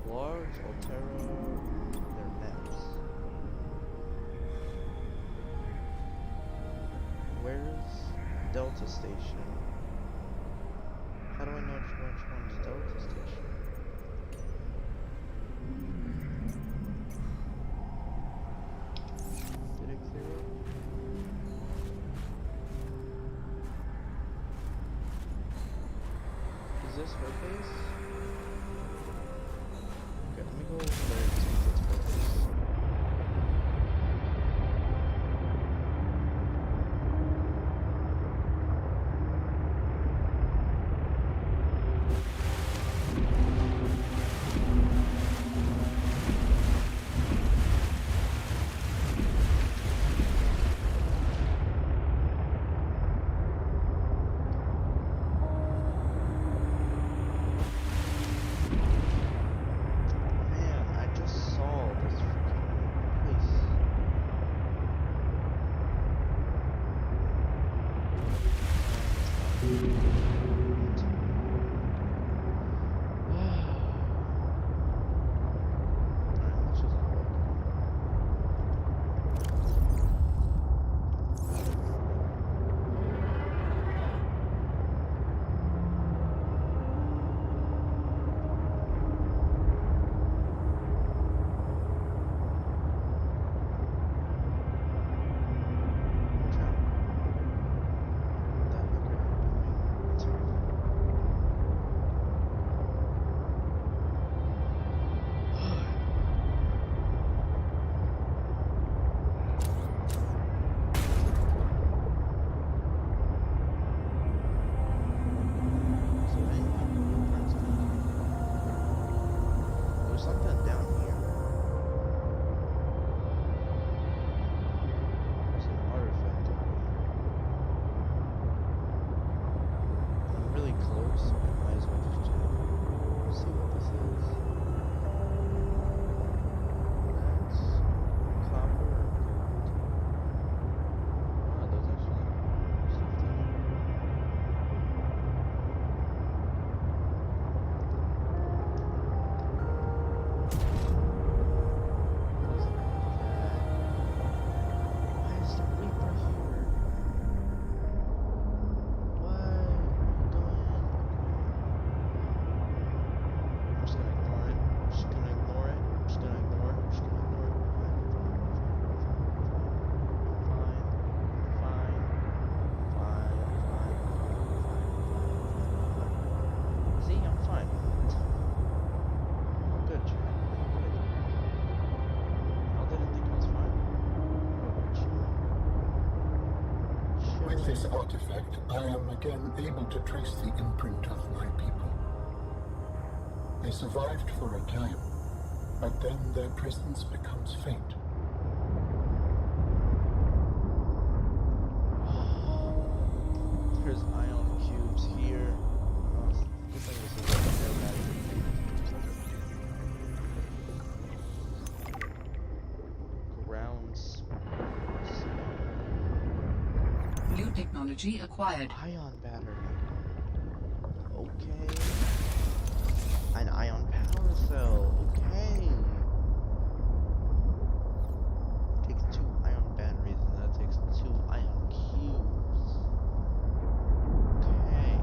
Large Altera, their maps. Where's Delta Station? How do I know which one's Delta Station? Did it clear up? Is this her base? Okay, let me go over there and see if it's her base. With this artifact, I am again able to trace the imprint of my people. They survived for a time, but then their presence becomes faint. There's ion cubes here. Looks like this is like a aromatic. Grounds. New technology acquired. Ion battery. Okay. An ion power cell. Okay. Takes 2 ion batteries and that takes 2 ion cubes. Okay.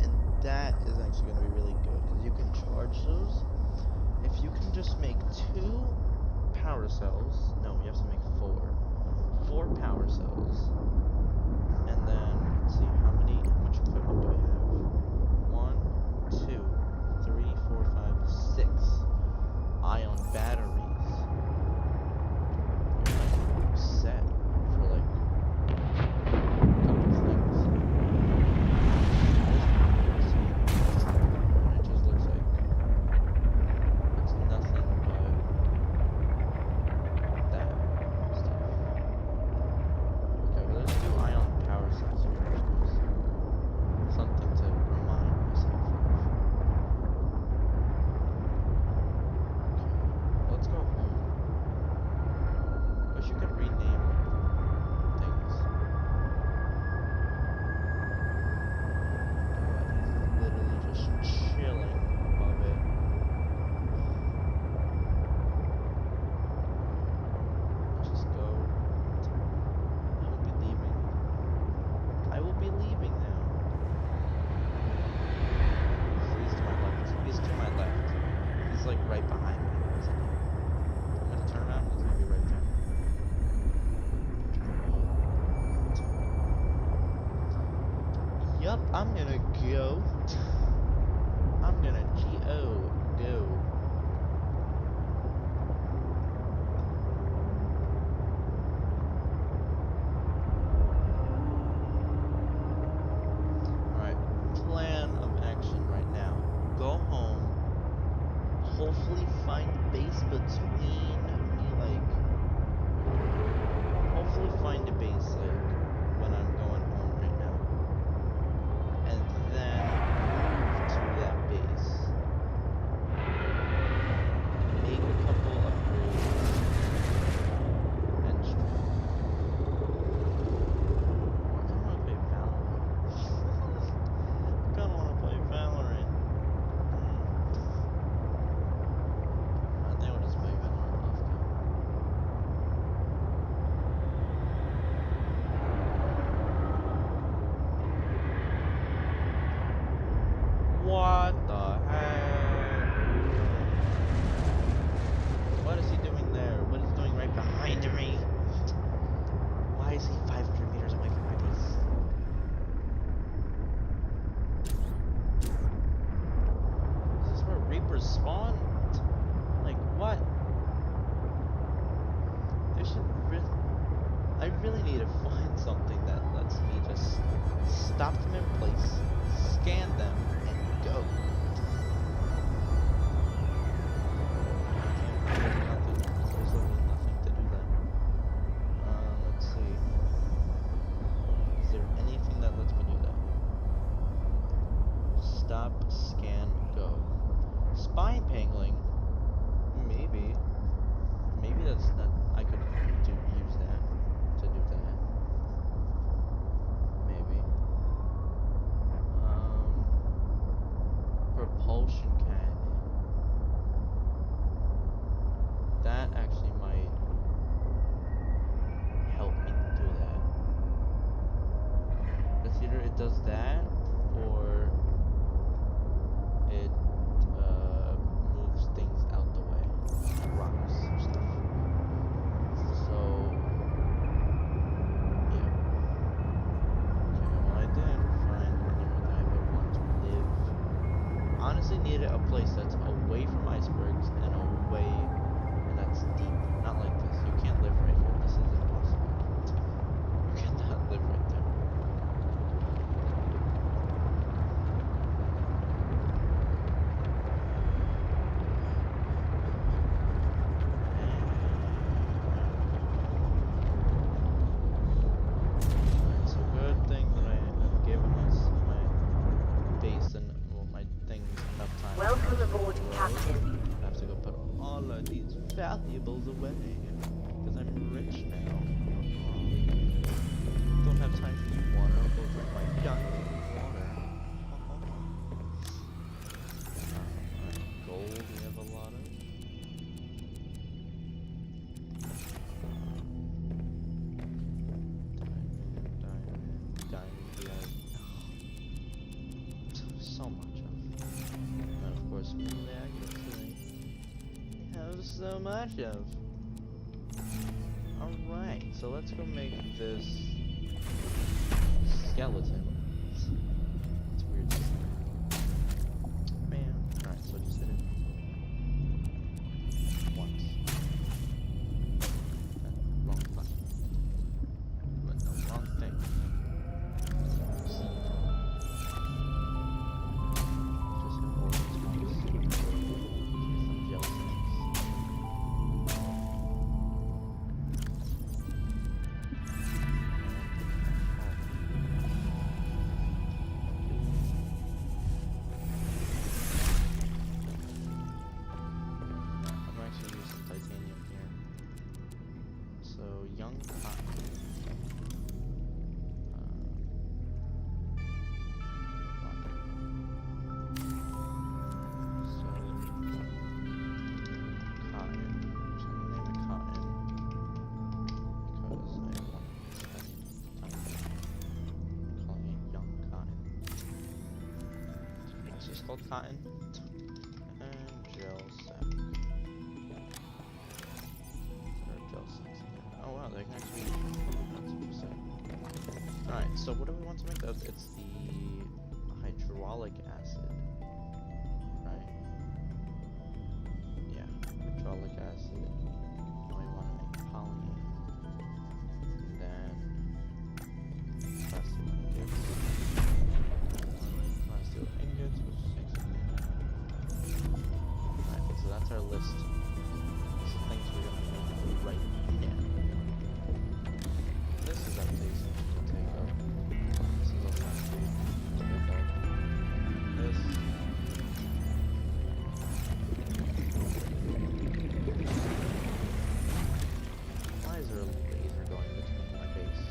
And that is actually going to be really good because you can charge those. If you can just make 2 power cells, no, you have to make 4 power cells, and then let's see how much equipment do we have? 1, 2, 3, 4, 5, 6 ion batteries. You're set for like a couple things. It just looks like it's nothing but that stuff. Okay, well there's Yup, I'm gonna go. I'm gonna go. Alright, plan of action right now. Go home. Hopefully find a base between me, like... Hopefully find a base, like, when I'm going home right now. And then move to that base. Make a couple upgrades. And I kinda wanna play Valorant. I kinda wanna play Valorant. I think I'll just play Valorant off game. What the heck? What is he doing there? What is he doing right behind me? Why is he 500 meters away from my base? Is this where Reapers spawn? Like, what? They should I really need to find something that lets me just stop them in place, scan them, and go. There's literally nothing to do that. Let's see. Is there anything that lets me do that? Stop, scan, go. Spine pangling? Maybe. Maybe that's that I could use that to do that. Maybe. Propulsion cannon. That actually might help me do that. It's either it does that or it moves things out the way. Rocks or stuff. So yeah. Okay, well I didn't find anywhere that I would want to live. Honestly needed a place that's away from icebergs and away and that's deep. Not like this. You can't live right here. This is impossible. You cannot live right there. Alright, so good thing that I have given my basin, well, my things enough time. Welcome aboard, Captain. I have to go put all of these valuables away, because I'm rich now. Don't have time for water, I'll go drink my giant water. Alright, gold we have a lot of. Diamond, we have so much of. And of course, magnets we have so much of. Alright, so let's go make this skeleton. It's weird. Bam. Alright, so just hit it once. Wrong button. But no, wrong thing. Just hit all these ones. Get some gel snakes. I'm actually using some titanium here. So young cotton. Cotton. I'm just gonna name it cotton because I want to spend time calling it young cotton. It's just called cotton. And gel sack. There are gel sacks in here. Oh wow, they can actually be food. That's interesting. Alright, so what do we want to make that? It's the hydraulic acid, right? Yeah, hydraulic acid. Now we want to make poly, then plastic ingots. Plastic ingots, which makes it. Alright, so that's our list. These are things we're gonna make right now. This is updates to take up. This is also updates to pick up. This. Why is there a laser going between my base?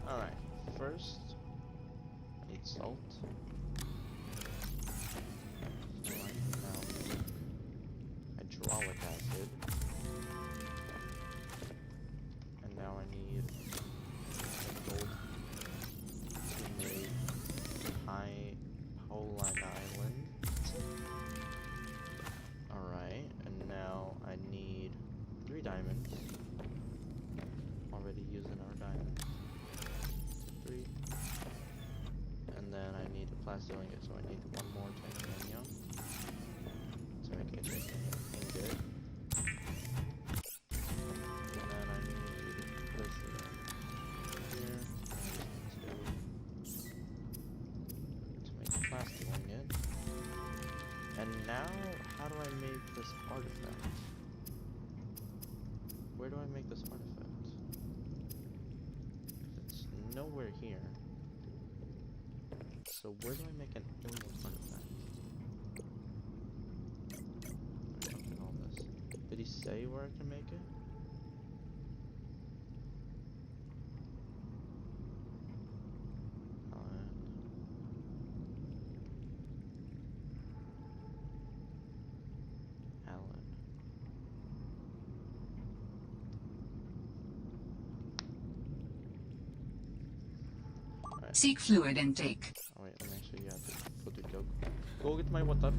Alright, first, I need salt. So I can now make hydraulic acid. And now I need gold to make high Pauline Island. Alright, and now I need 3 diamonds. Already using our diamonds. 3. And then I need a plastic ingot, so I need 1 more titanium to make a titanium ingot. And then I need this here. To make a plastic ingot. And now, how do I make this artifact? Where do I make this artifact? It's nowhere here. So where do I make an alien artifact? I'm jumping all this. Did he say where I can make it? Alan. Alright. Seek fluid intake. Oh wait, let me actually go get my water.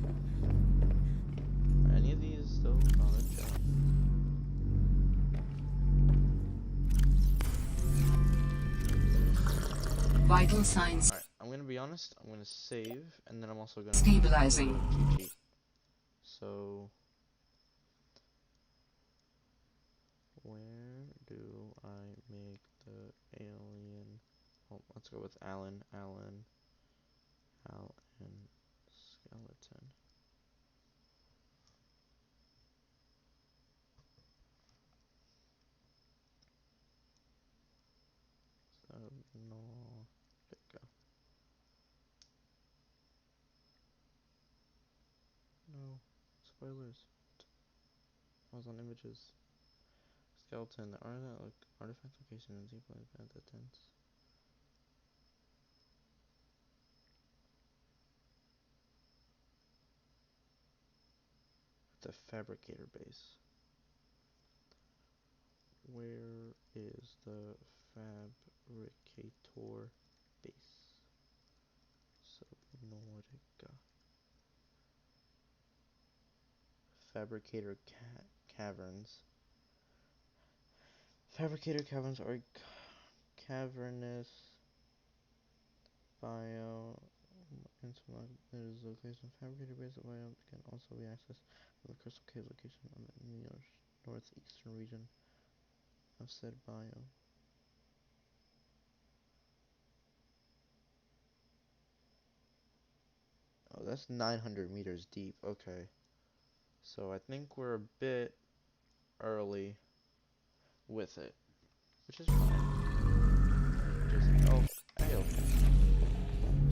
Are any of these still? Oh, they're chilling. Vital signs. Alright, I'm gonna be honest, I'm gonna save, and then I'm also gonna stabilizing. GG. So where do I make the alien? Oh, let's go with Alan skeleton. Subnautica. No. Spoilers. I was on images. Skeleton. The artifact location is equal to the tents. The fabricator base. Where is the fabricator base? Subnautica. Fabricator caverns. Fabricator caverns are cavernous biome. There is a location. Fabricator base of biome can also be accessed from the crystal cave location in the northeastern region of said biome. Oh, that's 900 meters deep. Okay. So I think we're a bit early with it, which is fine. Oh, hey.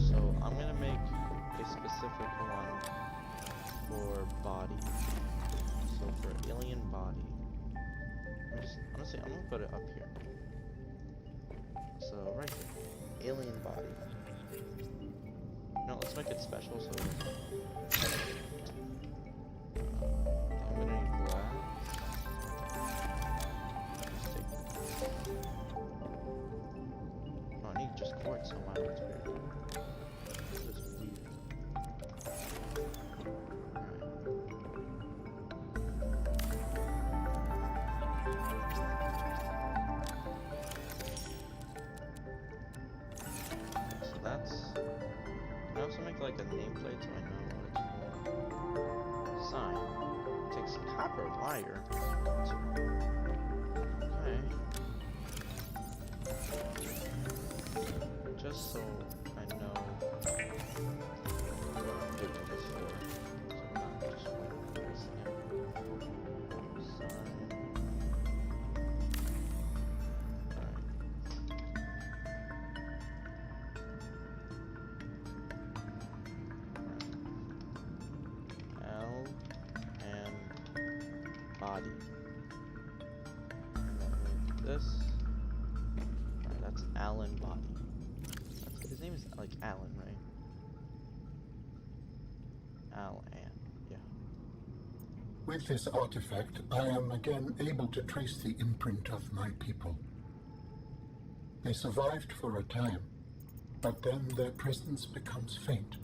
So I'm gonna make a specific one for body. So for alien body, honestly, I'm gonna put it up here. So right here, alien body. No, let's make it special. So I'm gonna need glass. Oh, I need just quartz. So wow, that's weird. This is weird. that's... Can I also make like a nameplate so I know what it's for? Sign. Takes copper wire. Okay. Just so I know what I'm doing this for. So I'm not just wasting it. Sign. Body. And then with this. Alright, that's Alan Body. His name is like Alan, right? Alan, yeah. With this artifact, I am again able to trace the imprint of my people. They survived for a time, but then their presence becomes faint.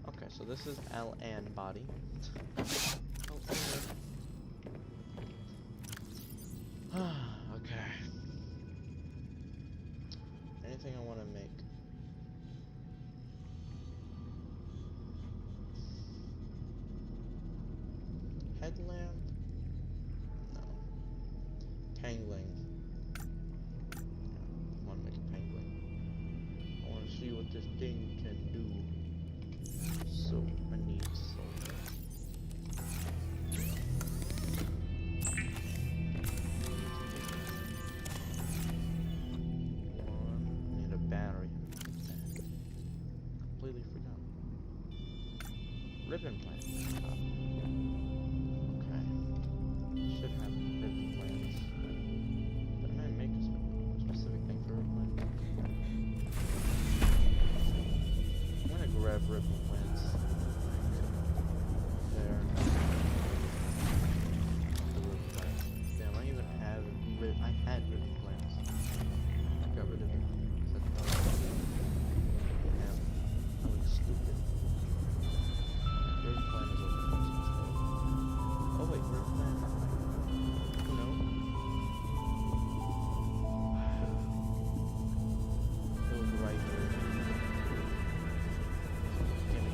Okay, so this is Alan Body. Okay. Anything I want to make? Headlamp? No. Pangling. Yeah, I want to make a pangling. I want to see what this thing can do. So, I need silver. Need a battery. Completely forgot. Ribbon plant. Okay. Should have ribbon plants. But I might make a specific thing for ribbon plants. I'm gonna grab ribbon plants. There. The ribbon plants. Damn, I even have I had ribbon plants. I got rid of it. Damn, I look stupid. Ribbon plant is over there. Oh wait, ribbon plant. No. It was right here. Damn it.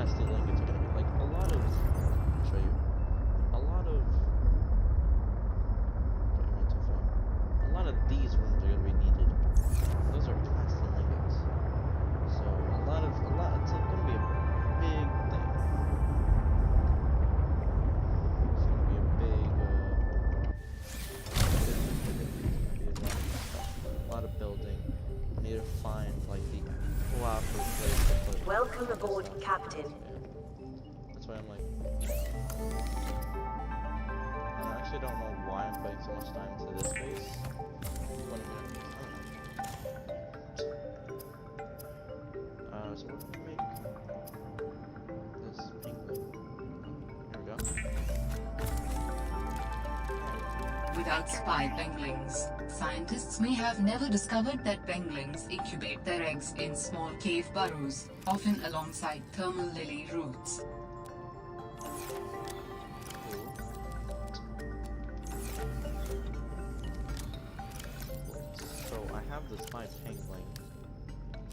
Class steel ingots are gonna be like a lot of. I'll show you. A lot of. Okay, I went too far. A lot of these rooms are gonna be needed. Those are class steel ingots. So it's gonna be a big thing. It's gonna be a big. A lot of building. I need to find like the proper place to put. Welcome aboard, Captain. That's why I'm like. I actually don't know why I'm putting so much time into this base. What I'm gonna, I don't know. So we're gonna make this inkling. Here we go. Without spy penguins, scientists may have never discovered that penguins incubate their eggs in small cave burrows, often alongside thermal lily roots. So I have the spy penguin.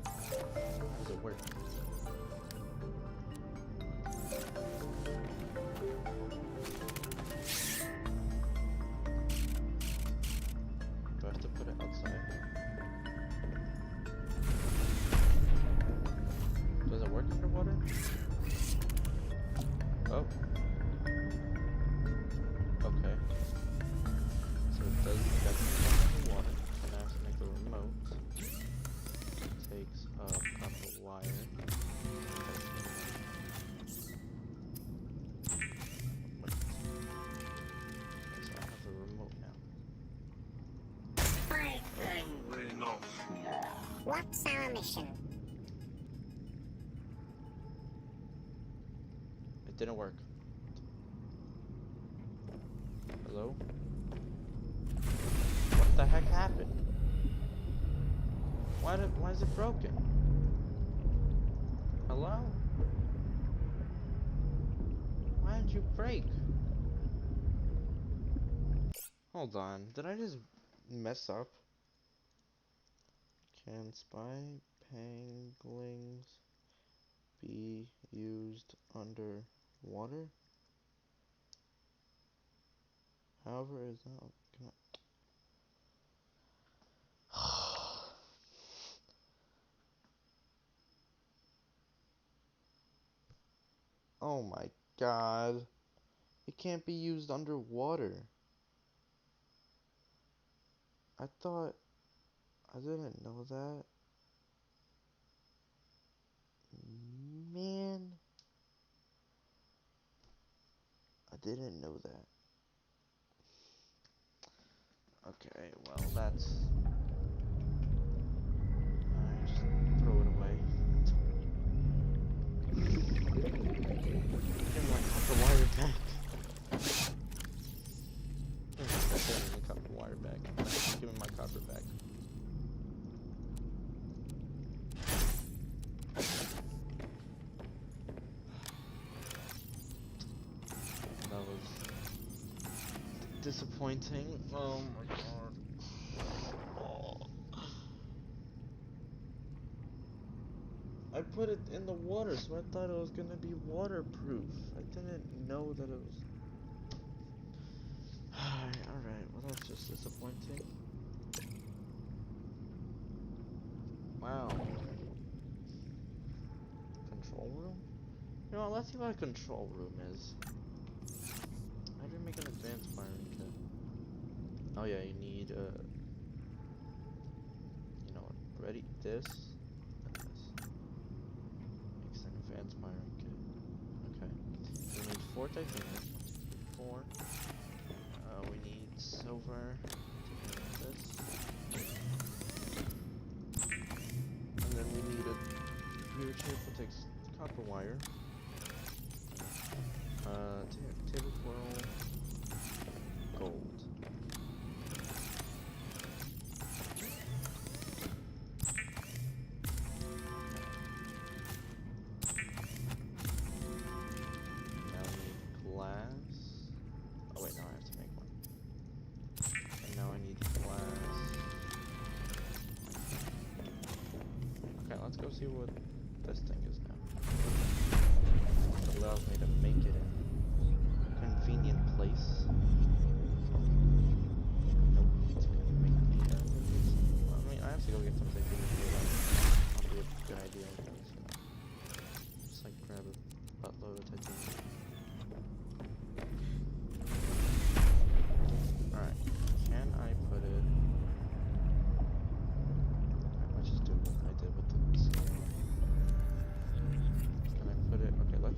How does it work? Do I have to put it outside? Does it work underwater? Oh. Okay. So it does definitely work underwater. And I have to make a remote. It takes a copper wire. Wait. Okay, so I have the remote now. What's our mission? It didn't work. Hello? What the heck happened? Why is it broken? Hello? Why did you break? Hold on, did I just mess up? Can spy penguins be used underwater? However, is that can Oh my god. It can't be used underwater. I thought I didn't know that. Man. I didn't know that. Okay, well that's I just throw it away. Give me my copper wire back. Give me the copper wire back. Give me my copper back. That was disappointing. Oh my god. Oh. I put it in the water, so I thought it was gonna be waterproof. I didn't know that it was. Alright, well that's just disappointing. Wow. Control room? You know what, let's see what a control room is. How do you make an advanced firing kit? Oh yeah, you need you know what, ready? This and this. Makes an advanced firing kit. Okay. We need 4 titanium. 1, 2, 3, 4. We need silver. This. And then we need a computer chip that takes copper wire. Table coil. Gold. Now we need glass. Oh wait, now I have to make one. And now I need glass. Okay, let's go see what this thing is now.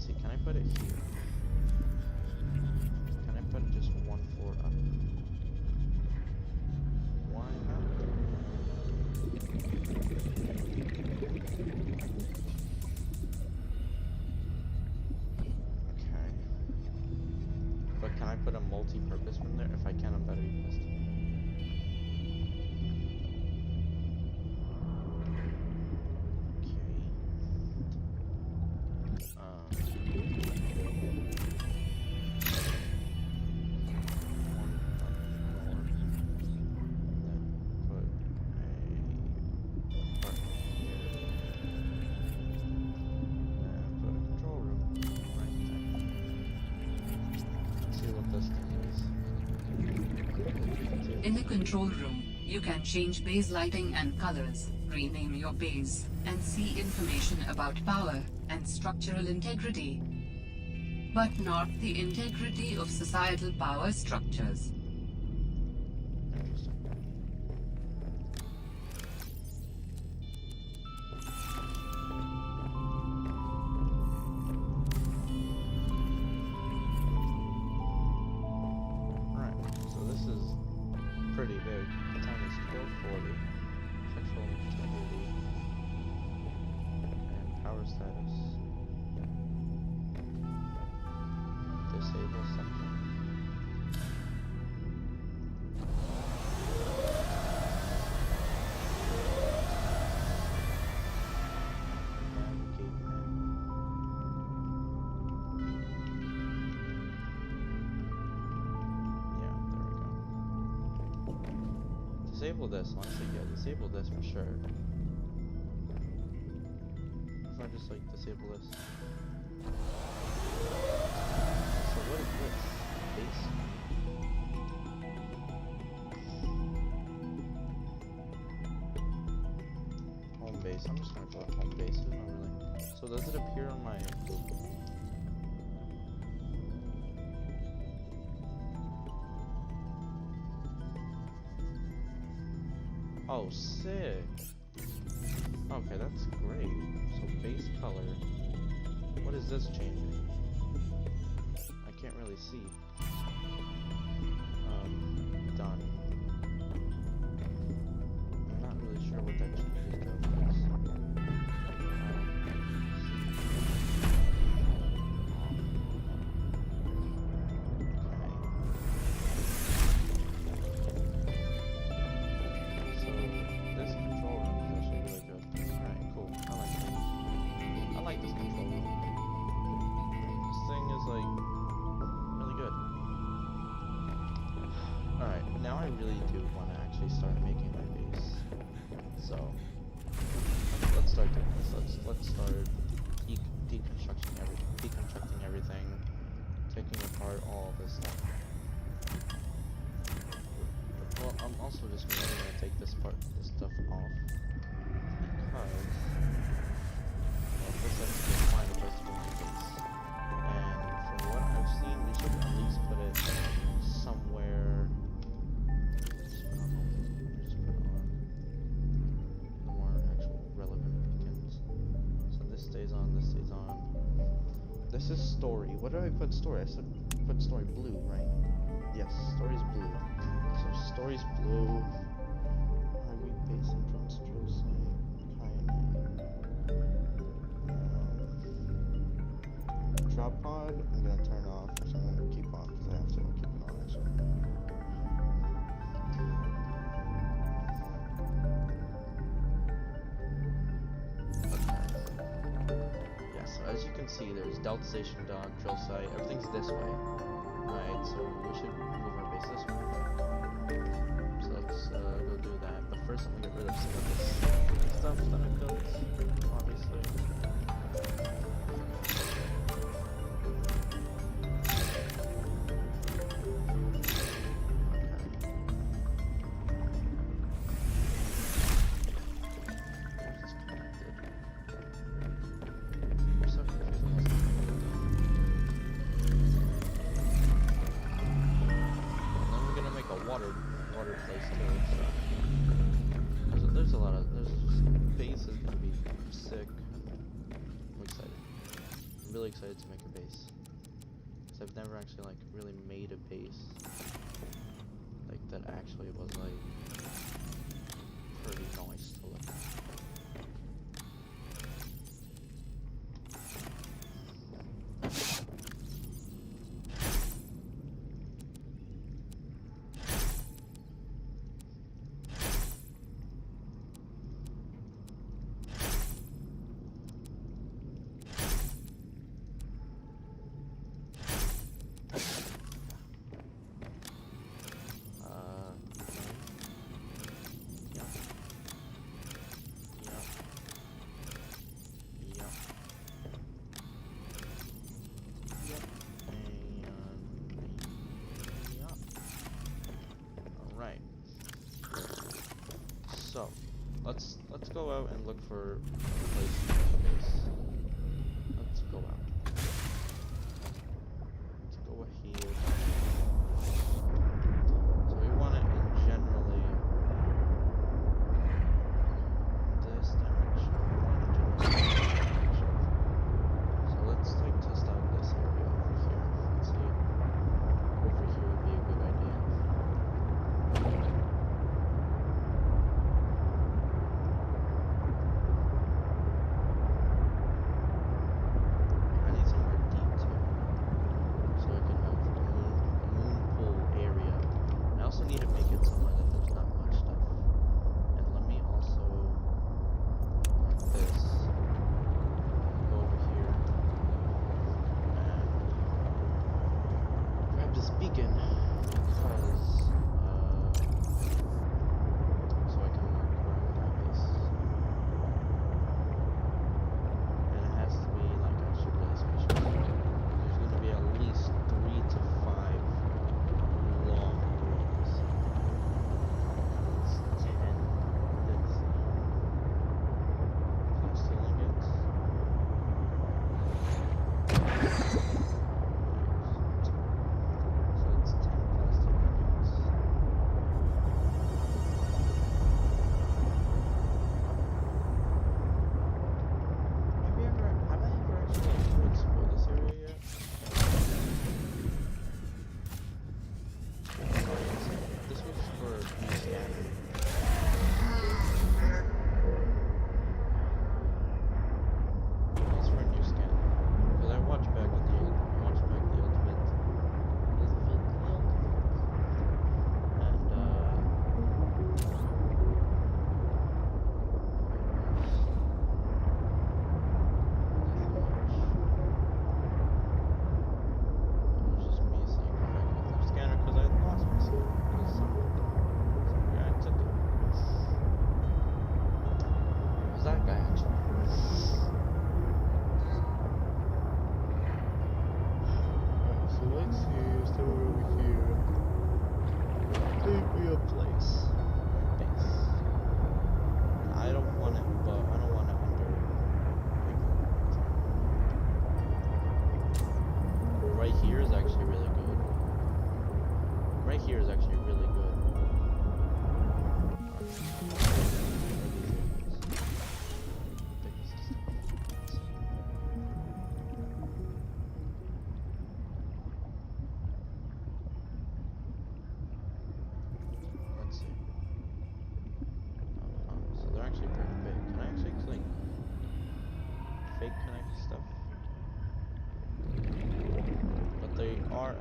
let's see, can I put it here? Can I put just one floor up? Why not? Okay. But can I put a multi-purpose room there? If I can, I'm better be pissed. In the control room, you can change base lighting and colors, rename your base, and see information about power and structural integrity, but not the integrity of societal power structures. Pretty big. The time is 12:40. Sexual integrity and power status. Disable section. Disable this, honestly, yeah, disable this for sure. If I just like disable this. So what is this? Base? Home base, I'm just gonna call it home base, it's not really. So does it appear on my Oh, sick. Okay, that's great. So base color. What is this changing? I can't really see. Done. I'm not really sure what that changes though. I really do want to actually start making my base. So let's start doing this. Let's start deconstructing everything, taking apart all this stuff. Well, I'm also just really gonna take this stuff off because first I have to find a place to put my base. And from what I've seen, we should at least put it somewhere. This is story. What do I put story? I said put story blue, right? Yes, story's blue. So story's blue. Highway base entrance drill site. Drop pod, I'm gonna turn off, so I'm gonna keep on because I have to keep it on actually. So as you can see, there's Delta Station Dock, drill site, everything's this way, right? So we should move our base this way. So let's go do that. But first I'm gonna get rid of some of this stuff that I built, obviously. Water place too, so there's a lot of base is gonna be sick. I'm excited. I'm really excited to make a base. Because I've never actually like really made a base like that actually was like pretty nice to look at. So, let's go out and look for a place to make a base. Let's go out. Let's go here. So we want it in generally this direction. We want it in generally this direction. So let's like test out this area over here. Let's see. Over here would be a good idea. Need to make it somewhere that there's not much stuff. And let me also mark this. Go over here and grab this beacon because so I can mark where I want my base. And it has to be like actually really special. There's going to be at least 3 to 5 long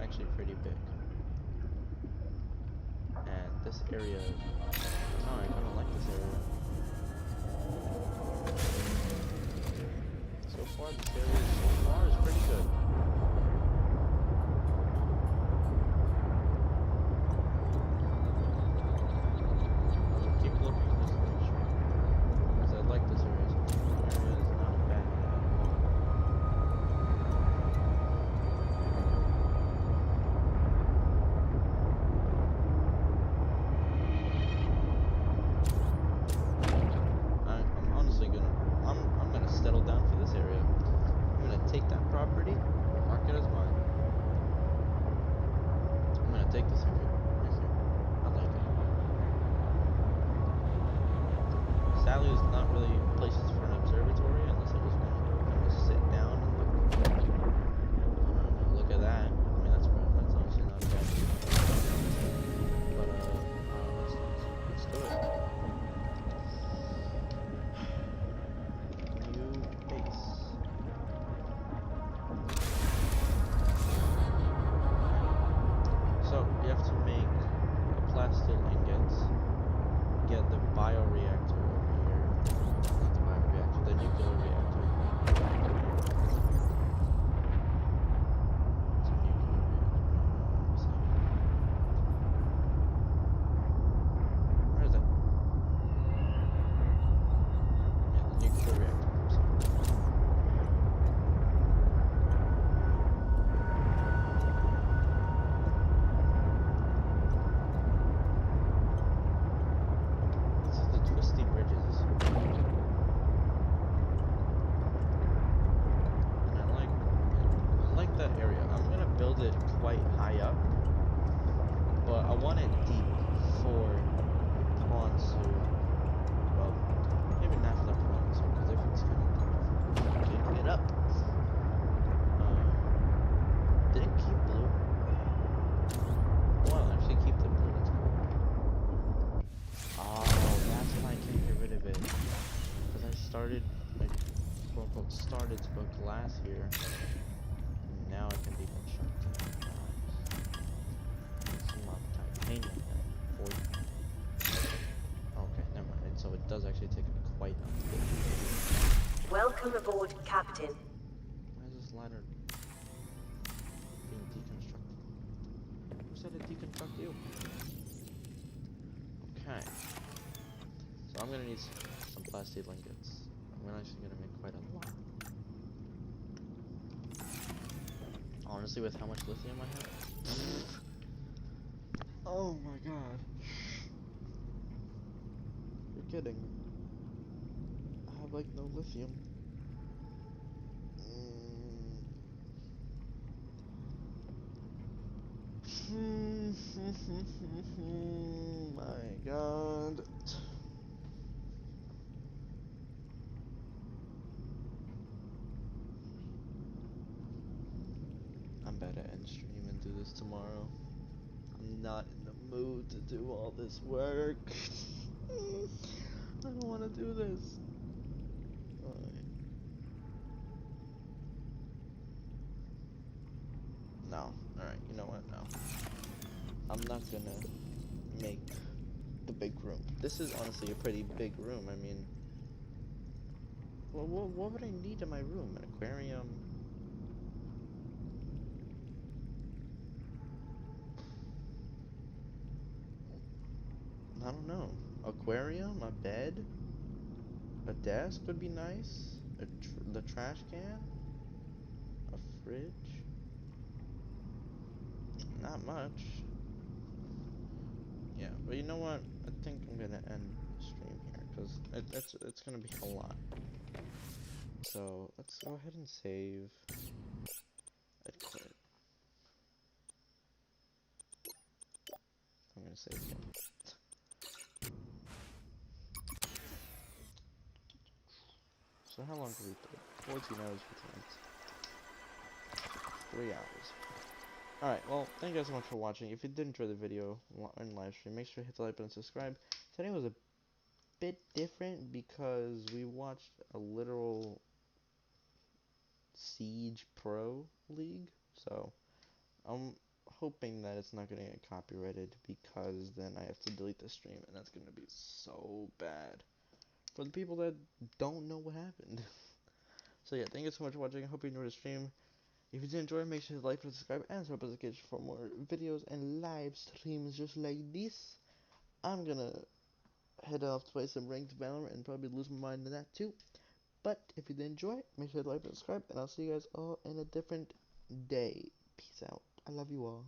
actually pretty big. And this area, no, I kind of like this area. So far, this area is pretty good. I'll keep looking this direction because I like this area. So this area is not bad at all. I'm gonna settle down for this area. I'm gonna take that property, mark it as mine. I'm gonna take this area right here. I like it. Sadly, it's not really places for an observatory unless I just want to sit down and look. build it quite high up, but I want it deep for prawns to, well, maybe not for the prawns, because if it's kind of deep, I can't get up. Did it keep blue? Well, actually keep the blue. Oh, that's why I can't get rid of it. Because I started, like, quote unquote, started to put glass here. And now I can deconstruct it. Some titanium then. Okay, never mind. So it does actually take quite a bit. Welcome aboard, Captain. Why is this ladder being deconstructed? Who said to deconstruct you? Okay. So I'm gonna need some plastic ingots. I'm actually gonna make quite a lot. Honestly, with how much lithium I have. Oh my god. You're kidding. I have like no lithium. My god. I'm better end stream and do this tomorrow. I'm not in the mood to do all this work. I don't want to do this. No. Alright, you know what? No. I'm not gonna make the big room. This is honestly a pretty big room. I mean, what would I need in my room? An aquarium? I don't know. Aquarium? A bed? A desk would be nice. The trash can? A fridge? Not much. Yeah, but you know what? I think I'm gonna end the stream here because it's gonna be a lot. So let's go ahead and save. I'd quit. I'm gonna save again. So how long have we played? 14 hours, 15 minutes. 3 hours. Alright, well, thank you guys so much for watching. If you did enjoy the video and live stream, make sure to hit the like button and subscribe. Today was a bit different because we watched a literal Siege Pro League. So, I'm hoping that it's not going to get copyrighted because then I have to delete the stream and that's going to be so bad for the people that don't know what happened. So yeah, thank you so much for watching. I hope you enjoyed the stream. If you did enjoy, make sure to like, subscribe, and turn up notifications for more videos and live streams just like this. I'm gonna head off to play some ranked Valorant and probably lose my mind in that too. But if you did enjoy, make sure to like, subscribe, and I'll see you guys all in a different day. Peace out. I love you all.